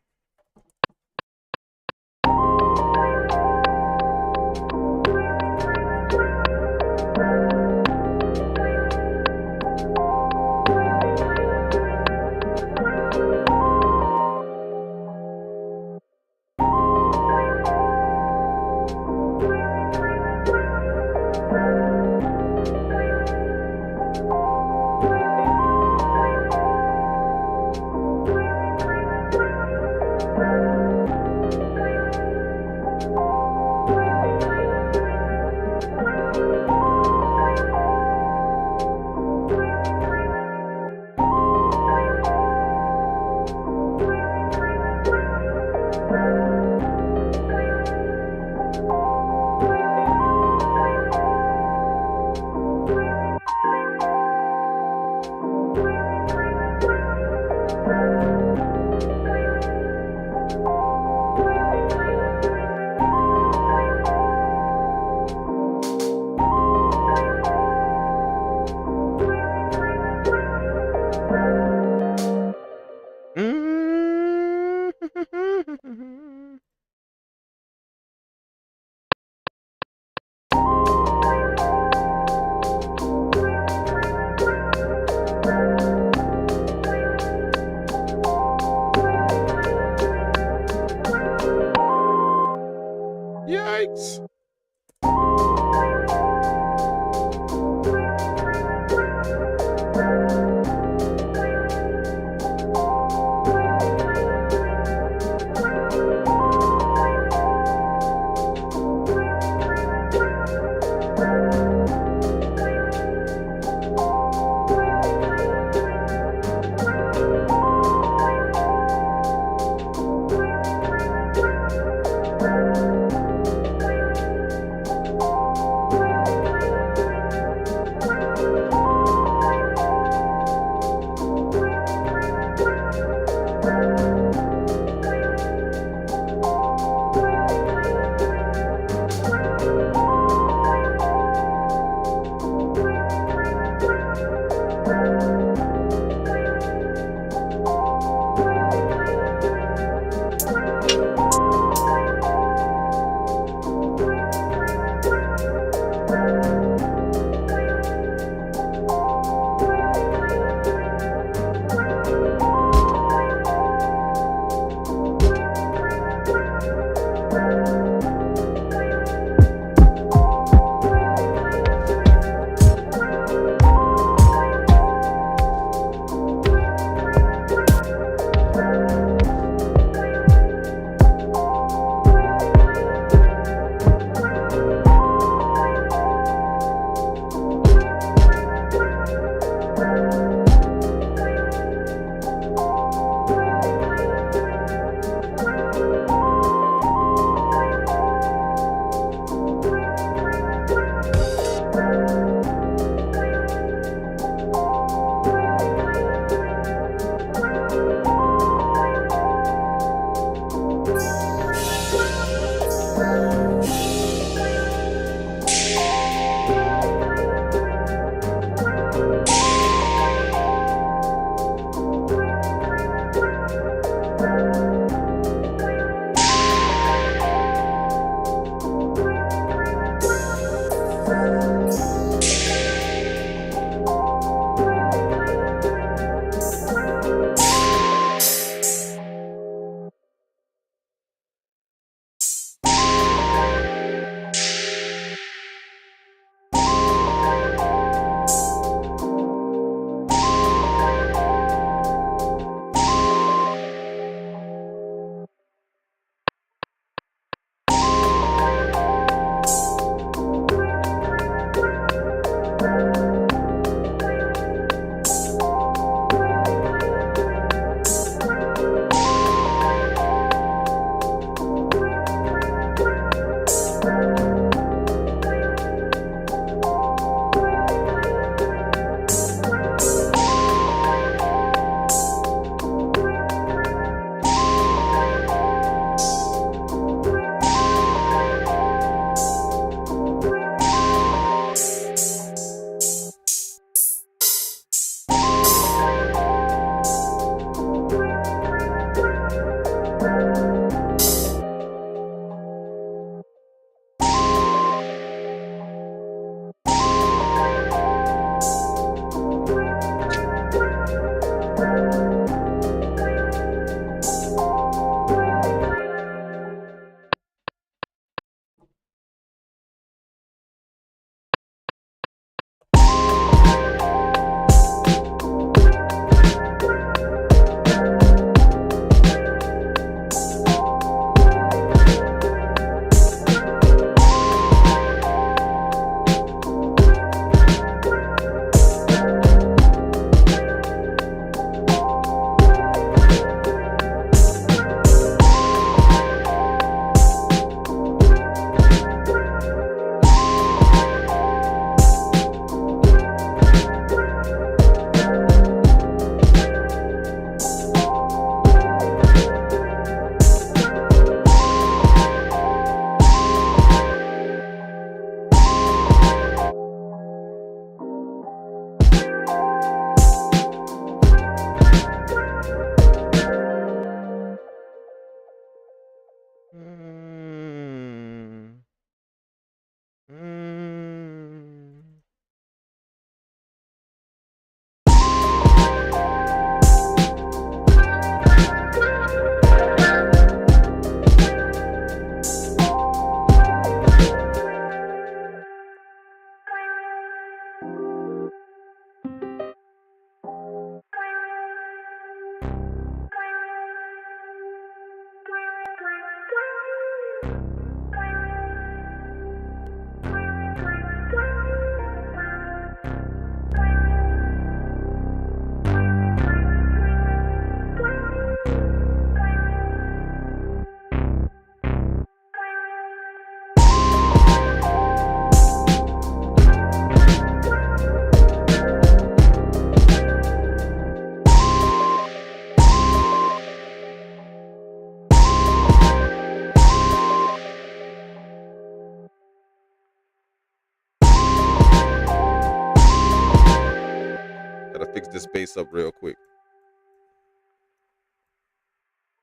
this bass up real quick.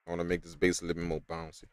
I want to make this bass a little bit more bouncy.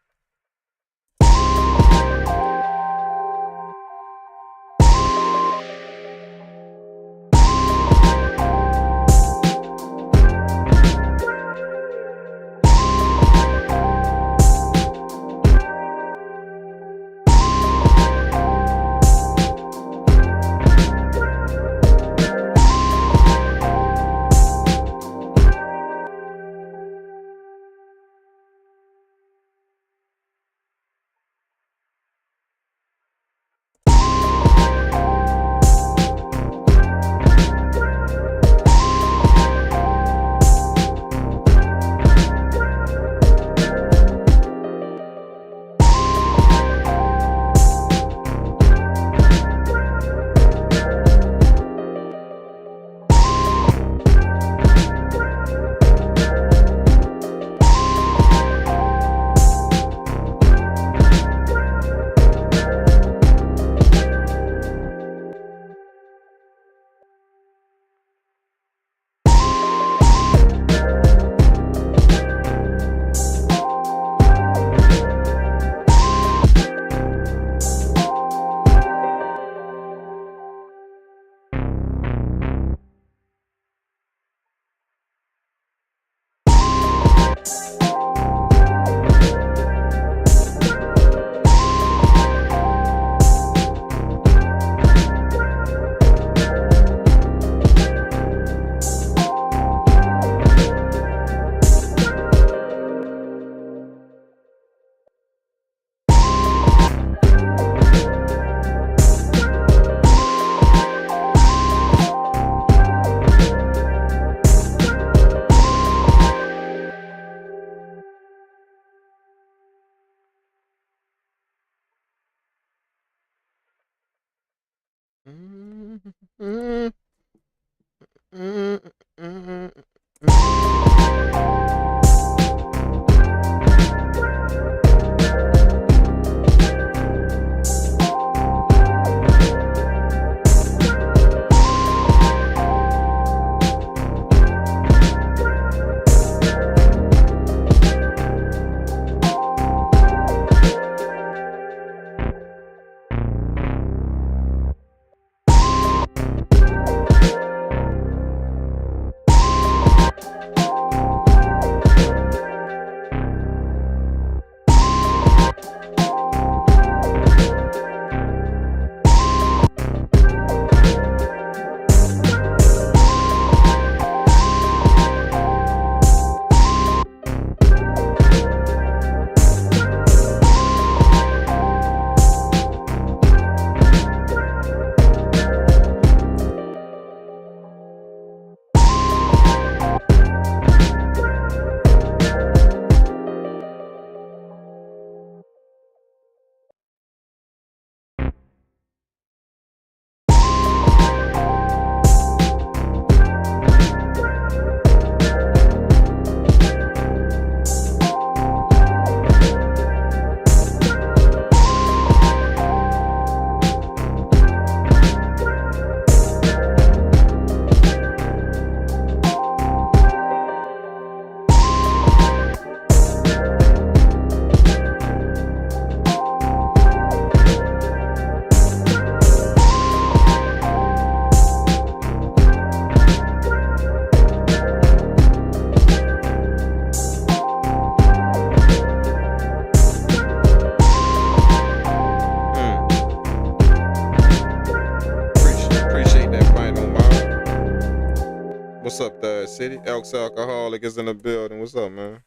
What's up, the city? Elks Alcoholic is in the building. What's up, man?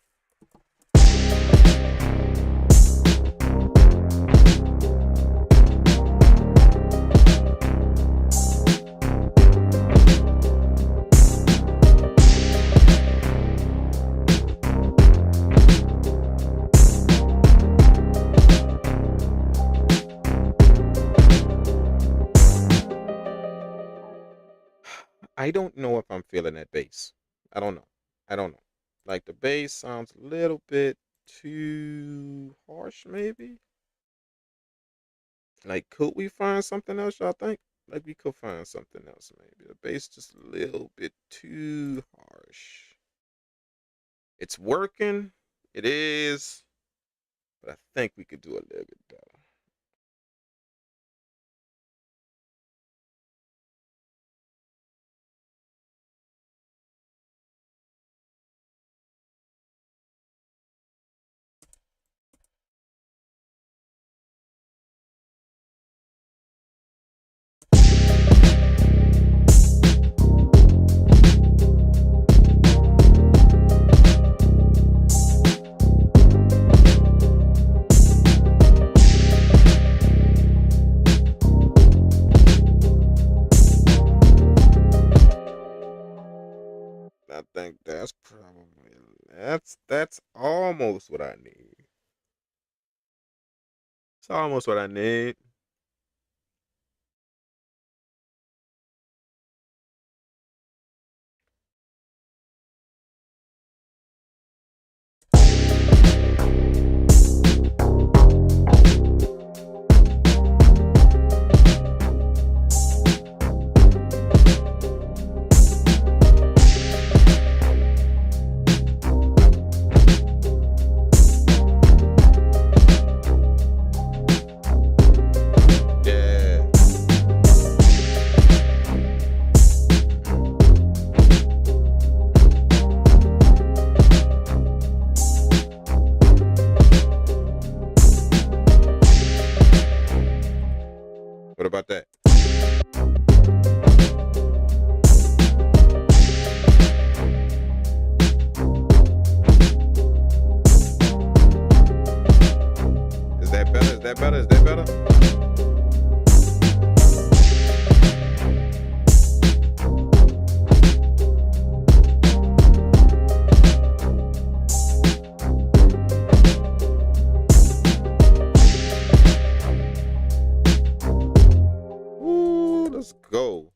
I don't know if I'm feeling that bass. I don't know. I don't know. Like the bass sounds a little bit too harsh, maybe. Like, could we find something else, y'all think? Like we could find something else maybe. The bass just a little bit too harsh. It's working. It is. But I think we could do a little bit better. I think that's probably that's almost what I need. It's almost what I need. Yeah. What about that? Is that better? Is that better? Is that better? Ooh, let's go.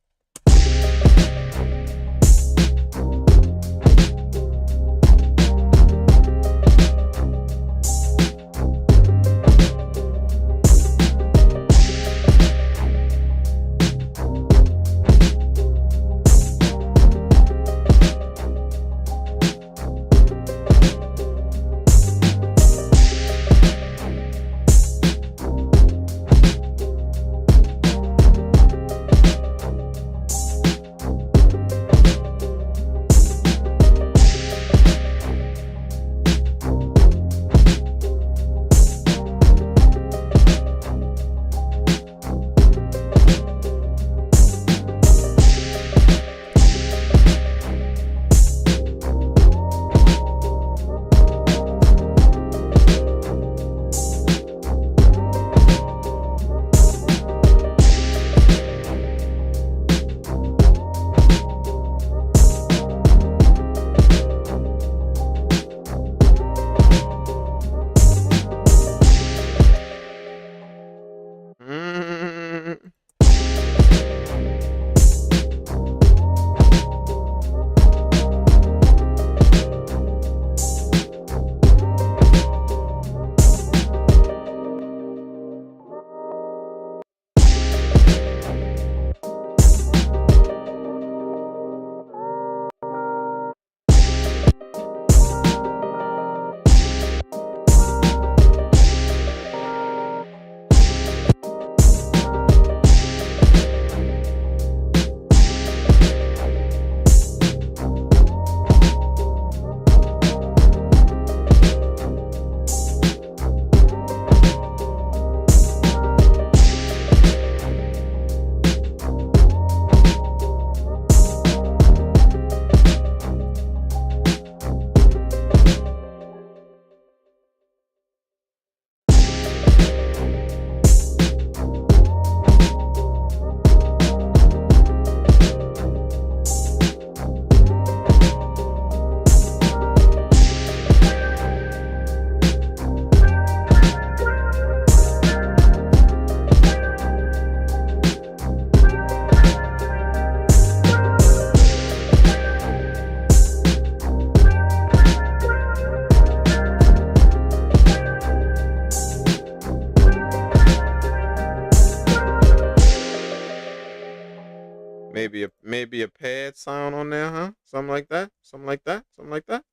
maybe a pad sound on there, huh? Something like that. Something like that. Something like that.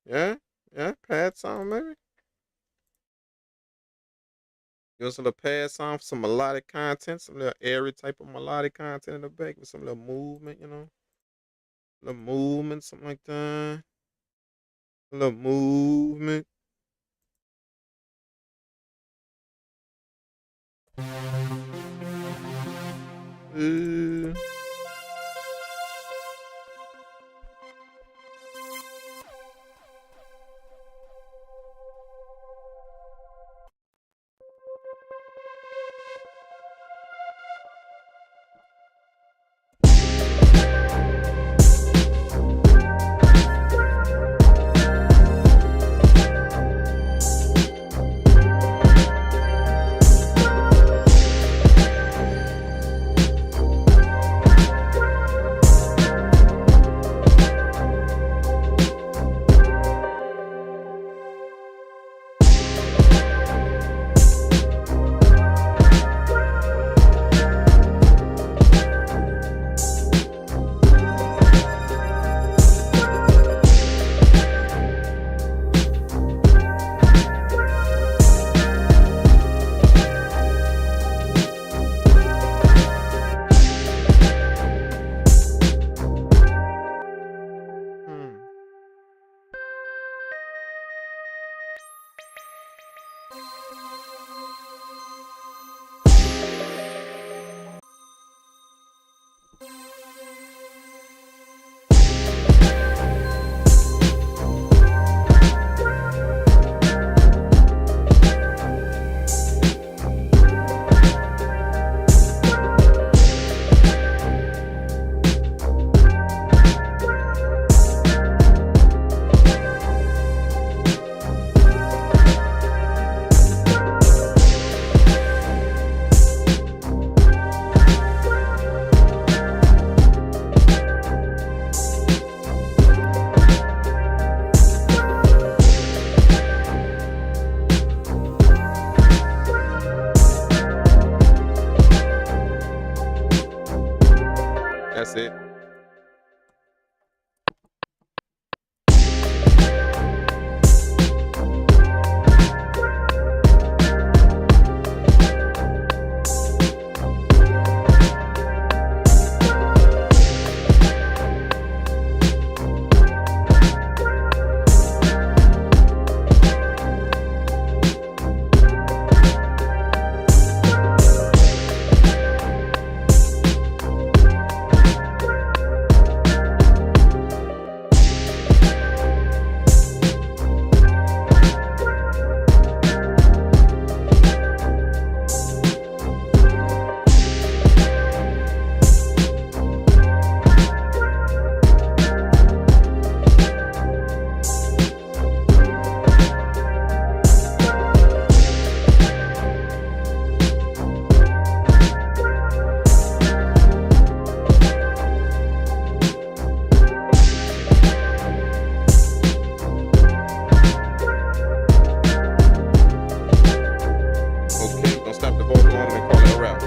Yeah, yeah, pad sound maybe. Give us a little pad sound for some melodic content, some little airy type of melodic content in the back with some little movement, little movement, something like that. A little movement. Uh, hmm. That's it. Okay, we're gonna stop the vocal on and call it a wrap.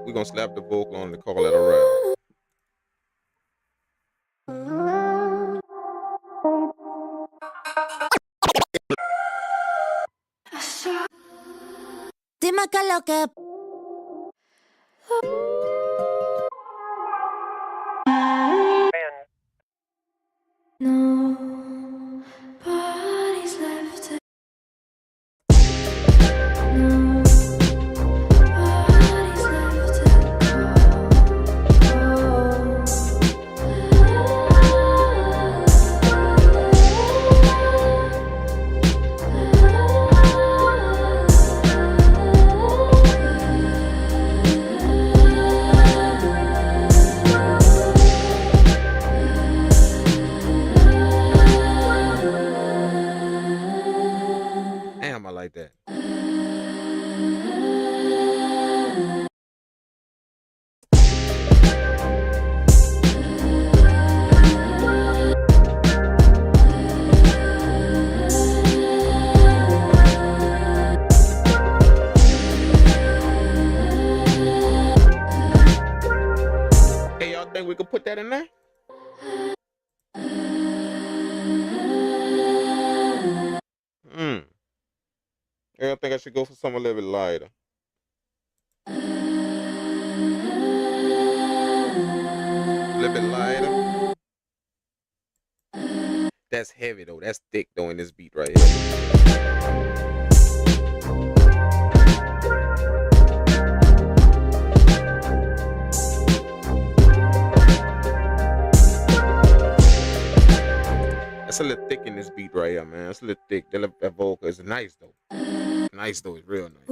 We're gonna slap the vocal on and call it a wrap. Dime qué es lo que. Nobody's left to. Nobody's left to go. could put that in there? Yeah, I think I should go for something a little bit lighter. A little bit lighter. That's heavy though. That's thick though in this beat right here. That's a little thick in this beat right here, man. It's a little thick. That vocal is nice though. It's nice though. It's real nice.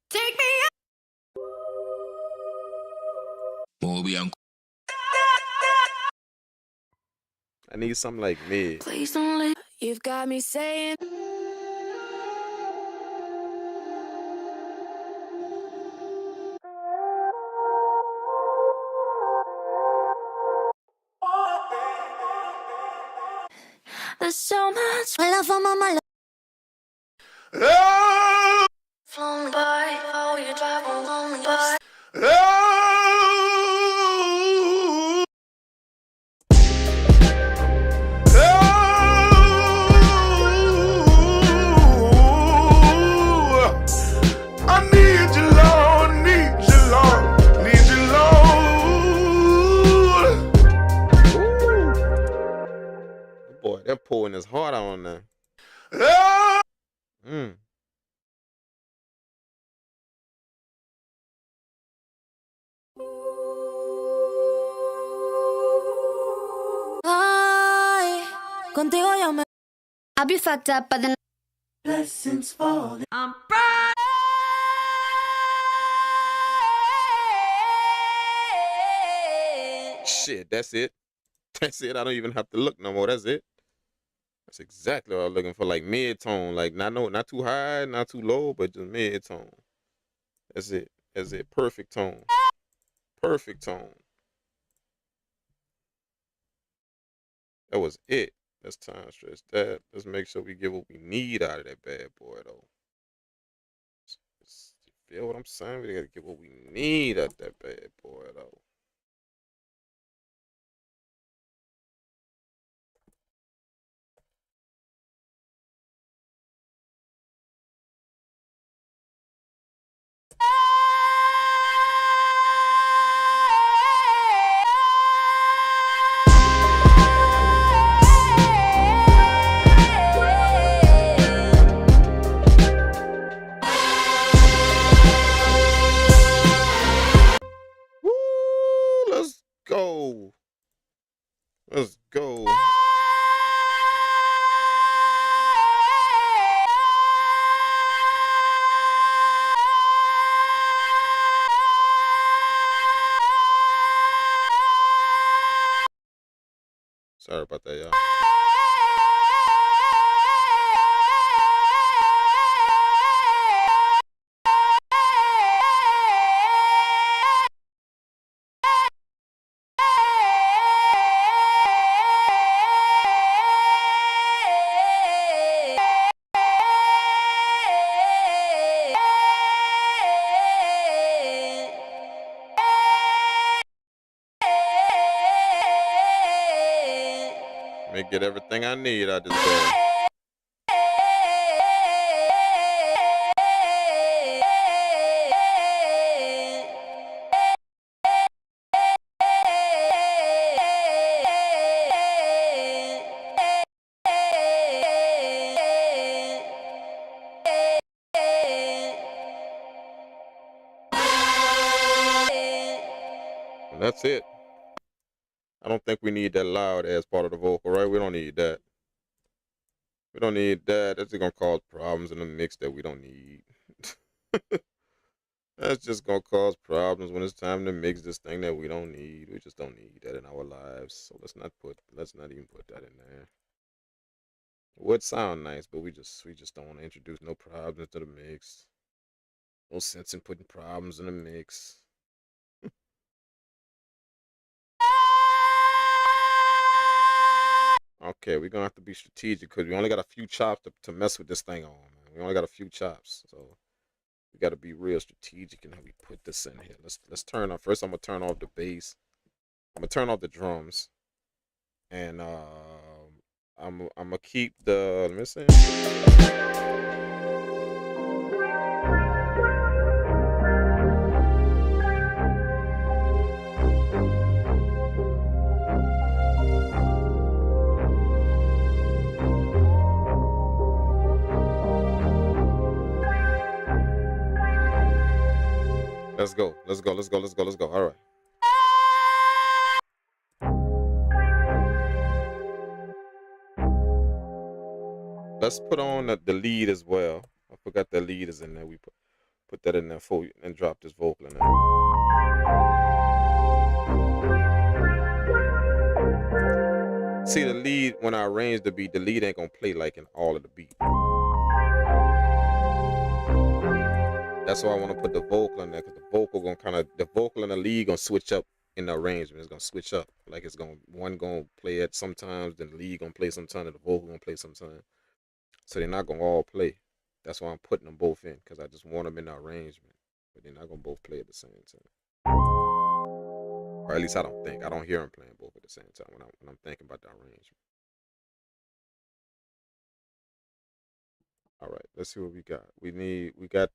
Take me out. I need something like mid. Please don't leave. You've got me saying. There's so much. Mala fama, mala. Flown by. Oh, you drive along by. I need you, Lord, need you, Lord, need you, Lord. Boy, they're pulling his heart out on there. Ay, contigo yo me. I'll be fucked up, but then Blessings falling. I'm Shit, that's it. That's it. I don't even have to look no more. That's it. That's exactly what I was looking for. Like mid-tone. Like not too high, not too low, but just mid-tone. That's it. That's it. Perfect tone. Perfect tone. That was it. Let's time stretch that. Let's make sure we get what we need out of that bad boy, though. You feel what I'm saying? We gotta get what we need out of that bad boy, though. Woo! Let's go. Let's go. Sorry about that, y'all. Let me get everything I need out this bag. And that's it. I don't think we need that loud as part of the vocal, right? We don't need that. We don't need that. That's just gonna cause problems in the mix that we don't need. That's just gonna cause problems when it's time to mix this thing that we don't need. We just don't need that in our lives. So let's not even put that in there. It would sound nice, but we just don't want to introduce no problems to the mix. No sense in putting problems in the mix. Okay, we're gonna have to be strategic because we only got a few chops to mess with this thing on, man. We only got a few chops, so We got to be real strategic in how we put this in here. Let's turn off first. I'm gonna turn off the bass. I'm gonna turn off the drums, and I'm gonna keep the. Let me see. Let's go. Let's go. Let's go. Let's go. Let's go. All right. Let's put on the lead as well. I forgot the lead is in there. We put that in there for you and drop this vocal in there. See, the lead, when I arrange the beat, the lead ain't gonna play like in all of the beat. That's why I want to put the vocal in there, because the vocal and the lead gonna switch up in the arrangement. It's gonna switch up. Like one gonna play it sometimes, then the lead gonna play sometimes, and the vocal gonna play sometimes. So they're not gonna all play. That's why I'm putting them both in, because I just want them in the arrangement. But they're not gonna both play at the same time. Or at least I don't think. I don't hear them playing both at the same time when I'm thinking about the arrangement. All right, let's see what we got. We got.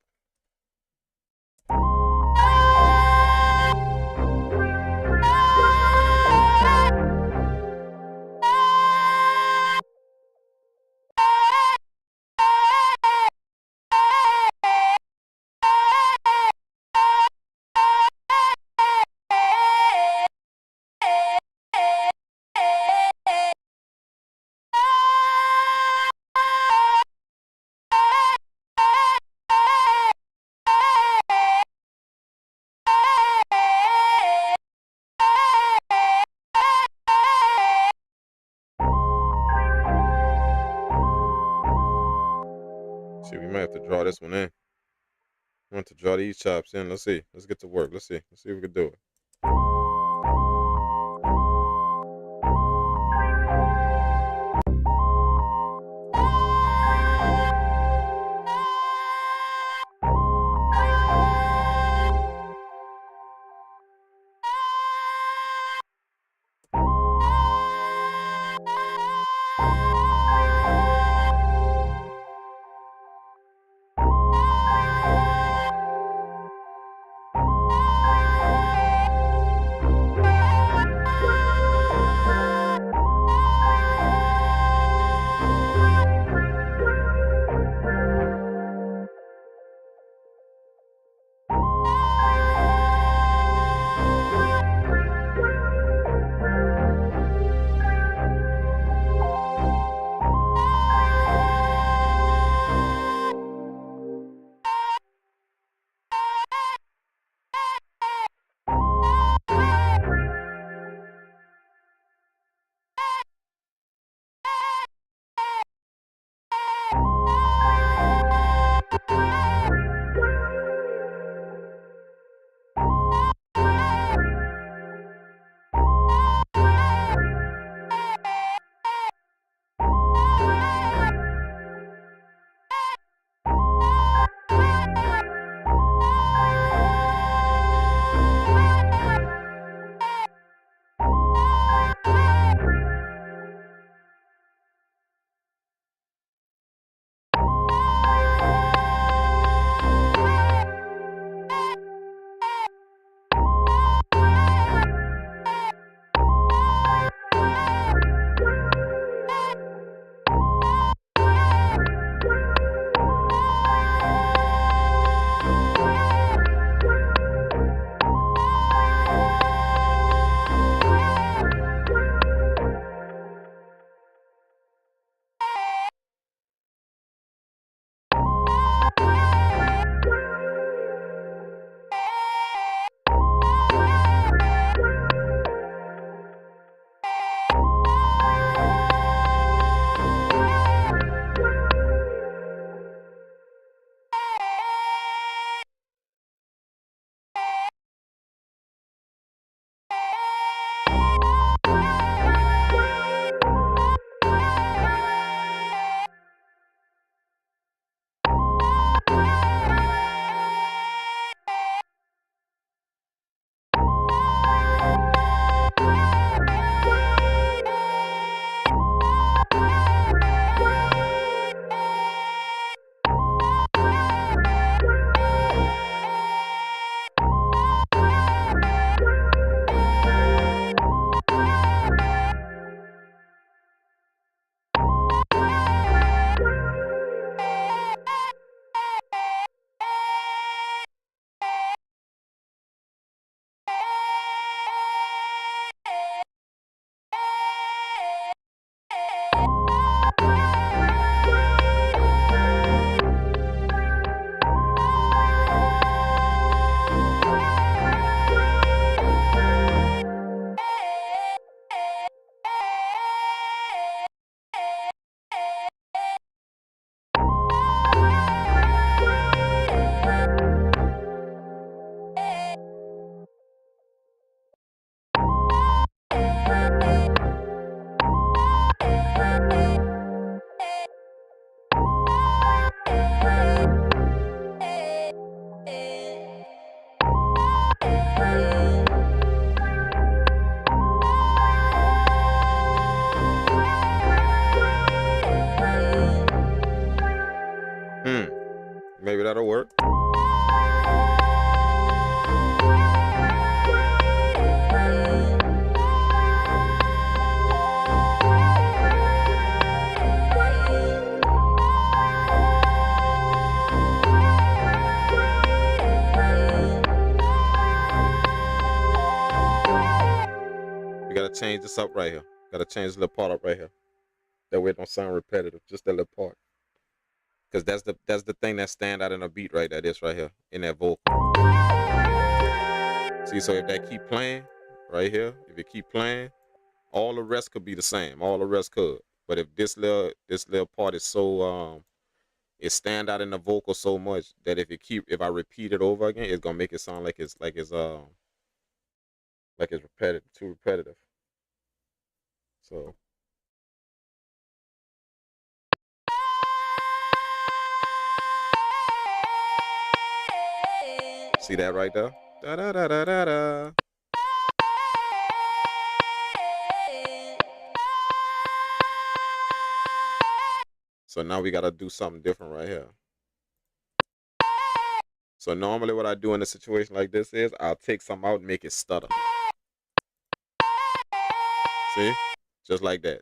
See, we might have to draw this one in. I want to draw these chops in. Let's see. Let's get to work. Let's see. Let's see if we can do it. change this up right here. Gotta change this little part up right here. That way it don't sound repetitive. Just that little part. Because that's the thing that stand out in a beat right there. This right here in that vocal. See, so if that keep playing right here, if it keep playing, all the rest could be the same. All the rest could. But if this little part is so it stand out in the vocal so much that if I repeat it over again, it's gonna make it sound like it's repetitive, too repetitive. So see that right there? Da da da da da da. So now we gotta do something different right here. So normally what I do in a situation like this is I'll take something out and make it stutter. See? Just like that.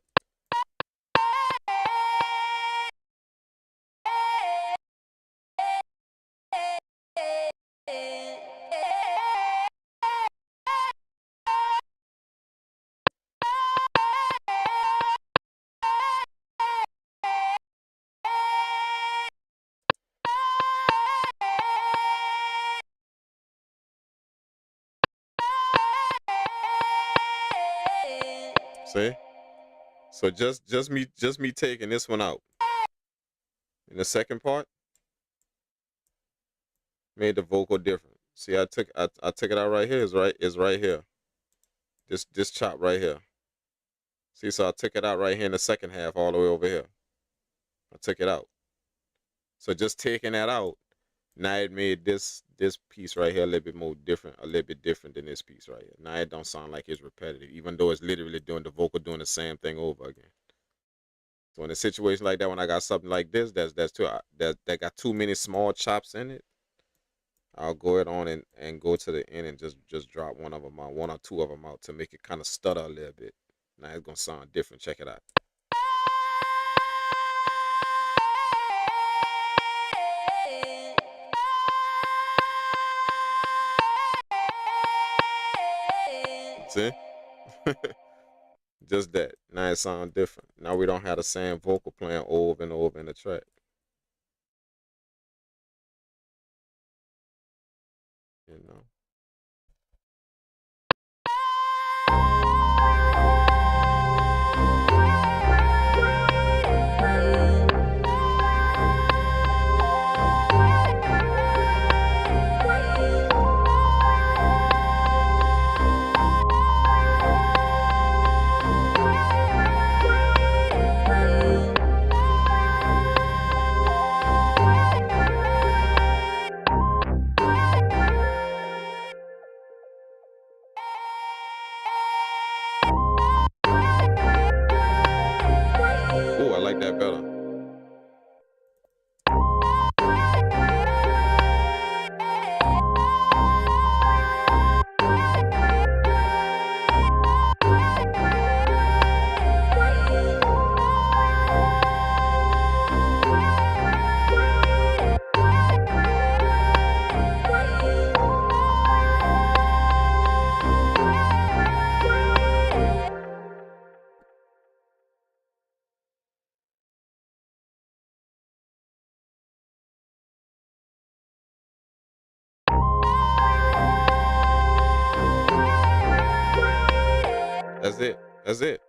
See? So just me taking this one out. In the second part, made the vocal different. See, I took it out right here. Is right here. This chop right here. See, so I took it out right here in the second half, all the way over here. I took it out. So just taking that out, now it made this piece right here a little bit different than this piece right here. Now it don't sound like it's repetitive, even though it's literally doing the vocal doing the same thing over again. So in a situation like that, when I got something like this, that got too many small chops in it, I'll go ahead on and go to the end and just drop one of them out, one or two of them out to make it kind of stutter a little bit. Now it's gonna sound different. Check it out. See? Just that. Now it sounds different. Now we don't have the same vocal playing over and over in the track. You know. Oh, I like that better. That's it. That's it.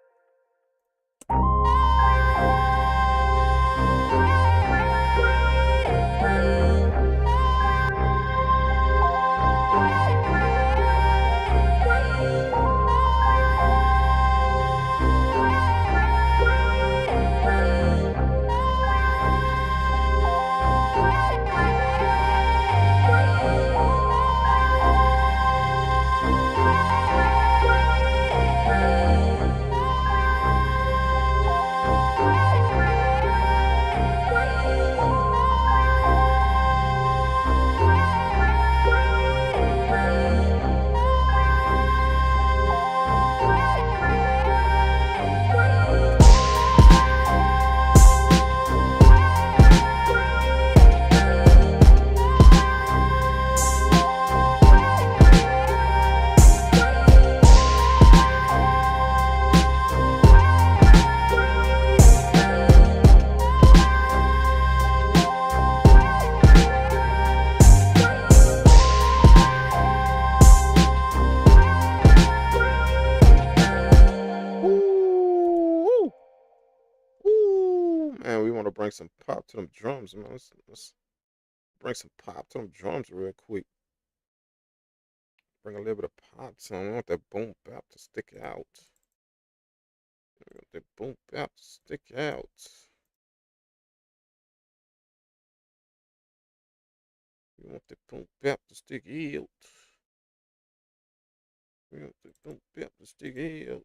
bring some pop to them drums, man. Let's bring some pop to them drums real quick. Bring a little bit of pop to them. We want that boom bap to stick out. We want that boom bap to stick out. We want that boom bap to stick out. We want that boom bap to stick out.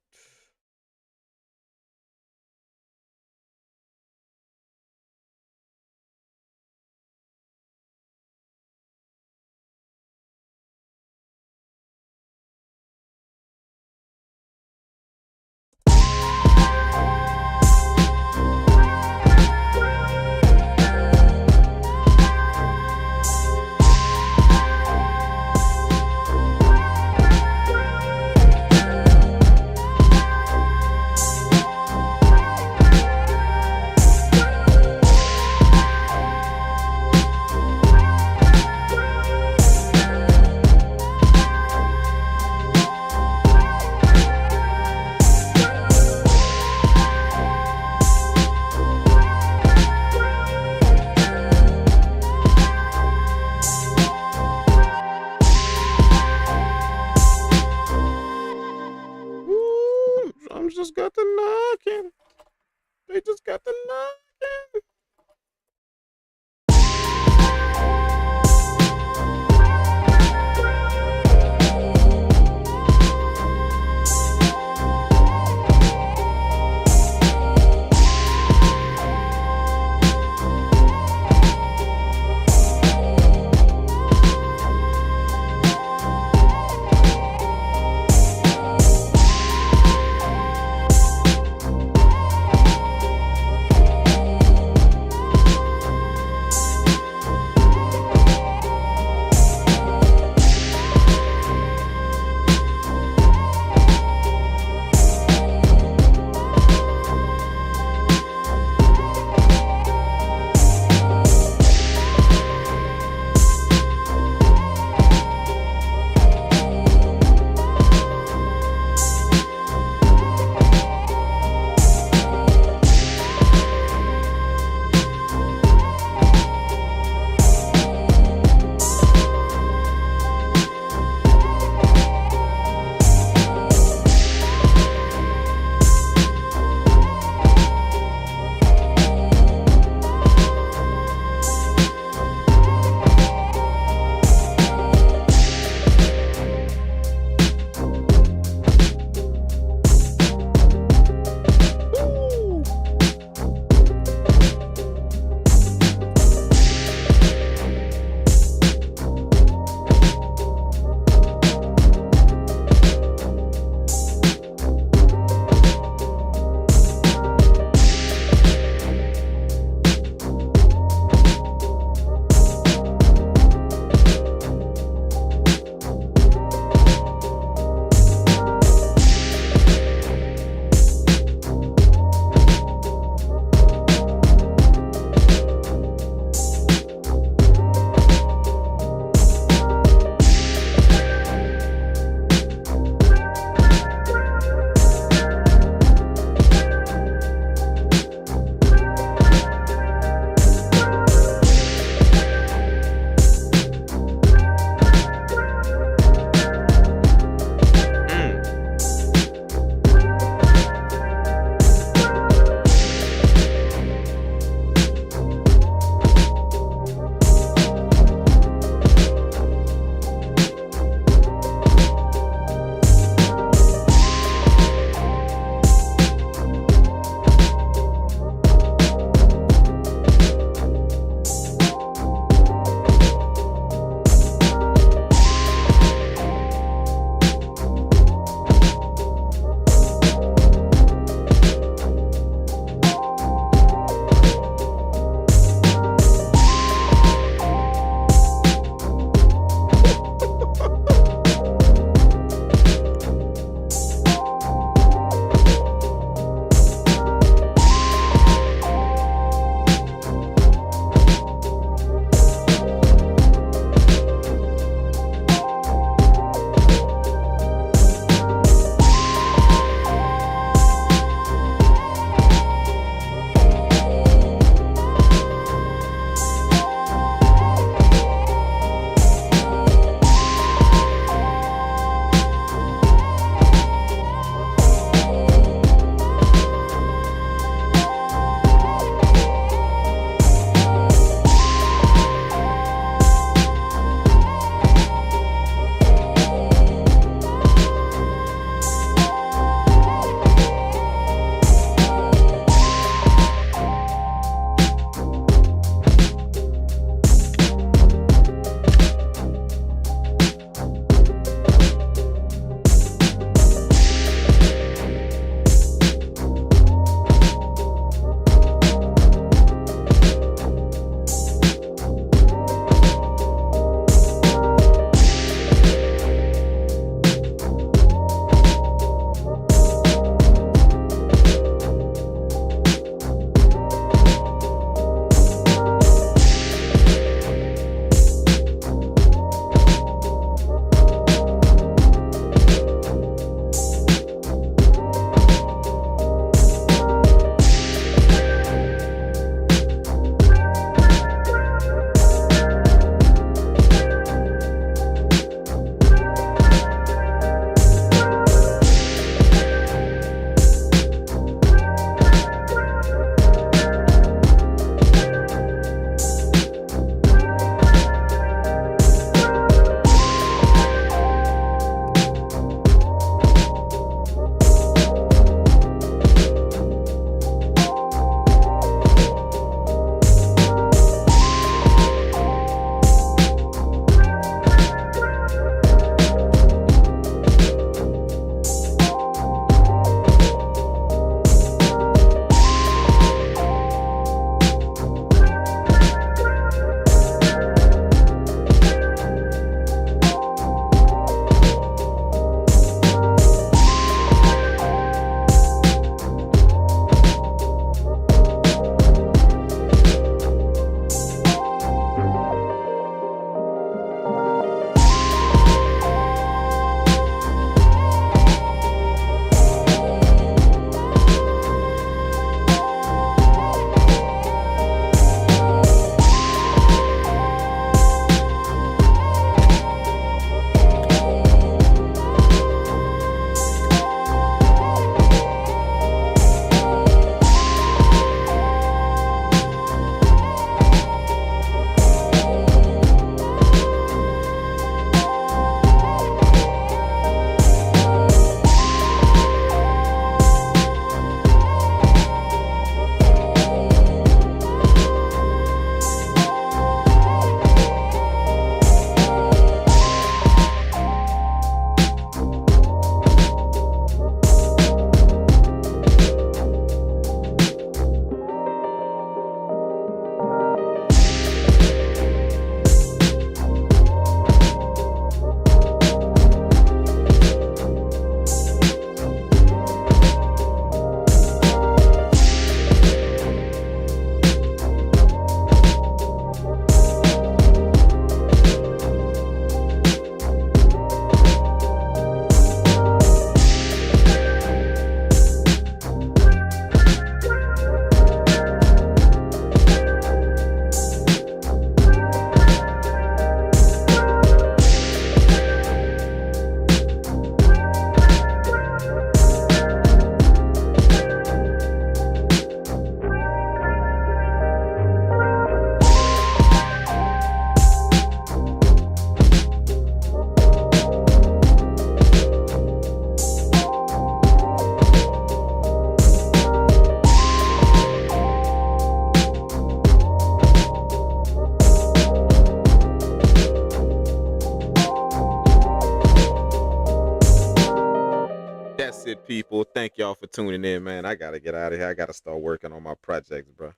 people? Thank y'all for tuning in, man. I gotta get out of here. I gotta start working on my projects, bro.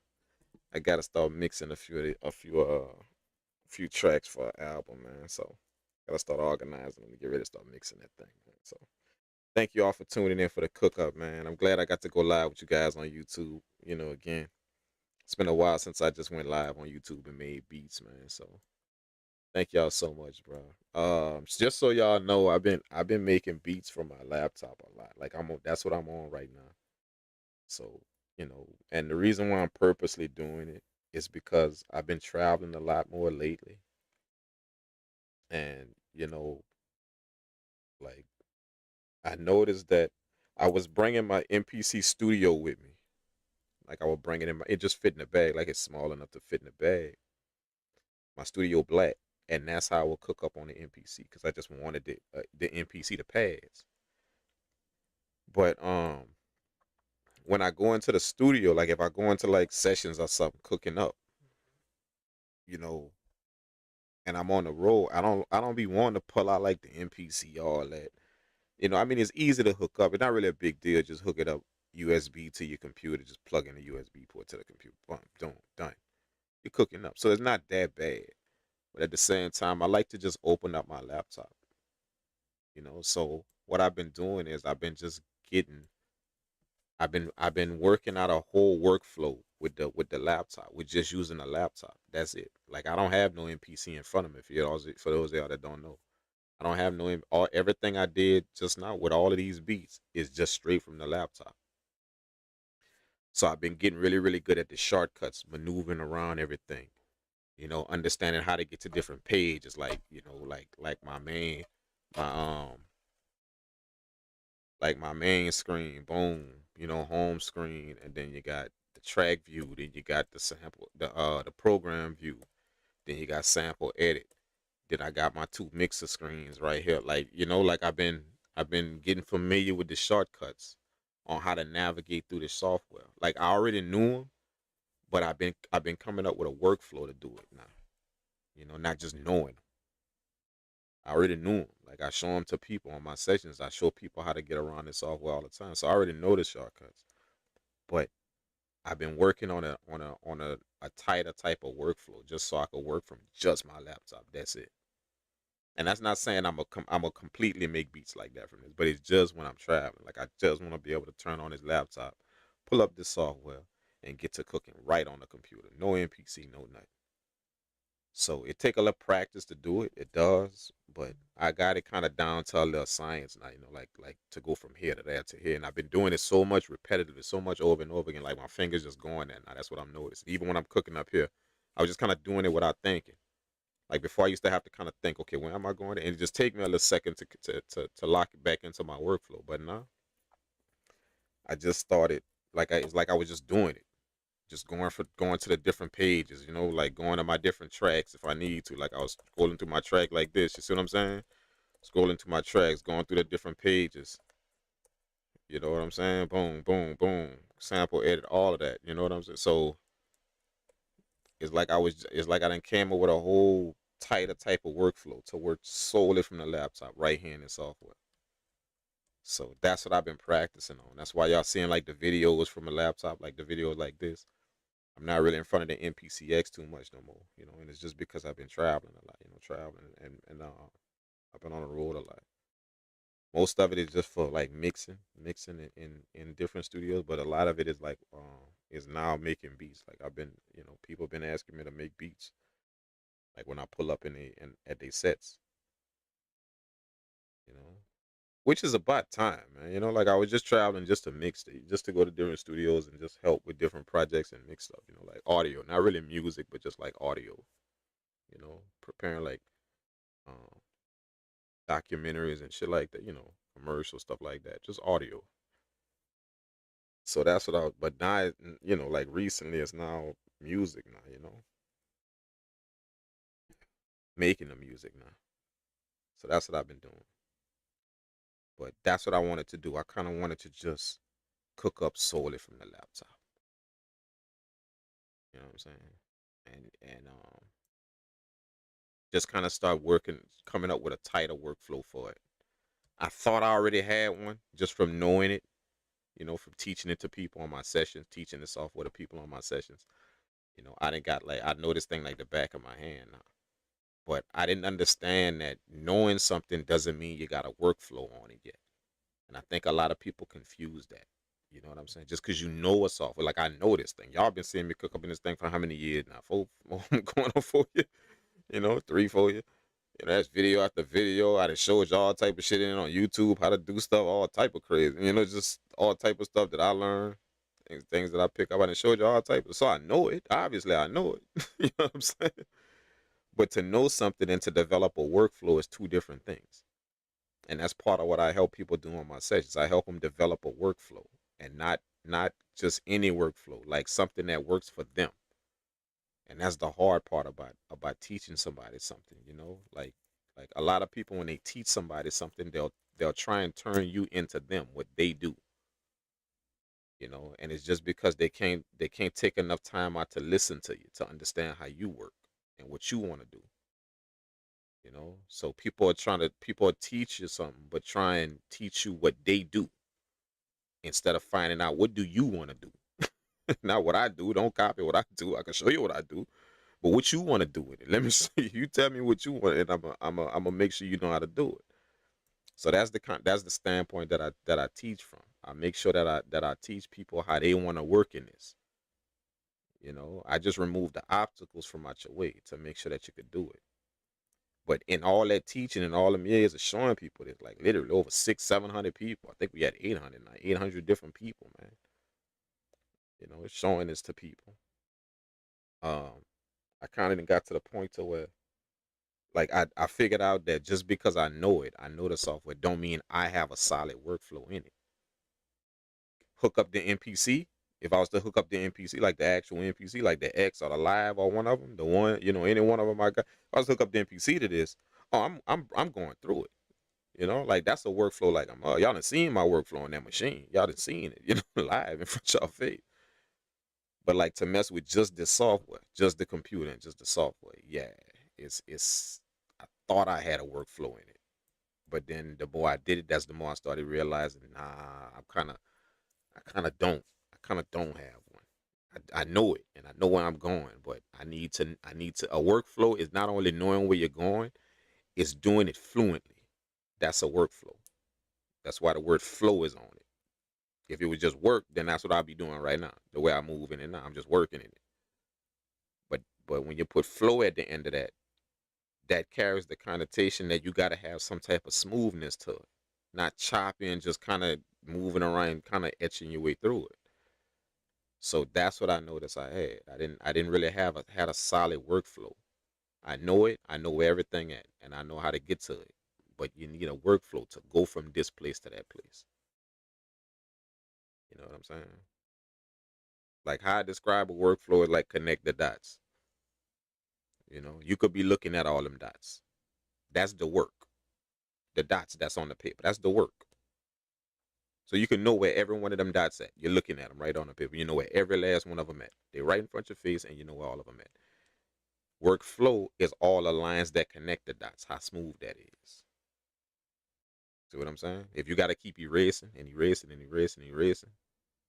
I gotta start mixing a few tracks for an album, man. So gotta start organizing them to get ready to start mixing that thing, man. So thank you all for tuning in for the cook up, man. I'm glad I got to go live with you guys on YouTube. Again, it's been a while since I just went live on YouTube and made beats, man. So thank y'all so much, bro. Just so y'all know, I've been making beats from my laptop a lot. Like that's what I'm on right now. So, and the reason why I'm purposely doing it is because I've been traveling a lot more lately. And, like I noticed that I was bringing my MPC studio with me. Like I would bring it it just fit in the bag. Like it's small enough to fit in the bag. My studio black. And that's how I would cook up on the MPC because I just wanted the MPC to pass. But when I go into the studio, like if I go into like sessions or something cooking up, you know, and I'm on the road, I don't be wanting to pull out like the MPC all that. I mean it's easy to hook up. It's not really a big deal. Just hook it up USB to your computer. Just plug in the USB port to the computer. Boom, boom, done. You're cooking up. So it's not that bad. But at the same time, I like to just open up my laptop. So what I've been doing is getting I've been working out a whole workflow with the laptop, with just using a laptop. That's it. Like I don't have no MPC in front of me. For those of y'all that don't know, I don't have everything I did just now with all of these beats is just straight from the laptop. So I've been getting really, really good at the shortcuts, maneuvering around everything. Understanding how to get to different pages, like my my main screen, boom, home screen, and then you got the track view, then you got the program view, then you got sample edit, then I got my two mixer screens right here. Like I've been getting familiar with the shortcuts on how to navigate through the software. Like I already knew them, but I've been coming up with a workflow to do it now. Not just knowing. I already knew them. Like I show them to people on my sessions. I show people how to get around this software all the time. So I already know the shortcuts. But I've been working on a tighter type of workflow just so I could work from just my laptop. That's it. And that's not saying I'm a completely make beats like that from this, but it's just when I'm traveling. Like I just want to be able to turn on this laptop, pull up this software, and get to cooking right on the computer. No MPC, no nothing. So it take a little practice to do it. It does, but I got it kind of down to a little science now. Like to go from here to there to here. And I've been doing it so much repetitively, so much over and over again. Like my fingers just going there now. That's what I'm noticing. Even when I'm cooking up here, I was just kind of doing it without thinking. Like before, I used to have to kind of think, okay, where am I going? And it just take me a little second to lock it back into my workflow. But now, I just started it's like I was just doing it, just going to the different pages, like going to my different tracks if I need to. Like I was scrolling through my track like this. You see what I'm saying? Scrolling through my tracks, going through the different pages. You know what I'm saying? Boom, boom, boom. Sample, edit, all of that. You know what I'm saying? So it's like I done came up with a whole tighter type of workflow to work solely from the laptop, right hand in software. So that's what I've been practicing on. That's why y'all seeing like the videos from a laptop, like the videos like this. I'm not really in front of the MPC X too much no more, and it's just because I've been traveling a lot, traveling and I've been on the road a lot. Most of it is just for like mixing in different studios, but a lot of it is like is now making beats. Like I've been, people been asking me to make beats, like when I pull up in at their sets, you know, which is about time, man. Like I was just traveling just to mix it, just to go to different studios and just help with different projects and mix stuff, like audio, not really music, but just like audio, preparing like um, documentaries and shit like that, commercial stuff like that, just audio. So that's what but now, like recently it's now music now, making the music now. So that's what I've been doing. But that's what I wanted to do. I kind of wanted to just cook up solely from the laptop. You know what I'm saying? And just kind of start working, coming up with a tighter workflow for it. I thought I already had one just from knowing it, from teaching it to people on my sessions, teaching the software to people on my sessions. I didn't got like I know this thing like the back of my hand now. But I didn't understand that knowing something doesn't mean you got a workflow on it yet. And I think a lot of people confuse that. You know what I'm saying? Just because you know a software, like I know this thing. Y'all been seeing me cook up in this thing for how many years now? Four, going on 4 years. 3, 4 years. That's video after video. I done showed y'all type of shit in on YouTube, how to do stuff, all type of crazy. Just all type of stuff that I learned, things that I pick up. I done showed you all type of. So I know it. Obviously, I know it. You know what I'm saying? But to know something and to develop a workflow is two different things. And that's part of what I help people do on my sessions. I help them develop a workflow, and not just any workflow, like something that works for them. And that's the hard part about teaching somebody something, like a lot of people, when they teach somebody something, they'll try and turn you into them, what they do. And it's just because they can't take enough time out to listen to you, to understand how you work and what you want to do. So people teach you something, but try and teach you what they do instead of finding out what do you want to do. Not what I do. Don't copy what I do. I can show you what I do, but what you want to do with it. Let me see. You tell me what you want, and I'm gonna make sure you know how to do it. So that's the standpoint that I teach from. I make sure that I teach people how they want to work in this. I just remove the obstacles from out your way to make sure that you could do it. But in all that teaching and all them years of showing people this, like literally over 600-700 people. I think we had 800 now, 800 different people, man. It's showing this to people. I kind of got to the point to where, like, I figured out that just because I know the software, don't mean I have a solid workflow in it. Hook up the MPC. If I was to hook up the MPC, like the actual MPC, like the X or the Live or one of them, the one, any one of them I got. If I was to hook up the MPC to this, I'm going through it. Like that's a workflow. Like y'all done seen my workflow on that machine. Y'all done seen it, live in front of y'all face. But like to mess with just the software, just the computer and just the software, yeah, it's. I thought I had a workflow in it, but then the more I did it, that's the more I started realizing, nah, I kind of don't. I kind of don't have one. I know it and I know where I'm going, but I need to. A workflow is not only knowing where you're going, it's doing it fluently. That's a workflow. That's why the word flow is on it. If it was just work, then that's what I'll be doing right now. The way I move in it now, I'm just working in it. But when you put flow at the end of that, that carries the connotation that you got to have some type of smoothness to it, not choppy, just kind of moving around, kind of etching your way through it. So that's what I noticed I had. I didn't really had a solid workflow. I know it. I know where everything at, and I know how to get to it. But you need a workflow to go from this place to that place. You know what I'm saying? Like how I describe a workflow is like connect the dots. You could be looking at all them dots. That's the work. The dots that's on the paper. That's the work. So you can know where every one of them dots at. You're looking at them right on the paper. You know where every last one of them at. They're right in front of your face, and you know where all of them at. Workflow is all the lines that connect the dots. How smooth that is. See what I'm saying? If you got to keep erasing and erasing and erasing and erasing,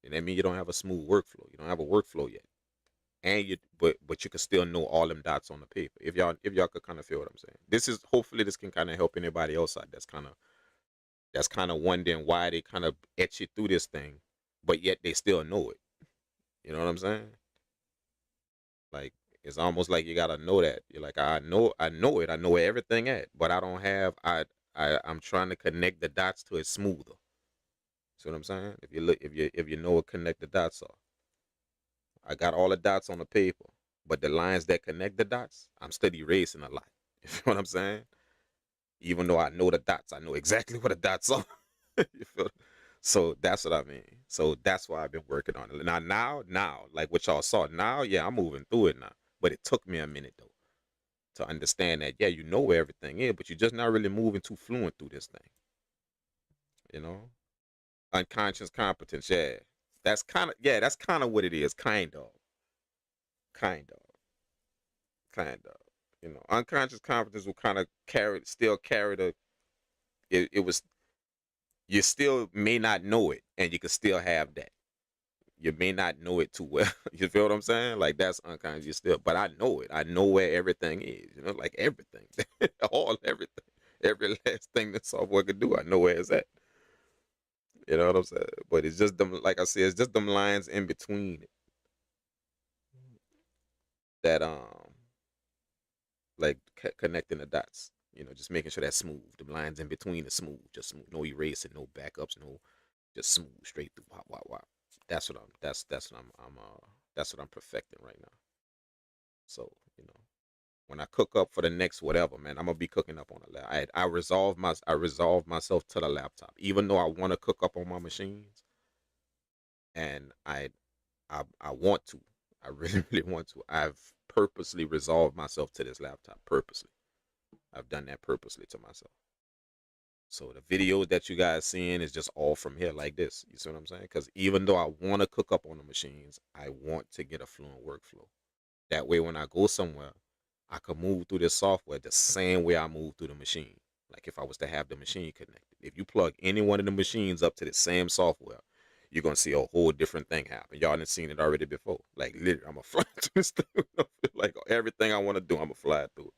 then that means you don't have a smooth workflow. You don't have a workflow yet. And but you can still know all them dots on the paper. If y'all could kind of feel what I'm saying. Hopefully this can kind of help anybody else out that's kind of wondering why they kind of etch it through this thing, but yet they still know it. You know what I'm saying? Like it's almost like you gotta know that. You're like, I know it. I know where everything at, but I don't have. I'm trying to connect the dots to it smoother. See what I'm saying? If you know what connect the dots are. I got all the dots on the paper, but the lines that connect the dots, I'm still erasing a lot. You feel what I'm saying? Even though I know the dots, I know exactly what the dots are. You feel? So that's what I mean. So that's why I've been working on it. Now, like what y'all saw, now, yeah, I'm moving through it now. But it took me a minute though to understand that, yeah, you know where everything is, but you're just not really moving too fluent through this thing. Unconscious competence, yeah. That's kind of what it is, kind of. Kind of. Kind of. Unconscious competence will kind of still carry the it was you still may not know it, and you can still have that. You may not know it too well. You feel what I'm saying? Like that's unconscious. You still, but I know it. I know where everything is. You know, like everything, all everything, every last thing that software could do. I know where it's at. You know what I'm saying? But it's just them. Like I said, it's just them lines in between it that like connecting the dots. You know, just making sure that's smooth. The lines in between are smooth, just smooth. No erasing, no backups, no, just smooth, straight through. Wow, wow, wow. That's what I'm. That's what I'm. That's what I'm perfecting right now. So you know, when I cook up for the next whatever, man, I'm gonna be cooking up on a laptop. I resolve myself to the laptop, even though I want to cook up on my machines, and I want to. I really really want to. I've purposely resolved myself to this laptop. Purposely, I've done that purposely to myself. So the video that you guys seeing is just all from here like this. You see what I'm saying? Because even though I want to cook up on the machines, I want to get a fluent workflow. That way, when I go somewhere, I can move through this software the same way I move through the machine. Like if I was to have the machine connected. If you plug any one of the machines up to the same software, you're gonna see a whole different thing happen. Y'all done seen it already before. Like literally, I'm gonna fly through this thing. Like everything I want to do, I'm gonna fly through it.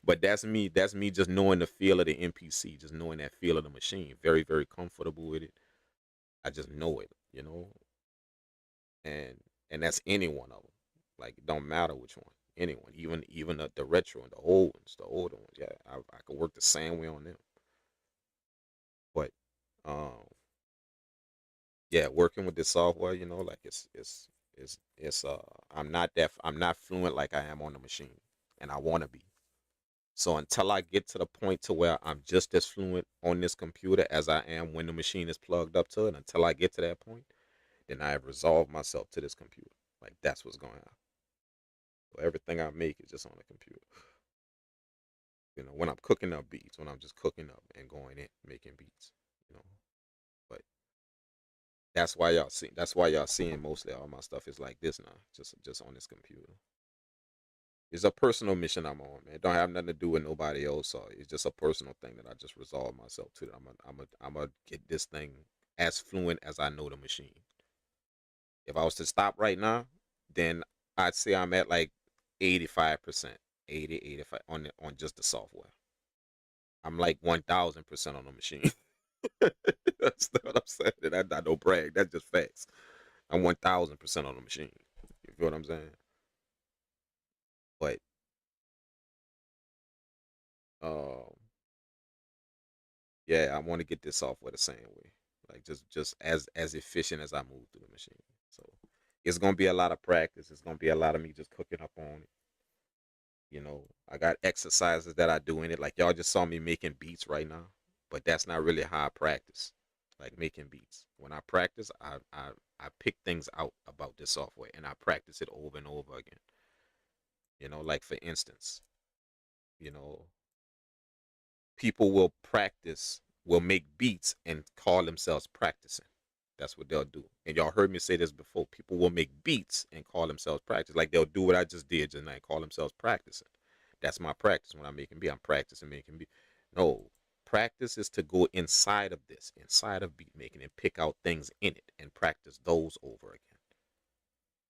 But that's me. That's me just knowing the feel of the MPC, just knowing that feel of the machine. Very, very comfortable with it. I just know it, you know. And that's any one of them. Like it don't matter which one. Anyone, even the retro and the old ones, the older ones. Yeah, I could work the same way on them. But yeah, working with this software, you know, like it's I'm not fluent like I am on the machine, and I want to be. So until I get to the point to where I'm just as fluent on this computer as I am when the machine is plugged up to it, until I get to that point, then I have resolved myself to this computer. Like that's what's going on. So everything I make is just on the computer. You know, when I'm cooking up beats, when I'm just cooking up and going in making beats, you know. But that's why y'all seeing mostly all my stuff is like this now, just on this computer. It's a personal mission I'm on, man. It don't have nothing to do with nobody else. So it's just a personal thing that I just resolve myself to. I'm gonna get this thing as fluent as I know the machine. If I was to stop right now, then I'd say I'm at like 85%, 80, 85 on just the software. I'm like 1,000% on the machine. That's what I'm saying. That's not no brag. That's just facts. I'm 1,000% on the machine. You feel what I'm saying? But um, yeah, I want to get this software the same way, like just as efficient as I move through the machine. So it's gonna be a lot of practice. It's gonna be a lot of me just cooking up on it. You know, I got exercises that I do in it. Like y'all just saw me making beats right now, but that's not really how I practice. Like making beats. When I practice, I pick things out about this software and I practice it over and over again. You know, like for instance, you know, people will make beats and call themselves practicing. That's what they'll do. And y'all heard me say this before. People will make beats and call themselves practice. Like they'll do what I just did just now and call themselves practicing. That's my practice when I'm making beat. I'm practicing making beat. No, practice is to go inside of this, inside of beat making, and pick out things in it and practice those over again.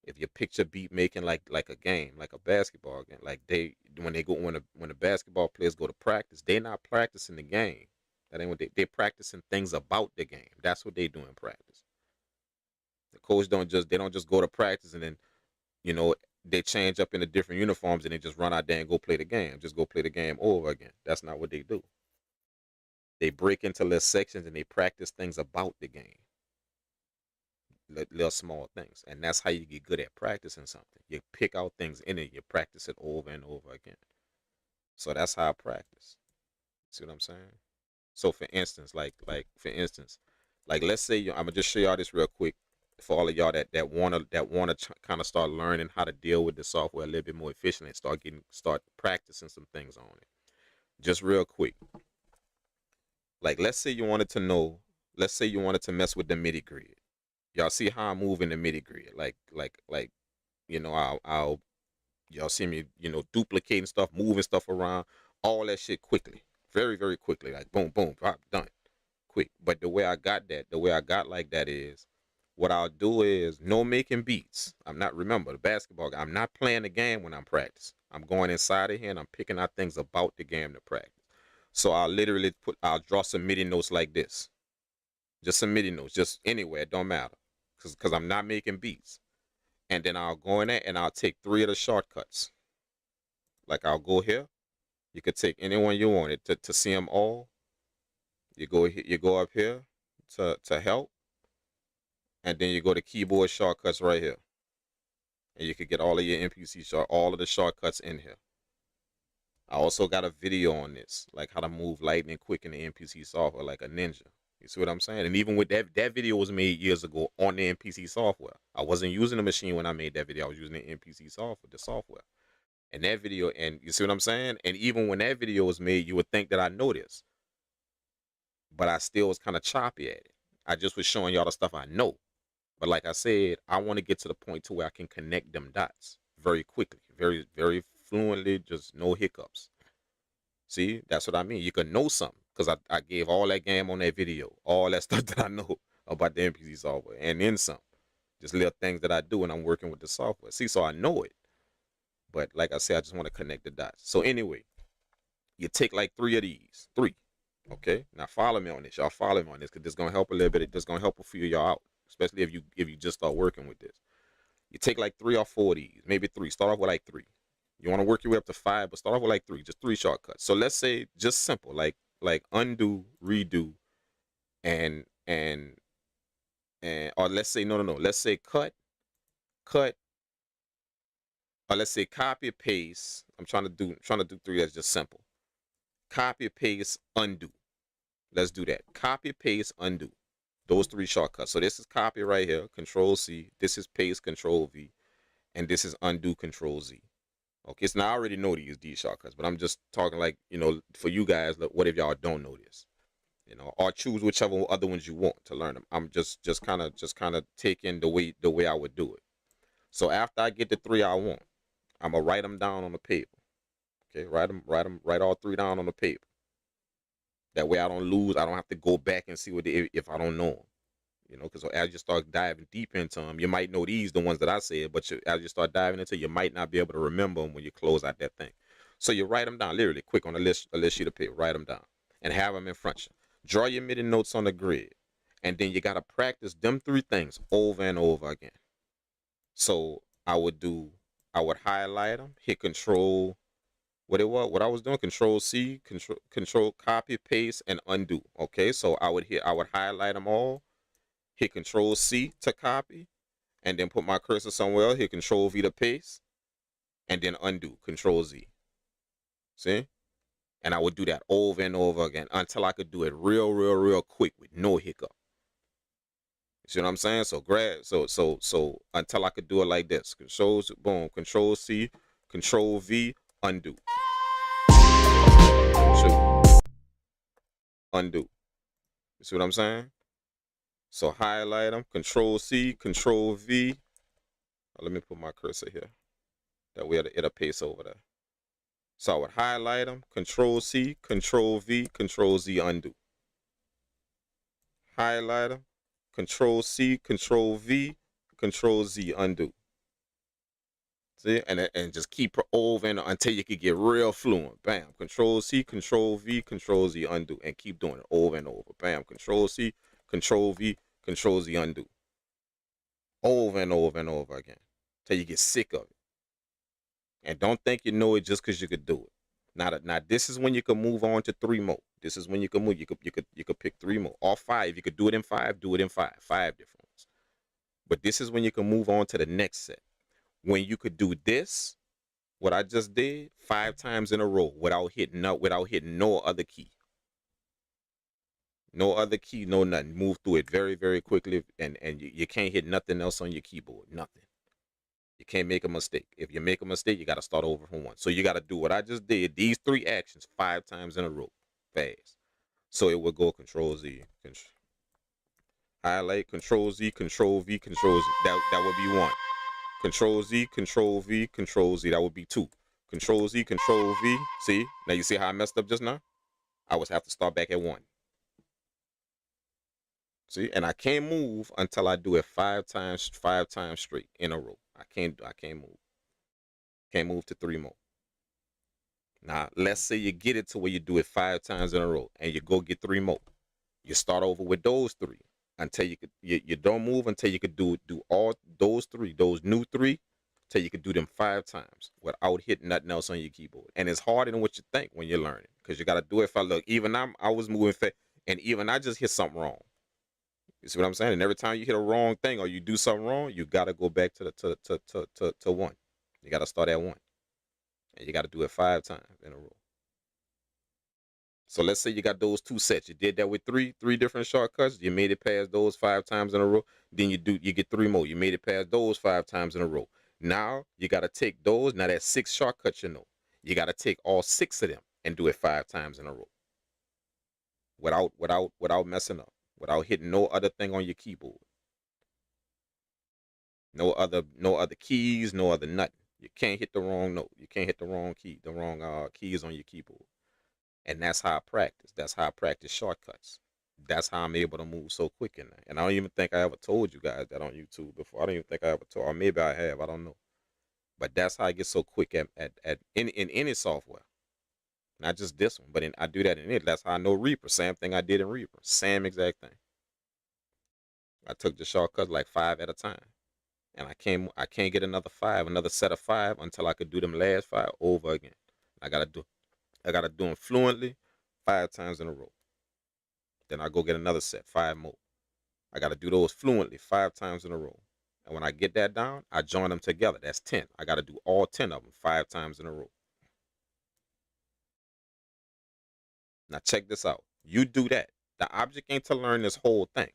If you picture beat making like a game, like a basketball game, like when the basketball players go to practice, they're not practicing the game. That ain't what they're practicing things about the game. That's what they do in practice. The coach don't just go to practice and then, you know, they change up into different uniforms and they just run out there and go play the game. Just go play the game over again. That's not what they do. They break into little sections and they practice things about the game. Little small things, and that's how you get good at practicing something. You pick out things in it, you practice it over and over again. So that's how I practice. See what I'm saying? So for instance, like let's say I'm gonna just show y'all this real quick for all of y'all that wanna kind of start learning how to deal with the software a little bit more efficiently and start practicing some things on it. Just real quick, like let's say you wanted to mess with the MIDI grid. Y'all see how I move in the MIDI grid, like you know, I'll y'all see me, you know, duplicating stuff, moving stuff around, all that shit quickly, very very quickly, like boom boom, pop, done, quick. But the way I got like that is, what I'll do is no making beats. I'm not, remember, the basketball guy, I'm not playing the game when I'm practicing. I'm going inside of here and I'm picking out things about the game to practice. So I'll draw some MIDI notes like this. Just some MIDI notes, just anywhere, it don't matter. Because I'm not making beats. And then I'll go in there and I'll take 3 of the shortcuts. Like I'll go here. You could take any one you wanted to see them all. You go up here to help. And then you go to keyboard shortcuts right here. And you could get all of your MPC all of the shortcuts in here. I also got a video on this, like how to move lightning quick in the MPC software like a ninja. You see what I'm saying? And even with that video was made years ago on the MPC software. I wasn't using the machine when I made that video. I was using the MPC software, the software. And that video, and you see what I'm saying? And even when that video was made, you would think that I know this. But I still was kind of choppy at it. I just was showing y'all the stuff I know. But like I said, I want to get to the point to where I can connect them dots very quickly, very, very fluently, just no hiccups. See, that's what I mean. You can know something because I gave all that game on that video, all that stuff that I know about the MPC software, and then some. Just little things that I do when I'm working with the software. See, so I know it. But like I said, I just want to connect the dots. So anyway, you take like 3 of these. 3. Okay? Now follow me on this. Y'all follow me on this because this is going to help a little bit. This going to help a few of y'all out, especially if you just start working with this. You take like 3 or 4 of these, maybe 3. Start off with like 3. You want to work your way up to 5, but start off with like 3, just 3 shortcuts. So let's say just simple, like undo, redo, and or let's say no. Let's say cut, or let's say copy paste. I'm trying to do 3 that's just simple. Copy paste, undo. Let's do that. Copy paste, undo. Those 3 shortcuts. So this is copy right here, Control C. This is paste, Control V, and this is undo, Control Z. Okay, so now I already know these shortcuts, but I'm just talking like, you know, for you guys, like, what if y'all don't know this? You know, or choose whichever other ones you want to learn them. I'm just kind of taking the way I would do it. So after I get the 3 I want, I'm gonna write them down on the paper. Okay, write all 3 down on the paper. That way I don't lose. I don't have to go back and see what if I don't know them. You know, because as you start diving deep into them, you might know the ones that I said, but as you start diving into, you might not be able to remember them when you close out that thing. So you write them down literally quick on a list sheet of paper. Write them down and have them in front of you. Draw your MIDI notes on the grid, and then you gotta practice them 3 things over and over again. So I would highlight them, hit Control. What I was doing, Control C, Control copy, paste, and undo. Okay, so I would highlight them all. Hit Control C to copy, and then put my cursor somewhere else. Hit Control V to paste, and then undo, Control Z. See? And I would do that over and over again until I could do it real quick with no hiccup. You see what I'm saying? So so until I could do it like this. Control C, Control V, undo. Undo. You see what I'm saying? So highlight them, Control C, Control V. Let me put my cursor here. That way it'll paste over there. So I would highlight them, Control C, Control V, Control Z, undo. Highlight them, Control C, Control V, Control Z, undo. See, and just keep it over and until you can get real fluent. Bam, Control C, Control V, Control Z, undo, and keep doing it over and over. Bam, Control C, Control V, Control Z, undo. Over and over and over again till you get sick of it. And don't think you know it just because you could do it. Now this is when you can move on to 3 more. This is when you can move. You could pick 3 more or 5. You could do it in 5. Do it in 5. 5 different ones. But this is when you can move on to the next set. When you could do this, what I just did, 5 times in a row without hitting no other key. No other key, no nothing. Move through it very quickly, and you can't hit nothing else on your keyboard. Nothing. You can't make a mistake. If you make a mistake, you got to start over from 1. So you got to do what I just did. These 3 actions 5 times in a row, fast. So it will go Control Z, highlight, Control Z, Control V, Control Z. That would be 1. Control Z, Control V, Control Z. That would be 2. Control Z, Control V. See? Now you see how I messed up just now? I would have to start back at 1. See, and I can't move until I do it five times straight in a row. I can't move. Can't move to 3 more. Now, let's say you get it to where you do it 5 times in a row and you go get 3 more. You start over with those 3 until you don't move until you could do all those 3, those new 3, till you could do them 5 times without hitting nothing else on your keyboard. And it's harder than what you think when you're learning, because you got to do it. If I look, even I was moving fast, and even I just hit something wrong. You see what I'm saying? And every time you hit a wrong thing or you do something wrong, you got to go back to the to 1. You got to start at 1, and you got to do it 5 times in a row. So let's say you got those 2 sets. You did that with three different shortcuts. You made it past those 5 times in a row. Then you get 3 more. You made it past those 5 times in a row. Now you got to take those. Now that's 6 shortcuts, you know. You got to take all 6 of them and do it 5 times in a row. Without messing up. Without hitting no other thing on your keyboard. No other keys, no other nothing. You can't hit the wrong note. You can't hit the wrong keys on your keyboard. And that's how I practice. That's how I practice shortcuts. That's how I'm able to move so quick in there. And I don't even think I ever told you guys that on YouTube before. I don't even think I ever told, or maybe I have. I don't know. But that's how I get so quick in any software. Not just this one, but I do that in it. That's how I know Reaper. Same thing I did in Reaper. Same exact thing. I took the shortcuts like 5 at a time. And I can't get another set of 5 until I could do them last 5 over again. I gotta do them fluently 5 times in a row. Then I go get another set, 5 more. I gotta do those fluently 5 times in a row. And when I get that down, I join them together. That's 10. I gotta do all 10 of them 5 times in a row. Now check this out. You do that. The object ain't to learn this whole thing.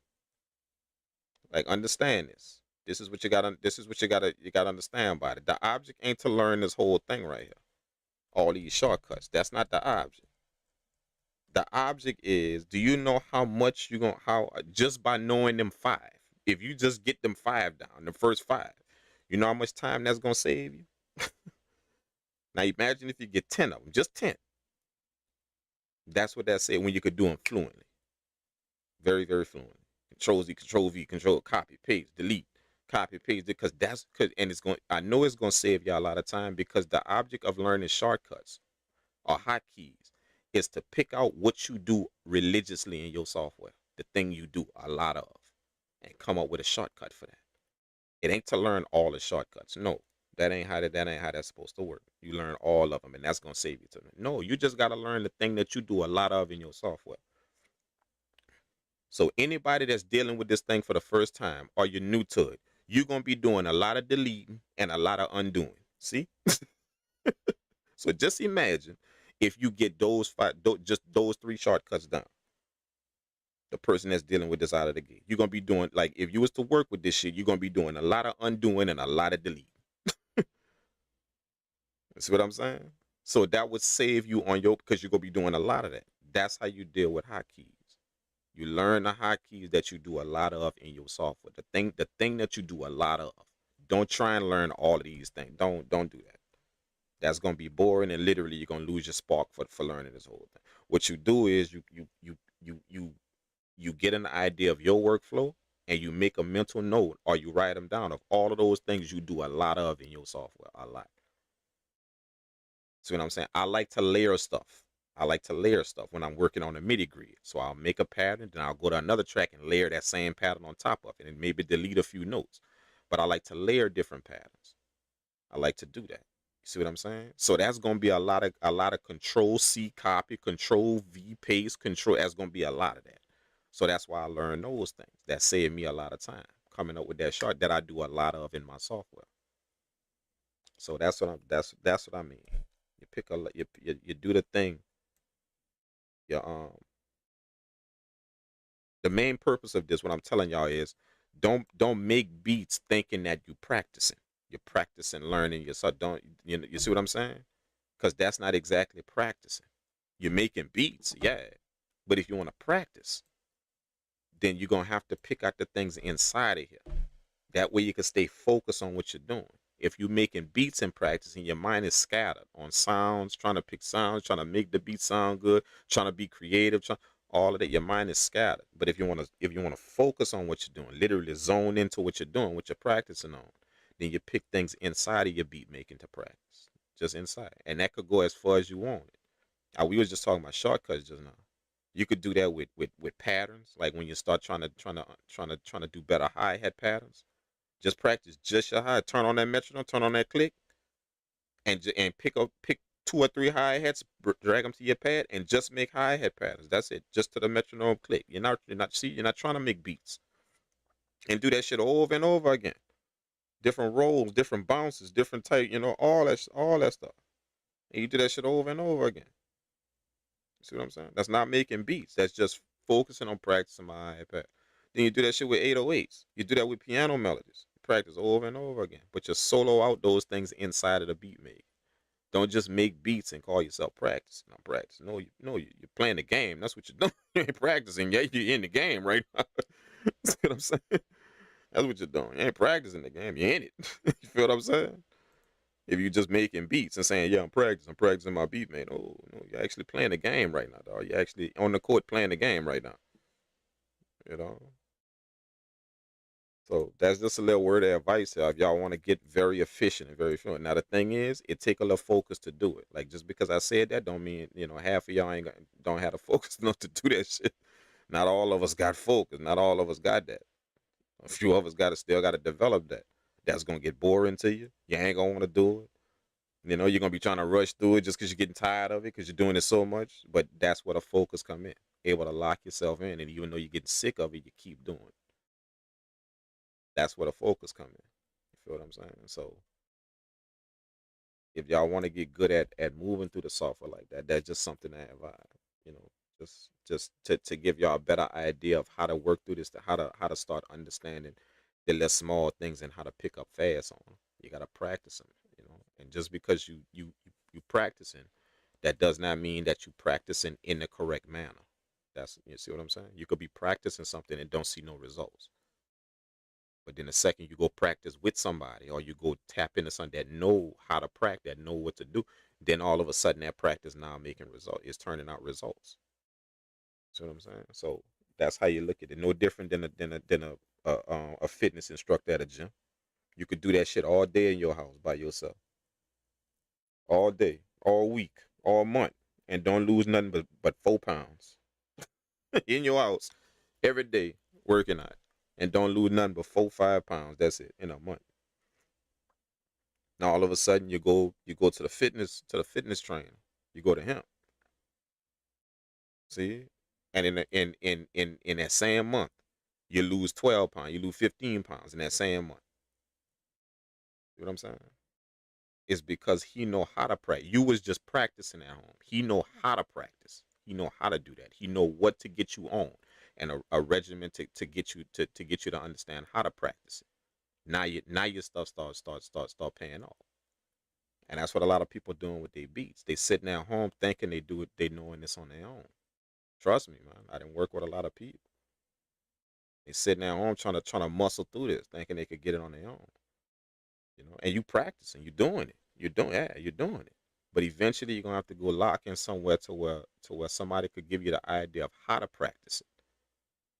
Like, understand this. This is what you gotta understand about it. The object ain't to learn this whole thing right here. All these shortcuts. That's not the object. The object is, do you know how much just by knowing them 5, if you just get them 5 down, the first 5, you know how much time that's gonna save you? Now imagine if you get 10 of them, just 10. That's what that said when you could do them fluently. Very, very fluently. Control Z, Control V, Control, copy, paste, delete, copy, paste, because I know it's gonna save y'all a lot of time, because the object of learning shortcuts or hotkeys is to pick out what you do religiously in your software, the thing you do a lot of, and come up with a shortcut for that. It ain't to learn all the shortcuts. No, that ain't how that's supposed to work. You learn all of them, and that's gonna save you time. No, you just gotta learn the thing that you do a lot of in your software. So anybody that's dealing with this thing for the first time, or you're new to it, you're gonna be doing a lot of deleting and a lot of undoing. See? So just imagine if you get those 3 shortcuts down. The person that's dealing with this out of the gate, you're gonna be doing, like, if you was to work with this shit, you're gonna be doing a lot of undoing and a lot of deleting. See what I'm saying? So that would save you because you're gonna be doing a lot of that. That's how you deal with hotkeys. You learn the hotkeys that you do a lot of in your software. The thing that you do a lot of. Don't try and learn all of these things. Don't do that. That's gonna be boring, and literally you're gonna lose your spark for learning this whole thing. What you do is you get an idea of your workflow, and you make a mental note, or you write them down, of all of those things you do a lot of in your software. A lot. See what I'm saying? I like to layer stuff. When I'm working on a MIDI grid. So I'll make a pattern, then I'll go to another track and layer that same pattern on top of it, and maybe delete a few notes. But I like to layer different patterns. I like to do that. You see what I'm saying? So that's gonna be a lot of Control C copy, Control V paste, Control. That's gonna be a lot of that. So that's why I learned those things. That saved me a lot of time coming up with that short that I do a lot of in my software. So that's what I mean. You pick you do the thing. The main purpose of this, what I'm telling y'all, is don't make beats thinking that you're practicing. You're practicing learning yourself. You see what I'm saying? Because that's not exactly practicing. You're making beats, yeah. But if you want to practice, then you're gonna have to pick out the things inside of here. That way you can stay focused on what you're doing. If you're making beats and practicing, your mind is scattered on sounds, trying to pick sounds, trying to make the beat sound good, trying to be creative. all of that. Your mind is scattered. But if you want to focus on what you're doing, literally zone into what you're doing, what you're practicing on, then you pick things inside of your beat making to practice, just inside, and that could go as far as you want it. We was just talking about shortcuts just now. You could do that with patterns, like when you start trying to do better hi-hat patterns. Just practice just your hi. Turn on that metronome, turn on that click, and pick 2 or 3 hi-hats, drag them to your pad, and just make hi-hat patterns. That's it. Just to the metronome click. You're not trying to make beats. And do that shit over and over again. Different rolls, different bounces, different type, all that stuff. And you do that shit over and over again. You see what I'm saying? That's not making beats. That's just focusing on practicing my iPad. Then you do that shit with 808s. You do that with piano melodies. You practice over and over again. But you solo out those things inside of the beat make. Don't just make beats and call yourself practicing. I'm practicing. No, you're playing the game. That's what you're doing. You ain't practicing. Yeah, you're in the game right now. See what I'm saying? That's what you're doing. You ain't practicing the game. You're in it. You feel what I'm saying? If you're just making beats and saying, yeah, I'm practicing my beat, man. Oh, no, you're actually playing the game right now, dog. You're actually on the court playing the game right now. So that's just a little word of advice here. If y'all want to get very efficient and very fluent. Now, the thing is, it take a little focus to do it. Like, just because I said that don't mean, half of y'all don't have the focus enough to do that shit. Not all of us got focus. Not all of us got that. A few of us still got to develop that. That's going to get boring to you. You ain't going to want to do it. You're going to be trying to rush through it just because you're getting tired of it because you're doing it so much. But that's where the focus come in. Able to lock yourself in. And even though you're getting sick of it, you keep doing it. That's where the focus come in. You feel what I'm saying? So if y'all want to get good at moving through the software like that, that's just something I advise. Just to give y'all a better idea of how to work through this, how to start understanding the less small things and how to pick up fast on them. You gotta practice them, And just because you practicing, that does not mean that you practicing in the correct manner. You see what I'm saying? You could be practicing something and don't see no results. But then the second you go practice with somebody or you go tap into something that know how to practice, that know what to do, then all of a sudden that practice now making results, is turning out results. See what I'm saying? So that's how you look at it. No different than a fitness instructor at a gym. You could do that shit all day in your house by yourself. All day, all week, all month, and don't lose nothing but 4 pounds in your house every day working out. And don't lose nothing but 4-5 pounds. That's it in a month. Now all of a sudden you go to the fitness trainer. You go to him. See, and in that same month, you lose 12 pounds. You lose 15 pounds in that same month. See what I'm saying? It's because he know how to practice. You was just practicing at home. He know how to practice. He know how to do that. He know what to get you on. And a regimen to get you to understand how to practice it. Now your stuff start paying off. And that's what a lot of people doing with their beats. They sitting at home thinking they do it, they knowing this on their own. Trust me, man. I didn't work with a lot of people. They sitting at home trying to muscle through this, thinking they could get it on their own. And you practicing, you doing it. You're doing it. But eventually you're gonna have to go lock in somewhere to where somebody could give you the idea of how to practice it.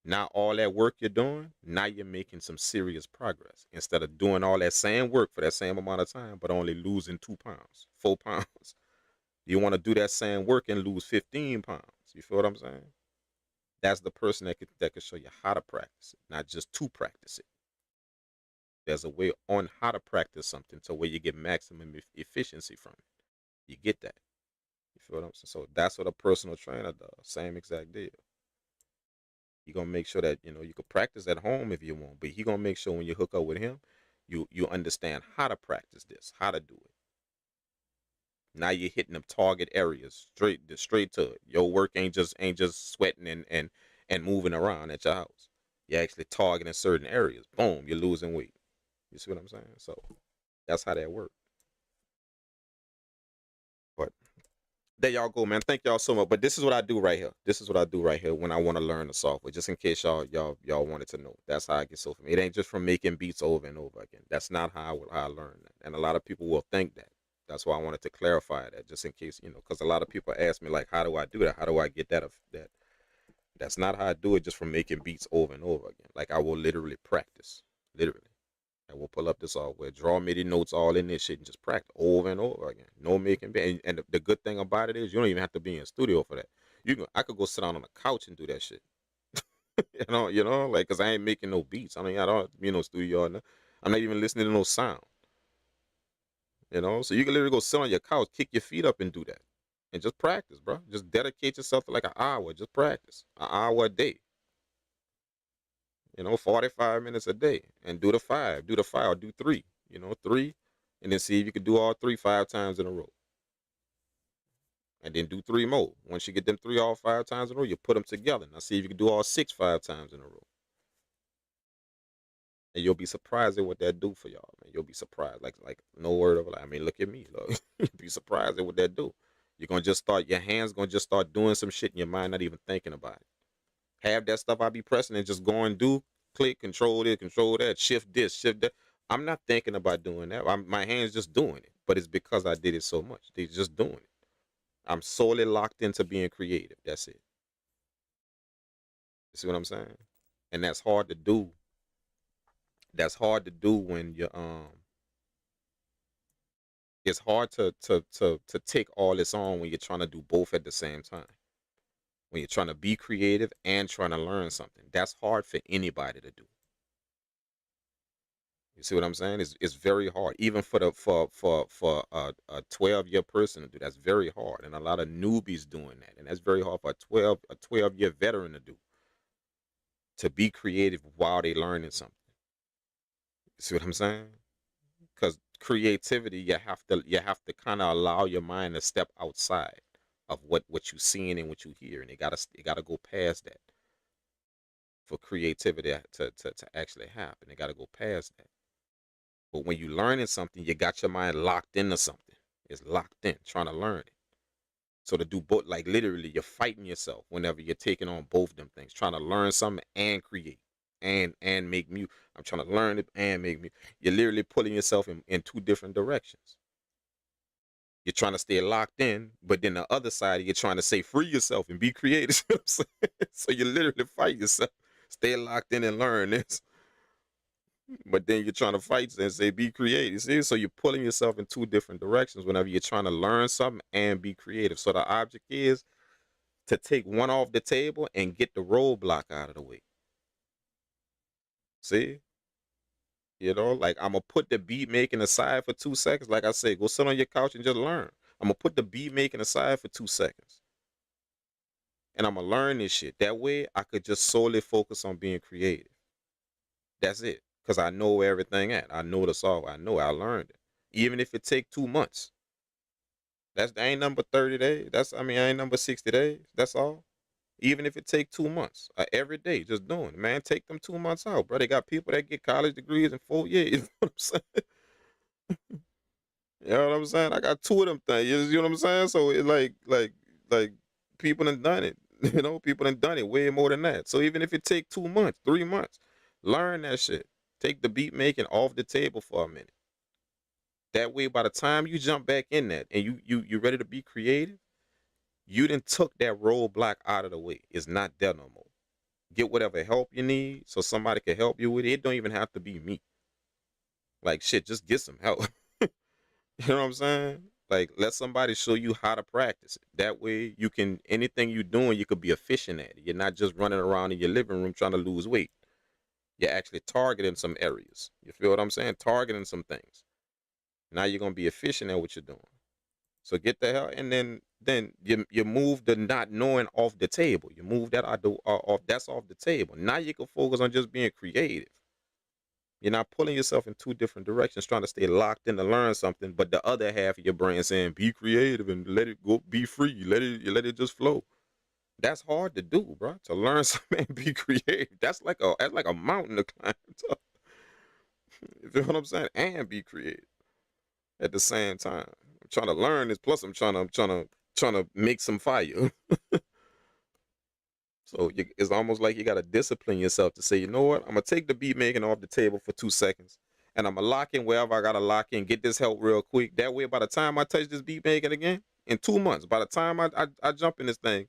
Now all that work you're doing, now you're making some serious progress. Instead of doing all that same work for that same amount of time, but only losing 2 pounds, 4 pounds. You want to do that same work and lose 15 pounds. You feel what I'm saying? That's the person that could show you how to practice it, not just to practice it. There's a way on how to practice something to where you get maximum efficiency from it. You get that. You feel what I'm saying? So that's what a personal trainer does. Same exact deal. You're going to make sure that, you can practice at home if you want, but he going to make sure when you hook up with him, you understand how to practice this, how to do it. Now you're hitting them target areas straight to it. Your work ain't just sweating and moving around at your house. You're actually targeting certain areas. Boom, you're losing weight. You see what I'm saying? So that's how that works. But there y'all go, man. Thank y'all so much. But this is what I do right here. This is what I do right here when I want to learn the software. Just in case y'all wanted to know. That's how I get so from it. It ain't just from making beats over and over again. That's not how I learn that. And a lot of people will think that. That's why I wanted to clarify that, just in case, because a lot of people ask me, like, how do I do that? How do I get that That's not how I do it just from making beats over and over again. Like I will literally practice. Literally. I will pull up the software, draw MIDI notes all in this shit and just practice over and over again. No making beats. And the good thing about it is you don't even have to be in studio for that. I could go sit down on the couch and do that shit. Like cause I ain't making no beats. I don't studio or nothing. I'm not even listening to no sound. So you can literally go sit on your couch, kick your feet up and do that. And just practice, bro. Just dedicate yourself to like an hour. Just practice. An hour a day. 45 minutes a day. And do the 5. Do the 5 or do 3. 3. And then see if you can do all 3 5 times in a row. And then do 3 more. Once you get them 3 all 5 times in a row, you put them together. Now see if you can do all 6 5 times in a row. And you'll be surprised at what that do for y'all, man. You'll be surprised. Like no word of a lie. I mean, look at me. Look. You'll be surprised at what that do. You're going to just start, your hands going to just start doing some shit in your mind, not even thinking about it. Have that stuff I be pressing and just go and do, click, control this, control that, shift this, shift that. I'm not thinking about doing that. My hands just doing it. But it's because I did it so much. They're just doing it. I'm solely locked into being creative. That's it. You see what I'm saying? And that's hard to do. That's hard to do when you're it's hard to take all this on when you're trying to do both at the same time. When you're trying to be creative and trying to learn something. That's hard for anybody to do. You see what I'm saying? It's very hard. Even for a 12-year person to do. That's very hard. And a lot of newbies doing that. And that's very hard for a 12-year veteran to do. To be creative while they learning something. You see what I'm saying? Because creativity, you have to kind of allow your mind to step outside of what you're seeing and what you hear, and it gotta go past that for creativity to actually happen. It gotta go past that. But when you're learning something, you got your mind locked into something. It's locked in, trying to learn it. So to do both, like literally, you're fighting yourself whenever you're taking on both them things, trying to learn something and create. And make music. I'm trying to learn it and make music. You're literally pulling yourself in 2 different directions. You're trying to stay locked in, but then the other side, you're trying to say free yourself and be creative. So you literally fight yourself. Stay locked in and learn this. But then you're trying to fight and say be creative. See? So you're pulling yourself in 2 different directions whenever you're trying to learn something and be creative. So the object is to take one off the table and get the roadblock out of the way. See? Like I'm going to put the beat making aside for 2 seconds. Like I say, go sit on your couch and just learn. I'm going to put the beat making aside for 2 seconds. And I'm going to learn this shit. That way I could just solely focus on being creative. That's it. Because I know where everything at. I know the song. I know I learned it. Even if it take 2 months. That ain't number 30 days. I ain't number 60 days. That's all. Even if it take 2 months, every day, just doing it, man. Take them 2 months out, bro. They got people that get college degrees in 4 years. You know what I'm saying? You know what I'm saying? I got 2 of them things. You know what I'm saying? So it's like people done it. People done it way more than that. So even if it take 2 months, 3 months, learn that shit. Take the beat making off the table for a minute. That way, by the time you jump back in that and you ready to be creative, you done took that roadblock out of the way. It's not there no more. Get whatever help you need so somebody can help you with it. It don't even have to be me. Like, shit, just get some help. You know what I'm saying? Like, let somebody show you how to practice it. That way, anything you're doing, you could be efficient at it. You're not just running around in your living room trying to lose weight. You're actually targeting some areas. You feel what I'm saying? Targeting some things. Now you're going to be efficient at what you're doing. So get the hell, and then you move the not knowing off the table. You move that off. That's off the table. Now you can focus on just being creative. You're not pulling yourself in 2 different directions, trying to stay locked in to learn something, but the other half of your brain saying, be creative and let it go, be free, let it just flow. That's hard to do, bro. To learn something and be creative. That's like a mountain to climb up. You feel what I'm saying? And be creative at the same time. I'm trying to learn this, plus I'm trying to make some fire. So it's almost like you got to discipline yourself to say, you know what? I'm going to take the beat making off the table for 2 seconds. And I'm going to lock in wherever I got to lock in, get this help real quick. That way, by the time I touch this beat making again, in 2 months, by the time I jump in this thing,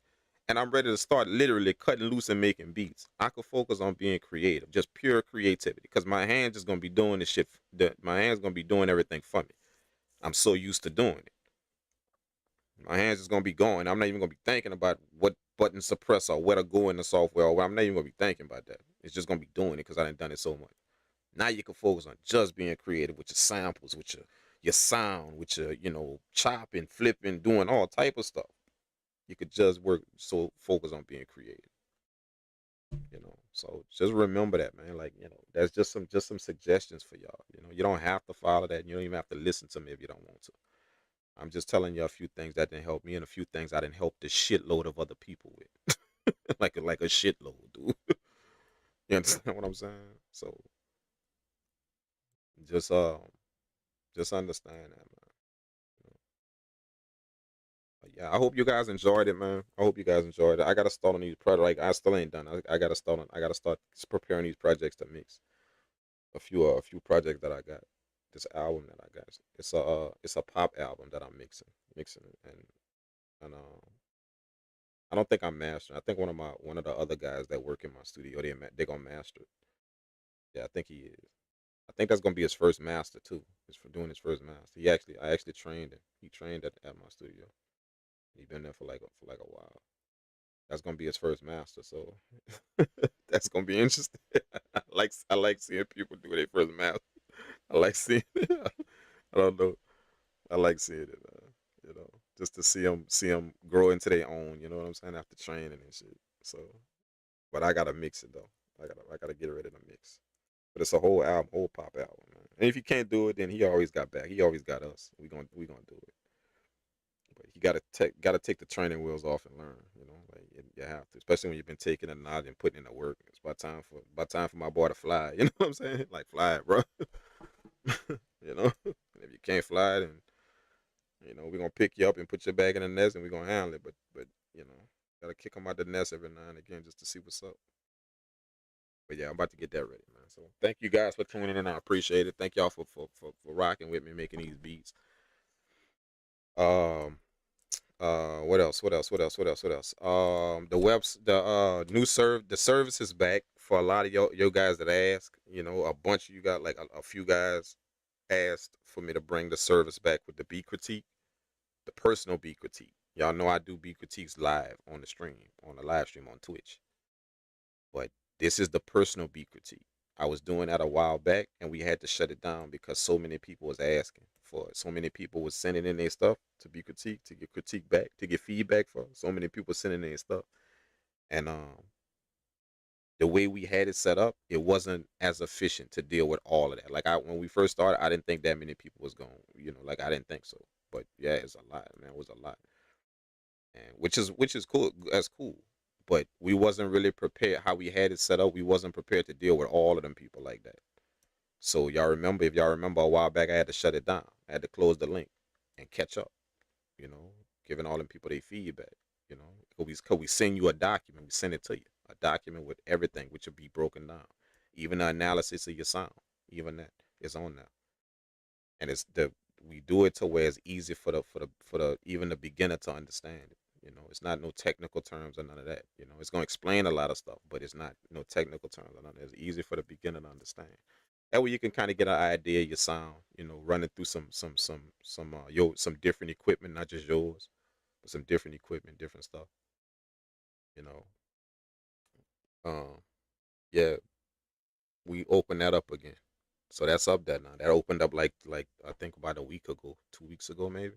and I'm ready to start literally cutting loose and making beats, I could focus on being creative, just pure creativity, because my hands just gonna be doing the shit. My hands gonna be doing everything for me. I'm so used to doing it. My hands is gonna be going. I'm not even gonna be thinking about what buttons to press or where to go in the software. Or I'm not even gonna be thinking about that. It's just gonna be doing it because I done it so much. Now you can focus on just being creative with your samples, with your sound, with your chopping, flipping, doing all type of stuff. You could just focus on being creative. So just remember that, man. Like, that's just some suggestions for y'all. You don't have to follow that. You don't even have to listen to me if you don't want to. I'm just telling you a few things that didn't help me and a few things I didn't help the shitload of other people with. like a shitload, dude. You understand what I'm saying? So just understand that, man. But yeah, I hope you guys enjoyed it, man. I hope you guys enjoyed it. I gotta start on these projects. Like, I still ain't done. I gotta start preparing these projects to mix. A few projects that I got. This album that I got. It's a pop album that I'm mixing it, and I don't think I'm mastering. I think one of the other guys that work in my studio, they gonna master it. Yeah, I think he is. I think that's gonna be his first master too. It's for doing his first master. I actually trained him. He trained at my studio. He been there for like a while. That's gonna be his first master, so that's gonna be interesting. I like seeing people do their first master. I like seeing it. I don't know. I like seeing it, just to see them grow into their own. You know what I'm saying? After training and shit. So, but I gotta mix it though. I gotta get ready to mix. But it's a whole album, whole pop album, man. And if you can't do it, then he always got back. He always got us. We gonna do it. But you gotta take the training wheels off and learn. Like you have to, especially when you've been taking it out and putting in the work. It's about time for my boy to fly. You know what I'm saying? Like, fly it, bro. And if you can't fly it, then we're gonna pick you up and put you back in the nest and we're gonna handle it. But gotta kick them out the nest every now and again just to see what's up. But yeah, I'm about to get that ready, man. So thank you guys for tuning in. I appreciate it. Thank y'all for rocking with me, making these beats. Um, what else? What else? What else? What else? What else? The service is back for a lot of your guys that ask. A bunch of you got, like, a few guys asked for me to bring the service back with the beat critique, the personal beat critique. Y'all know I do beat critiques live on the live stream on Twitch. But this is the personal beat critique. I was doing that a while back, and we had to shut it down because so many people was asking for it. So many people was sending in their stuff to be critiqued, to get critique back, to get feedback for. So many people sending in their stuff, and the way we had it set up, it wasn't as efficient to deal with all of that. Like, when we first started, I didn't think that many people was going. Like, I didn't think so. But yeah, it's a lot, man. It was a lot, and which is cool. That's cool. But we wasn't really prepared. How we had it set up, we wasn't prepared to deal with all of them people like that. So if y'all remember a while back, I had to shut it down. I had to close the link and catch up. Giving all them people their feedback. Cause we send you a document, we send it to you, a document with everything, which will be broken down, even the analysis of your sound, even that is on there. And we do it to where it's easy for the even the beginner to understand it. It's not no technical terms or none of that. It's gonna explain a lot of stuff, but it's not no technical terms or none of that. It's easy for the beginner to understand. That way you can kind of get an idea of your sound. Running through some different equipment, not just yours, but some different equipment, different stuff. You know, um, yeah, we opened that up again. So that's up there now. That opened up like I think about a week ago, 2 weeks ago maybe.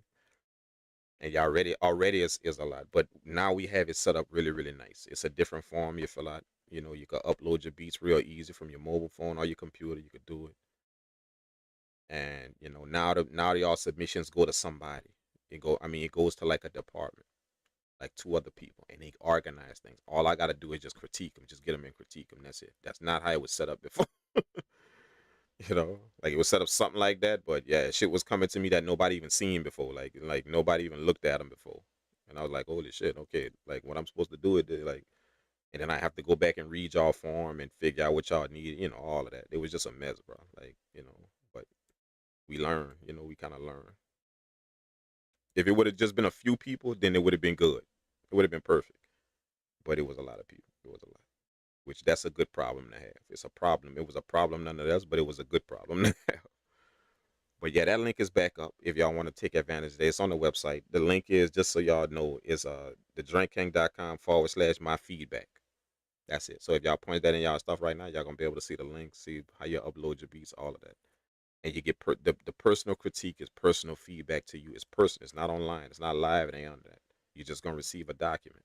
And y'all already is a lot. But now we have it set up really, really nice. It's a different form you fill out. You can upload your beats real easy from your mobile phone or your computer. You could do it. And now y'all submissions go to somebody. It goes to like a department, like two other people, and they organize things. All I gotta do is just critique them, just get them and critique them. That's it. That's not how it was set up before. Like, it was set up something like that, but yeah, shit was coming to me that nobody even seen before. Like nobody even looked at them before, and I was like, holy shit, okay, like what I'm supposed to do it, like, and then I have to go back and read y'all form and figure out what y'all need, all of that. It was just a mess, bro. Like, but we learn, we kind of learn. If it would have just been a few people, then it would have been good. It would have been perfect. but it was a lot of people. It was a lot, which that's a good problem to have. It's a problem. It was a problem nonetheless, but it was a good problem to have. But yeah, that link is back up if y'all want to take advantage of it. It's on the website. The link is, just so y'all know, is thedrinkking.com/my feedback. That's it. So if y'all point that in y'all stuff right now, y'all gonna be able to see the link, see how you upload your beats, all of that. And you get the personal critique is personal feedback to you. It's personal. It's not online. It's not live. It ain't on that. You're just gonna receive a document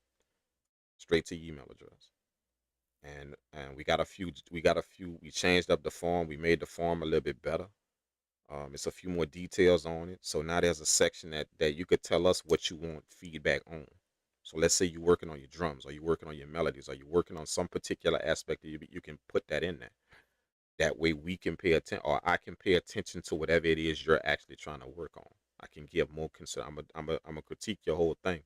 straight to your email address. And we changed up the form. We made the form a little bit better. It's a few more details on it. So now there's a section that you could tell us what you want feedback on. So let's say you're working on your drums, or you're working on your melodies, or you're working on some particular aspect that you can put that in there. That way we can pay attention, or I can pay attention to whatever it is you're actually trying to work on. I can give more concern. I'm a critique your whole thing.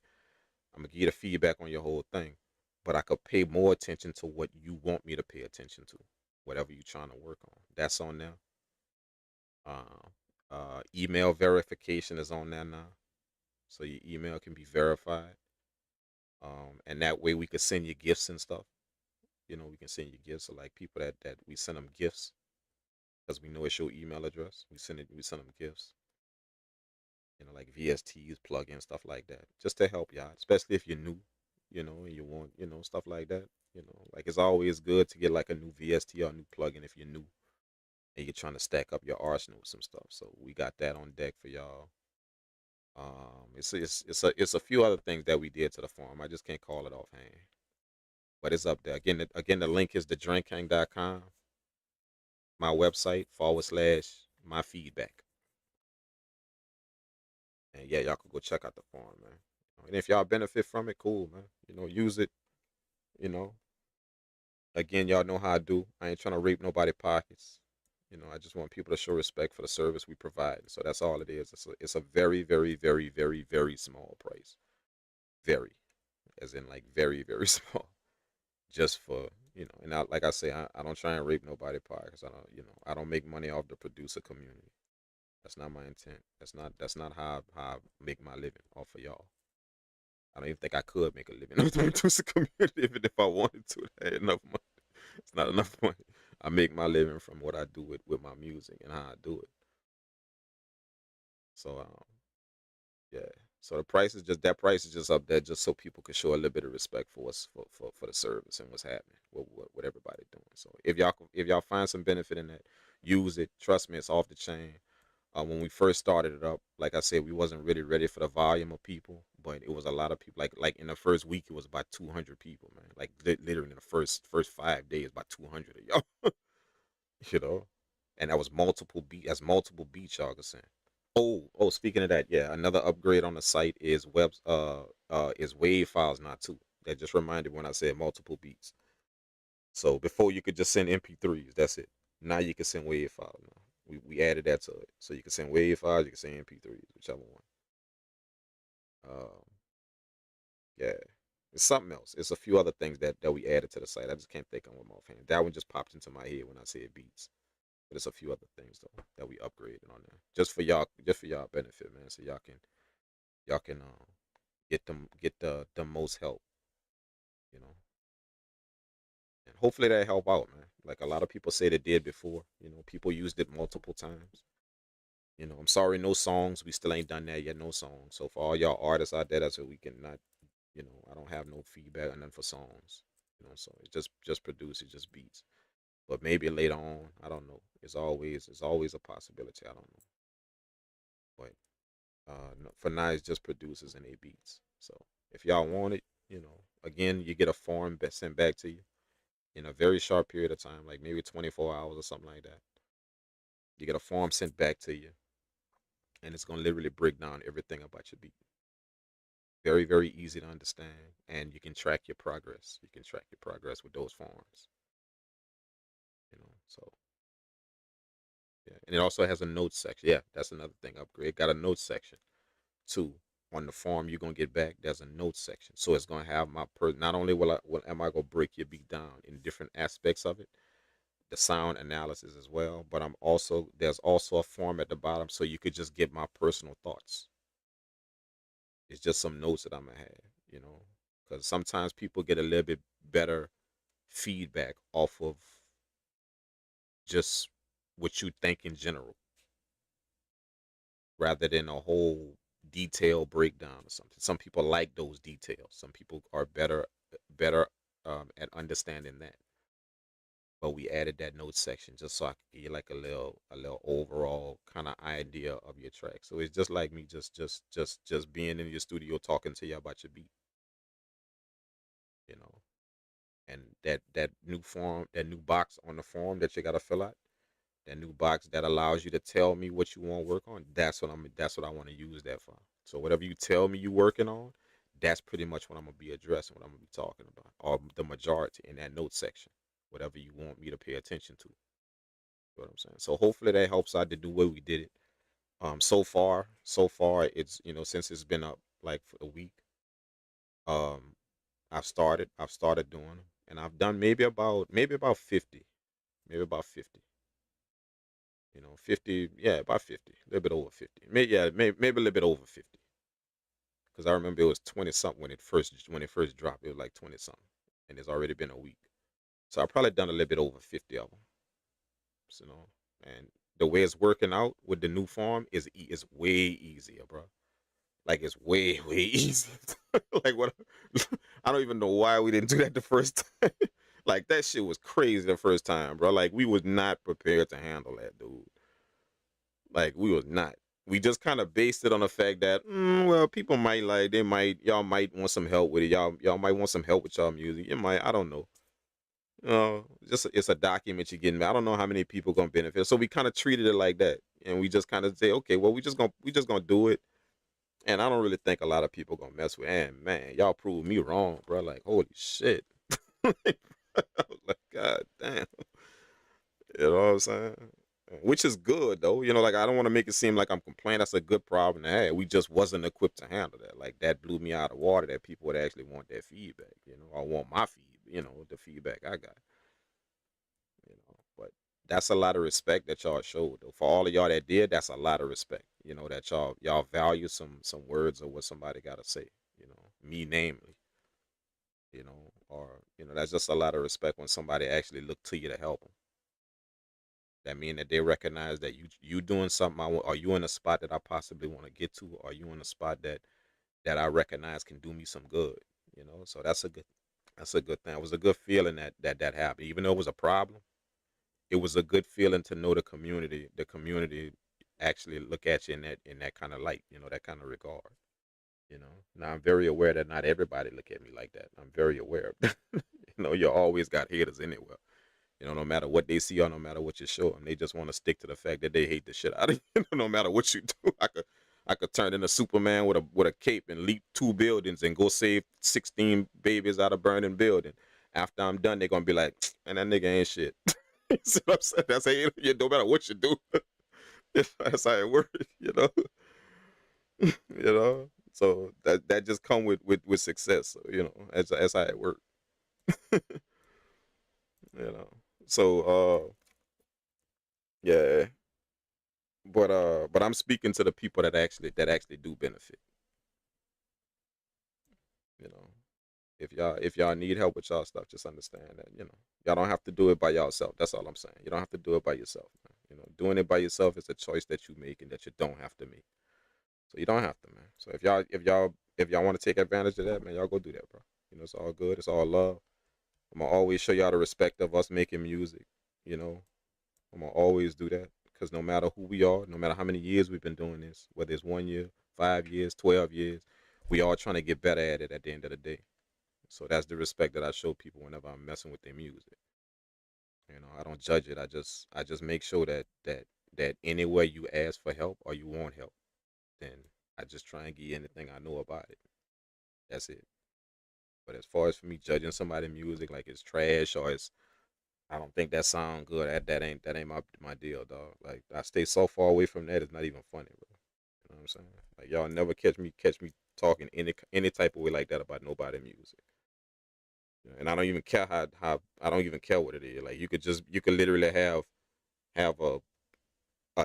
I'm gonna give you the feedback on your whole thing, but I could pay more attention to what you want me to pay attention to, whatever you're trying to work on. That's on there. Email verification is on there now, so your email can be verified. And that way we could send you gifts and stuff. We can send you gifts. So like people that we send them gifts because we know it's your email address. We send them gifts. Like VSTs, plugins, stuff like that, just to help y'all, especially if you're new. And you want stuff like that. Like it's always good to get like a new VST or a new plugin if you're new and you're trying to stack up your arsenal with some stuff. So we got that on deck for y'all. It's a few other things that we did to the form. I just can't call it offhand, but it's up there. Again, the link is thedrinkking.com, my website /my feedback. And yeah, y'all could go check out the form, man. And if y'all benefit from it, cool, man. Use it. Again, y'all know how I do. I ain't trying to rape nobody's pockets. I just want people to show respect for the service we provide. So that's all it is. It's a very, very, very, very, very small price. Very, as in like very, very small. Just for, and like I say, I don't try and rape nobody's pockets. I don't make money off the producer community. That's not my intent. That's not how I make my living off of y'all. I don't even think I could make a living off the producer community even if I wanted to. I had enough money. It's not enough money. I make my living from what I do with my music and how I do it. So yeah. So that price is just up there just so people can show a little bit of respect for us for the service and what's happening, what everybody doing. So if y'all find some benefit in that, use it. Trust me, it's off the chain. When we first started it up, like I said, we wasn't really ready for the volume of people, but it was a lot of people. Like in the first week, it was about 200 people, man. Like literally in the first 5 days, about 200 of y'all. And that was multiple beats y'all could send. Oh, speaking of that, yeah, another upgrade on the site is wave files now too. That just reminded when I said multiple beats. So before you could just send MP3s, that's it. Now you can send wave files now. We added that to it. So you can send wave files, you can send MP3s, whichever one. Yeah. It's something else. It's a few other things that we added to the site. I just can't think of them offhand. That one just popped into my head when I said beats. But there's a few other things though that we upgraded on there. Just for y'all benefit, man. So y'all can get the most help, you know. And hopefully that help out, man. Like a lot of people said it did before. People used it multiple times. I'm sorry, no songs. We still ain't done that yet. No songs. So for all y'all artists out there, that's what we can not. I don't have no feedback and then for songs. So it just produce, it just beats. But maybe later on, I don't know. It's always a possibility. I don't know. But no, for now, it's just producers and they beats. So if y'all want it, again, you get a form sent back to you in a very short period of time, like maybe 24 hours or something like that. You get a form sent back to you, and it's gonna literally break down everything about your beat. Very, very easy to understand, and you can track your progress. You can track your progress with those forms. So yeah, and it also has a notes section. Yeah, that's another thing upgrade. Got a notes section too. On the form you're gonna get back, there's a notes section. So it's gonna have not only am I gonna break your beat down in different aspects of it, the sound analysis as well, but there's also a form at the bottom so you could just get my personal thoughts. It's just some notes that I'm gonna have, because sometimes people get a little bit better feedback off of just what you think in general, rather than a whole detailed breakdown or something. Some people like those details. Some people are better at understanding that. But we added that note section just so I could give you like a little overall kind of idea of your track. So it's just like me just being in your studio talking to you about your beat, you know. And that new form, that new box on the form that you gotta fill out, that new box that allows you to tell me what you want to work on. That's what I want to use that for. So whatever you tell me you working on, that's pretty much what I'm gonna be addressing, what I'm gonna be talking about, or the majority in that note section. Whatever you want me to pay attention to. You know what I'm saying? So hopefully that helps out to do what we did it. So far it's since it's been up like for a week. Um, I've started doing them, and I've done maybe about 50, maybe about 50. 50, yeah, about 50, a little bit over 50. Maybe a little bit over 50. Because I remember it was 20 something when it first dropped. It was like 20 something, and it's already been a week. So I've probably done a little bit over 50 of them. And the way it's working out with the new form is way easier, bro. Like it's way way easier. Like what? I don't even know why we didn't do that the first time. Like that shit was crazy the first time, bro. Like we was not prepared to handle that, dude. Like we was not. We just kind of based it on the fact that, well, people might y'all might want some help with it. Y'all might want some help with y'all music. You might, I don't know. Just it's a document you're getting. I don't know how many people gonna benefit. So we kind of treated it like that, and we just kind of say, okay, well, we just gonna do it. And I don't really think a lot of people gonna mess with. And man, y'all proved me wrong, bro. Like holy shit. I was like, God damn. You know what I'm saying? Which is good though. Like I don't want to make it seem like I'm complaining. That's a good problem to have. We just wasn't equipped to handle that. Like that blew me out of water. That people would actually want that feedback. Or want my feed. The feedback I got. But that's a lot of respect that y'all showed though. For all of y'all that did, that's a lot of respect. That y'all value some words of what somebody gotta say. Me namely. Or that's just a lot of respect when somebody actually look to you to help them. That mean that they recognize that you doing something. Are you in a spot that I possibly want to get to? Are you in a spot that I recognize can do me some good? So that's a good thing. It was a good feeling that happened, even though it was a problem. It was a good feeling to know the community actually look at you in that kind of light, that kind of regard. Now I'm very aware that not everybody look at me like that. I'm very aware of that. You always got haters anywhere. No matter what they see or no matter what you show them, they just want to stick to the fact that they hate the shit out of you. No matter what you do, I could turn into Superman with a cape and leap 2 buildings and go save 16 babies out of burning building. After I'm done, they're gonna be like, "Man, that nigga ain't shit." You see what I'm saying? That's how no matter what you do. That's how it works. you know. So that just come with success. So, that's how it works. you know. So yeah, but I'm speaking to the people that actually do benefit. You know, if y'all need help with y'all stuff, just understand that y'all don't have to do it by yourself. That's all I'm saying. You don't have to do it by yourself, man. Doing it by yourself is a choice that you make and that you don't have to make. So you don't have to, man. So if y'all want to take advantage of that, man, y'all go do that, bro. It's all good. It's all love. I'm gonna always show y'all the respect of us making music. I'm gonna always do that because no matter who we are, no matter how many years we've been doing this, whether it's 1 year, 5 years, 12 years, we all trying to get better at it at the end of the day. So that's the respect that I show people whenever I'm messing with their music. I don't judge it. I just make sure that anywhere you ask for help or you want help, then I just try and give you anything I know about it. That's it. But as far as for me judging somebody's music like it's trash or I don't think that sound good. That ain't my deal, dog. Like I stay so far away from that. It's not even funny, bro. You know what I'm saying? Like y'all never catch me talking any type of way like that about nobody music. And I don't even care how I don't even care what it is. Like you could literally have a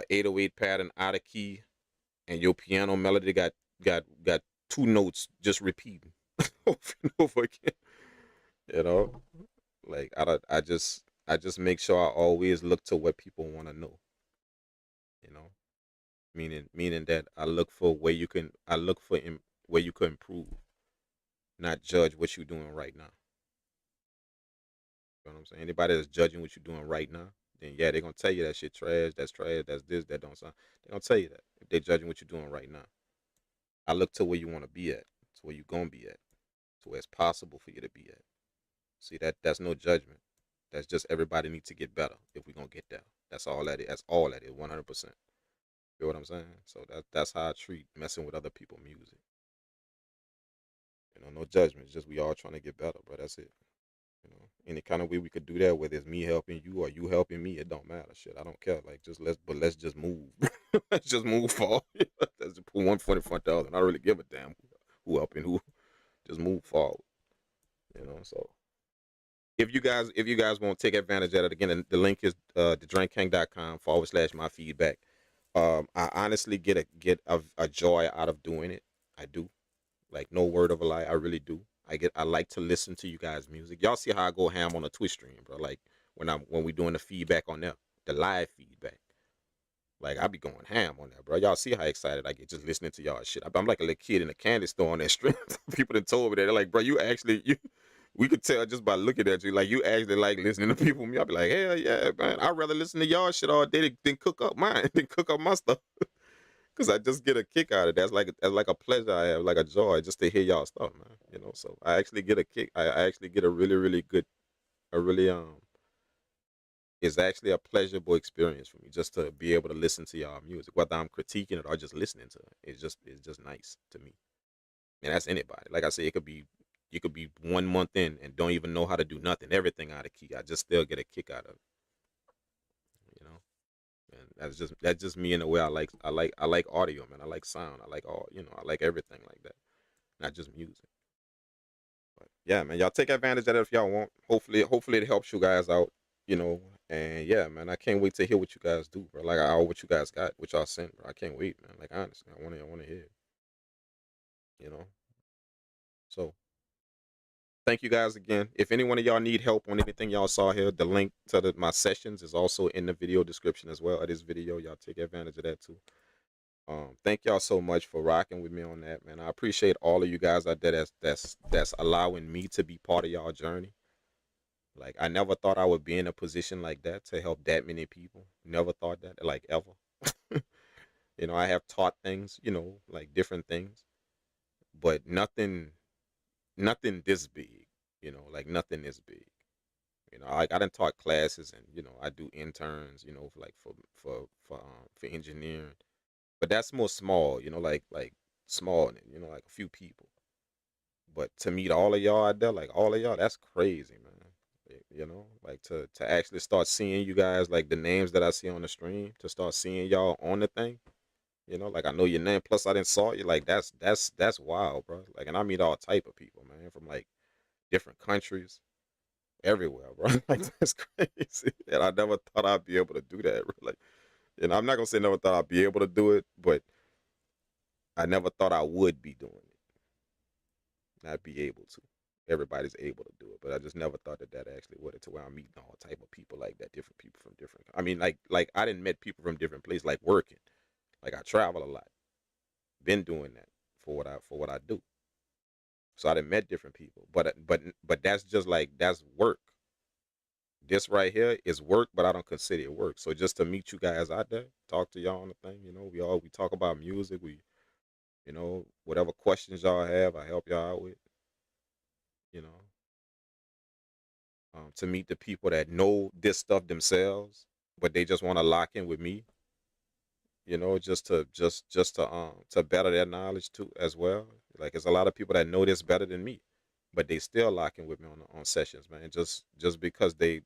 808 pattern out of key, and your piano melody got 2 notes just repeating. over and over again. You know, like I just make sure I always look to what people want to know. You know, meaning that I look for where you can where you can improve, not judge what you're doing right now. You know what I'm saying? Anybody that's judging what you're doing right now, then yeah, they're gonna tell you that shit trash, that's this, that don't sound. They're gonna tell you that if they're judging what you're doing right now. I look to where you want to be at, to where you're gonna be at, to where it's possible for you to be at. See that's no judgment. That's just everybody needs to get better if we're gonna get there. That's all that is. That's all that is. 100%. You know what I'm saying? So that's how I treat messing with other people's music. You know, no judgment. It's just we all trying to get better, bro. That's it. You know, any kind of way we could do that, whether it's me helping you or you helping me, it don't matter. Shit, I don't care. Like, let's just move. Let's just move forward. Let's just put one foot in front of the other. And I don't really give a damn who helping who. Just move forward. You know, so if you guys want to take advantage of it, again, the link is thedrinkkang.com/my feedback. I honestly get a joy out of doing it. I do. Like, no word of a lie, I really do. I like to listen to you guys' music. Y'all see how I go ham on a Twitch stream, bro. Like when we doing the feedback on there, the live feedback. Like, I be going ham on that, bro. Y'all see how excited I get just listening to y'all shit. I'm like a little kid in a candy store on that stream. People that told me that, they're like, bro, we could tell just by looking at you, like, you actually like listening to people. Me, I'll be like, hell yeah, man. I'd rather listen to y'all shit all day than cook up mine, than cook up my stuff. Cause I just get a kick out of it. That's like a pleasure I have, like a joy, just to hear y'all stuff, man. You know, so I actually get a kick. I actually get a really, really good, a really it's actually a pleasurable experience for me just to be able to listen to y'all music, whether I'm critiquing it or just listening to it. It's just nice to me. And that's anybody. Like I said, you could be 1 month in and don't even know how to do nothing, everything out of key. I just still get a kick out of it. You know? And that's just me in the way I like audio, man. I like sound. I like I like everything like that. Not just music. But yeah, man, y'all take advantage of it if y'all want. Hopefully it helps you guys out, you know. And yeah, man, I can't wait to hear what you guys do, bro. Like, what you guys got, what y'all sent, bro. I can't wait, man. Like, honestly, I wanna hear it, you know. So thank you guys again. If any one of y'all need help on anything y'all saw here, the link to my sessions is also in the video description as well of this video. Y'all take advantage of that too. Thank y'all so much for rocking with me on that, man. I appreciate all of you guys out there that's allowing me to be part of y'all journey. Like, I never thought I would be in a position like that to help that many people. Never thought that, like, ever. You know, I have taught things, like different things, but nothing this big, like nothing this big. Like, I done taught classes, and I do interns, for like for engineering, but that's more small, like small, like a few people. But to meet all of y'all out there, like all of y'all, that's crazy, man. Like to actually start seeing you guys, like the names that I see on the stream, to start seeing y'all on the thing. Like, I know your name, plus I didn't saw you. Like, that's wild, bro. Like, and I meet all type of people, man, from like different countries, everywhere, bro. Like, that's crazy. And I never thought I'd be able to do that, bro. Like, I'm not gonna say never thought I'd be able to do it, but I never thought I would be doing it. Not be able to. Everybody's able to do it, but I just never thought that actually would it, to where I'm meeting all type of people like that, different people from different. I mean, like I didn't met people from different places, like working. Like, I travel a lot. Been doing that for what I do. So I done met different people, but that's just like, that's work. This right here is work, but I don't consider it work. So just to meet you guys out there, talk to y'all on the thing, we talk about music. We, whatever questions y'all have, I help y'all out with. You know, to meet the people that know this stuff themselves, but they just want to lock in with me. Just to better their knowledge too as well. Like, there's a lot of people that know this better than me, but they still locking with me on sessions, man. Just because they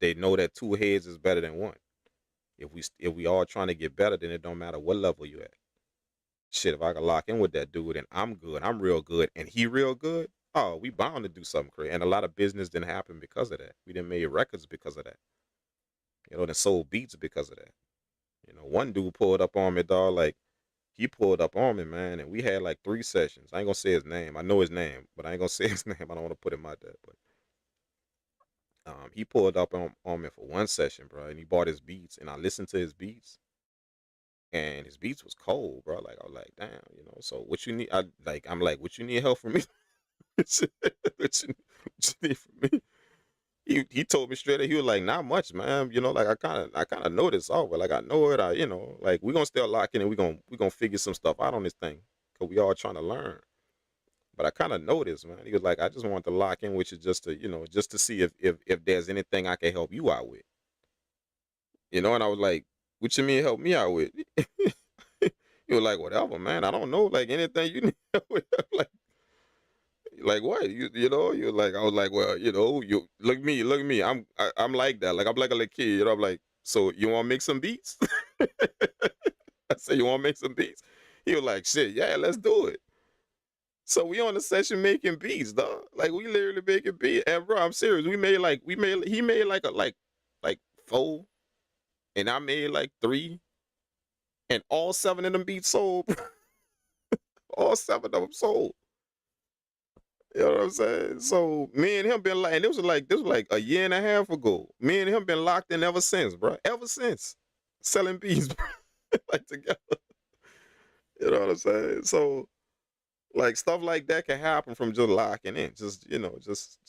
know that two heads is better than one. If we all trying to get better, then it don't matter what level you at. Shit, if I can lock in with that dude and I'm good, I'm real good, and he real good, oh, we bound to do something crazy. And a lot of business didn't happen because of that. We didn't make records because of that. Then sold beats because of that. One dude pulled up on me, dog, like, he pulled up on me, man, and we had like 3 sessions. I ain't gonna say his name. I know his name, but I ain't gonna say his name. I don't want to put him out there. But he pulled up on me for 1 session, bro, and he bought his beats, and I listened to his beats, and his beats was cold, bro. Like I was like, damn, you know. So what you need? I'm like, what you need help from me? what you need from me? He told me straight up, he was like, not much, man. You know, like I kinda know this software. Like I know it. You know, like we gonna still lock in and we gonna figure some stuff out on this thing. Cause we all trying to learn. But I kinda know this, man. He was like, I just want to lock in with you just to, you know, just to see if there's anything I can help you out with. You know, and I was like, what you mean help me out with? He was like, whatever, man. I don't know, like anything you need help with. Like what? You know, you're like, I was like, well, you know, you look at me. I'm like that. Like I'm like a little kid, you know, I'm like, so you wanna make some beats? I said, you wanna make some beats? He was like, shit, yeah, let's do it. So we on the session making beats, dog. Like we literally making beats. And bro, I'm serious. He made like 4, and I made like 3, and all 7 of them beats sold. All 7 of them sold. You know what I'm saying? So me and him been like, and this was like a year and a half ago. Me and him been locked in ever since, bro. Ever since selling beats, bro. Like together. You know what I'm saying? So like stuff like that can happen from just locking in, just you know, just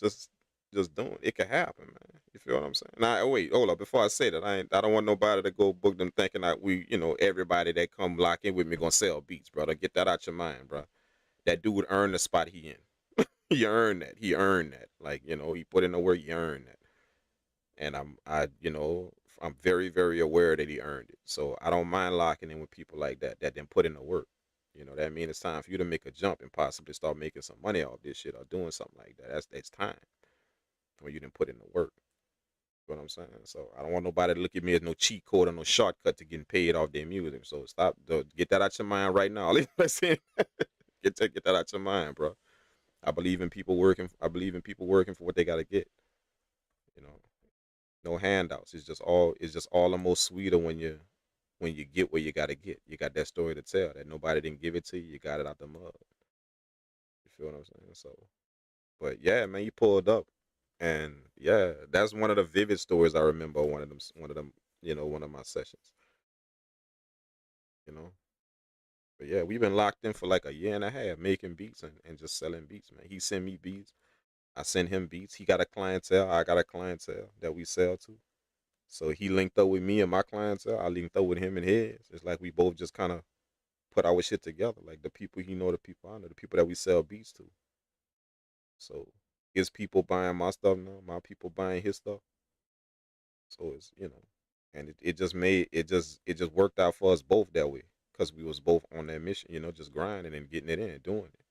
doing it. Can happen, man. You feel what I'm saying? Now wait, hold up. Before I say that, I don't want nobody to go book them thinking that we, you know, everybody that come lock in with me gonna sell beats, brother. Get that out your mind, bro. That dude earned the spot he in. He earned that. He earned that. Like, you know, he put in the work, he earned that. And you know, I'm very, very aware that he earned it. So I don't mind locking in with people like that didn't put in the work. You know, that means it's time for you to make a jump and possibly start making some money off this shit or doing something like that. That's time when you didn't put in the work. You know what I'm saying? So I don't want nobody to look at me as no cheat code or no shortcut to getting paid off their music. So get that out your mind right now. Let's get that out your mind, bro. I believe in people working for what they gotta get. You know, no handouts. It's just all almost sweeter when you get where you gotta get. You got that story to tell that nobody didn't give it to you. You got it out the mud. You feel what I'm saying? So, but yeah, man, you pulled up, and yeah, that's one of the vivid stories I remember. One of them, you know, one of my sessions. You know. But yeah, we've been locked in for like a year and a half making beats and just selling beats, man. He send me beats. I send him beats. He got a clientele. I got a clientele that we sell to. So he linked up with me and my clientele. I linked up with him and his. It's like we both just kind of put our shit together. Like the people he know, the people I know, the people that we sell beats to. So his people buying my stuff now, my people buying his stuff. So it's, you know, and it just worked out for us both that way. Because we was both on that mission, you know, just grinding and getting it in and doing it.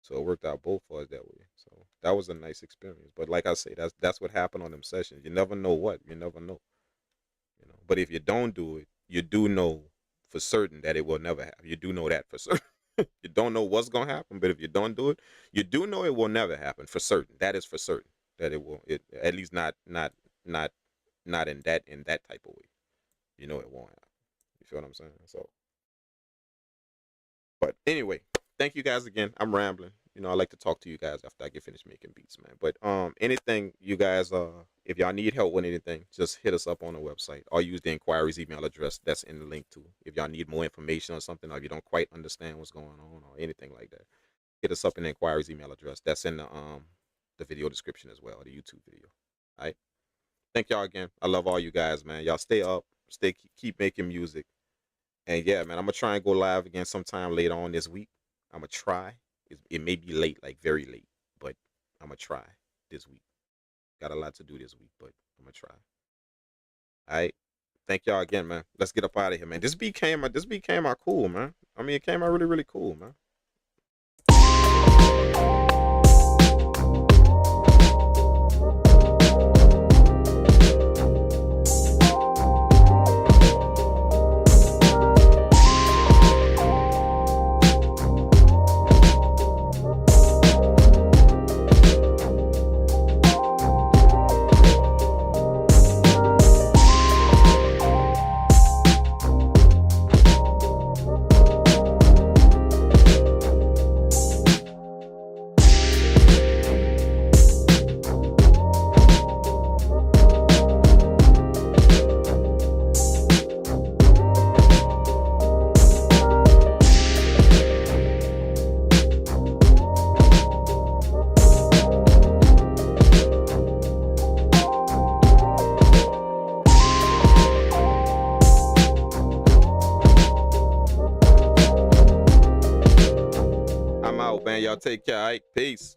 So it worked out both for us that way. So that was a nice experience. But like I say, that's what happened on them sessions. You never know what. You never know. You know. But if you don't do it, you do know for certain that it will never happen. You do know that for certain. You don't know what's gonna happen, but if you don't do it, you do know it will never happen for certain. That is for certain. That it will at least not in that type of way. You know it won't happen. You feel what I'm saying? So but anyway, thank you guys again. I'm rambling. You know, I like to talk to you guys after I get finished making beats, man. But anything you guys if y'all need help with anything, just hit us up on the website or use the inquiries email address that's in the link too. If y'all need more information or something, or if you don't quite understand what's going on or anything like that, hit us up in the inquiries email address. That's in the video description as well, the YouTube video. All right. Thank y'all again. I love all you guys, man. Y'all stay up, keep making music. And yeah, man, I'm going to try and go live again sometime later on this week. I'm going to try. It may be late, like very late, but I'm going to try this week. Got a lot to do this week, but I'm going to try. All right. Thank y'all again, man. Let's get up out of here, man. This beat came out cool, man. I mean, it came out really, really cool, man. man. Y'all take care. All right, peace.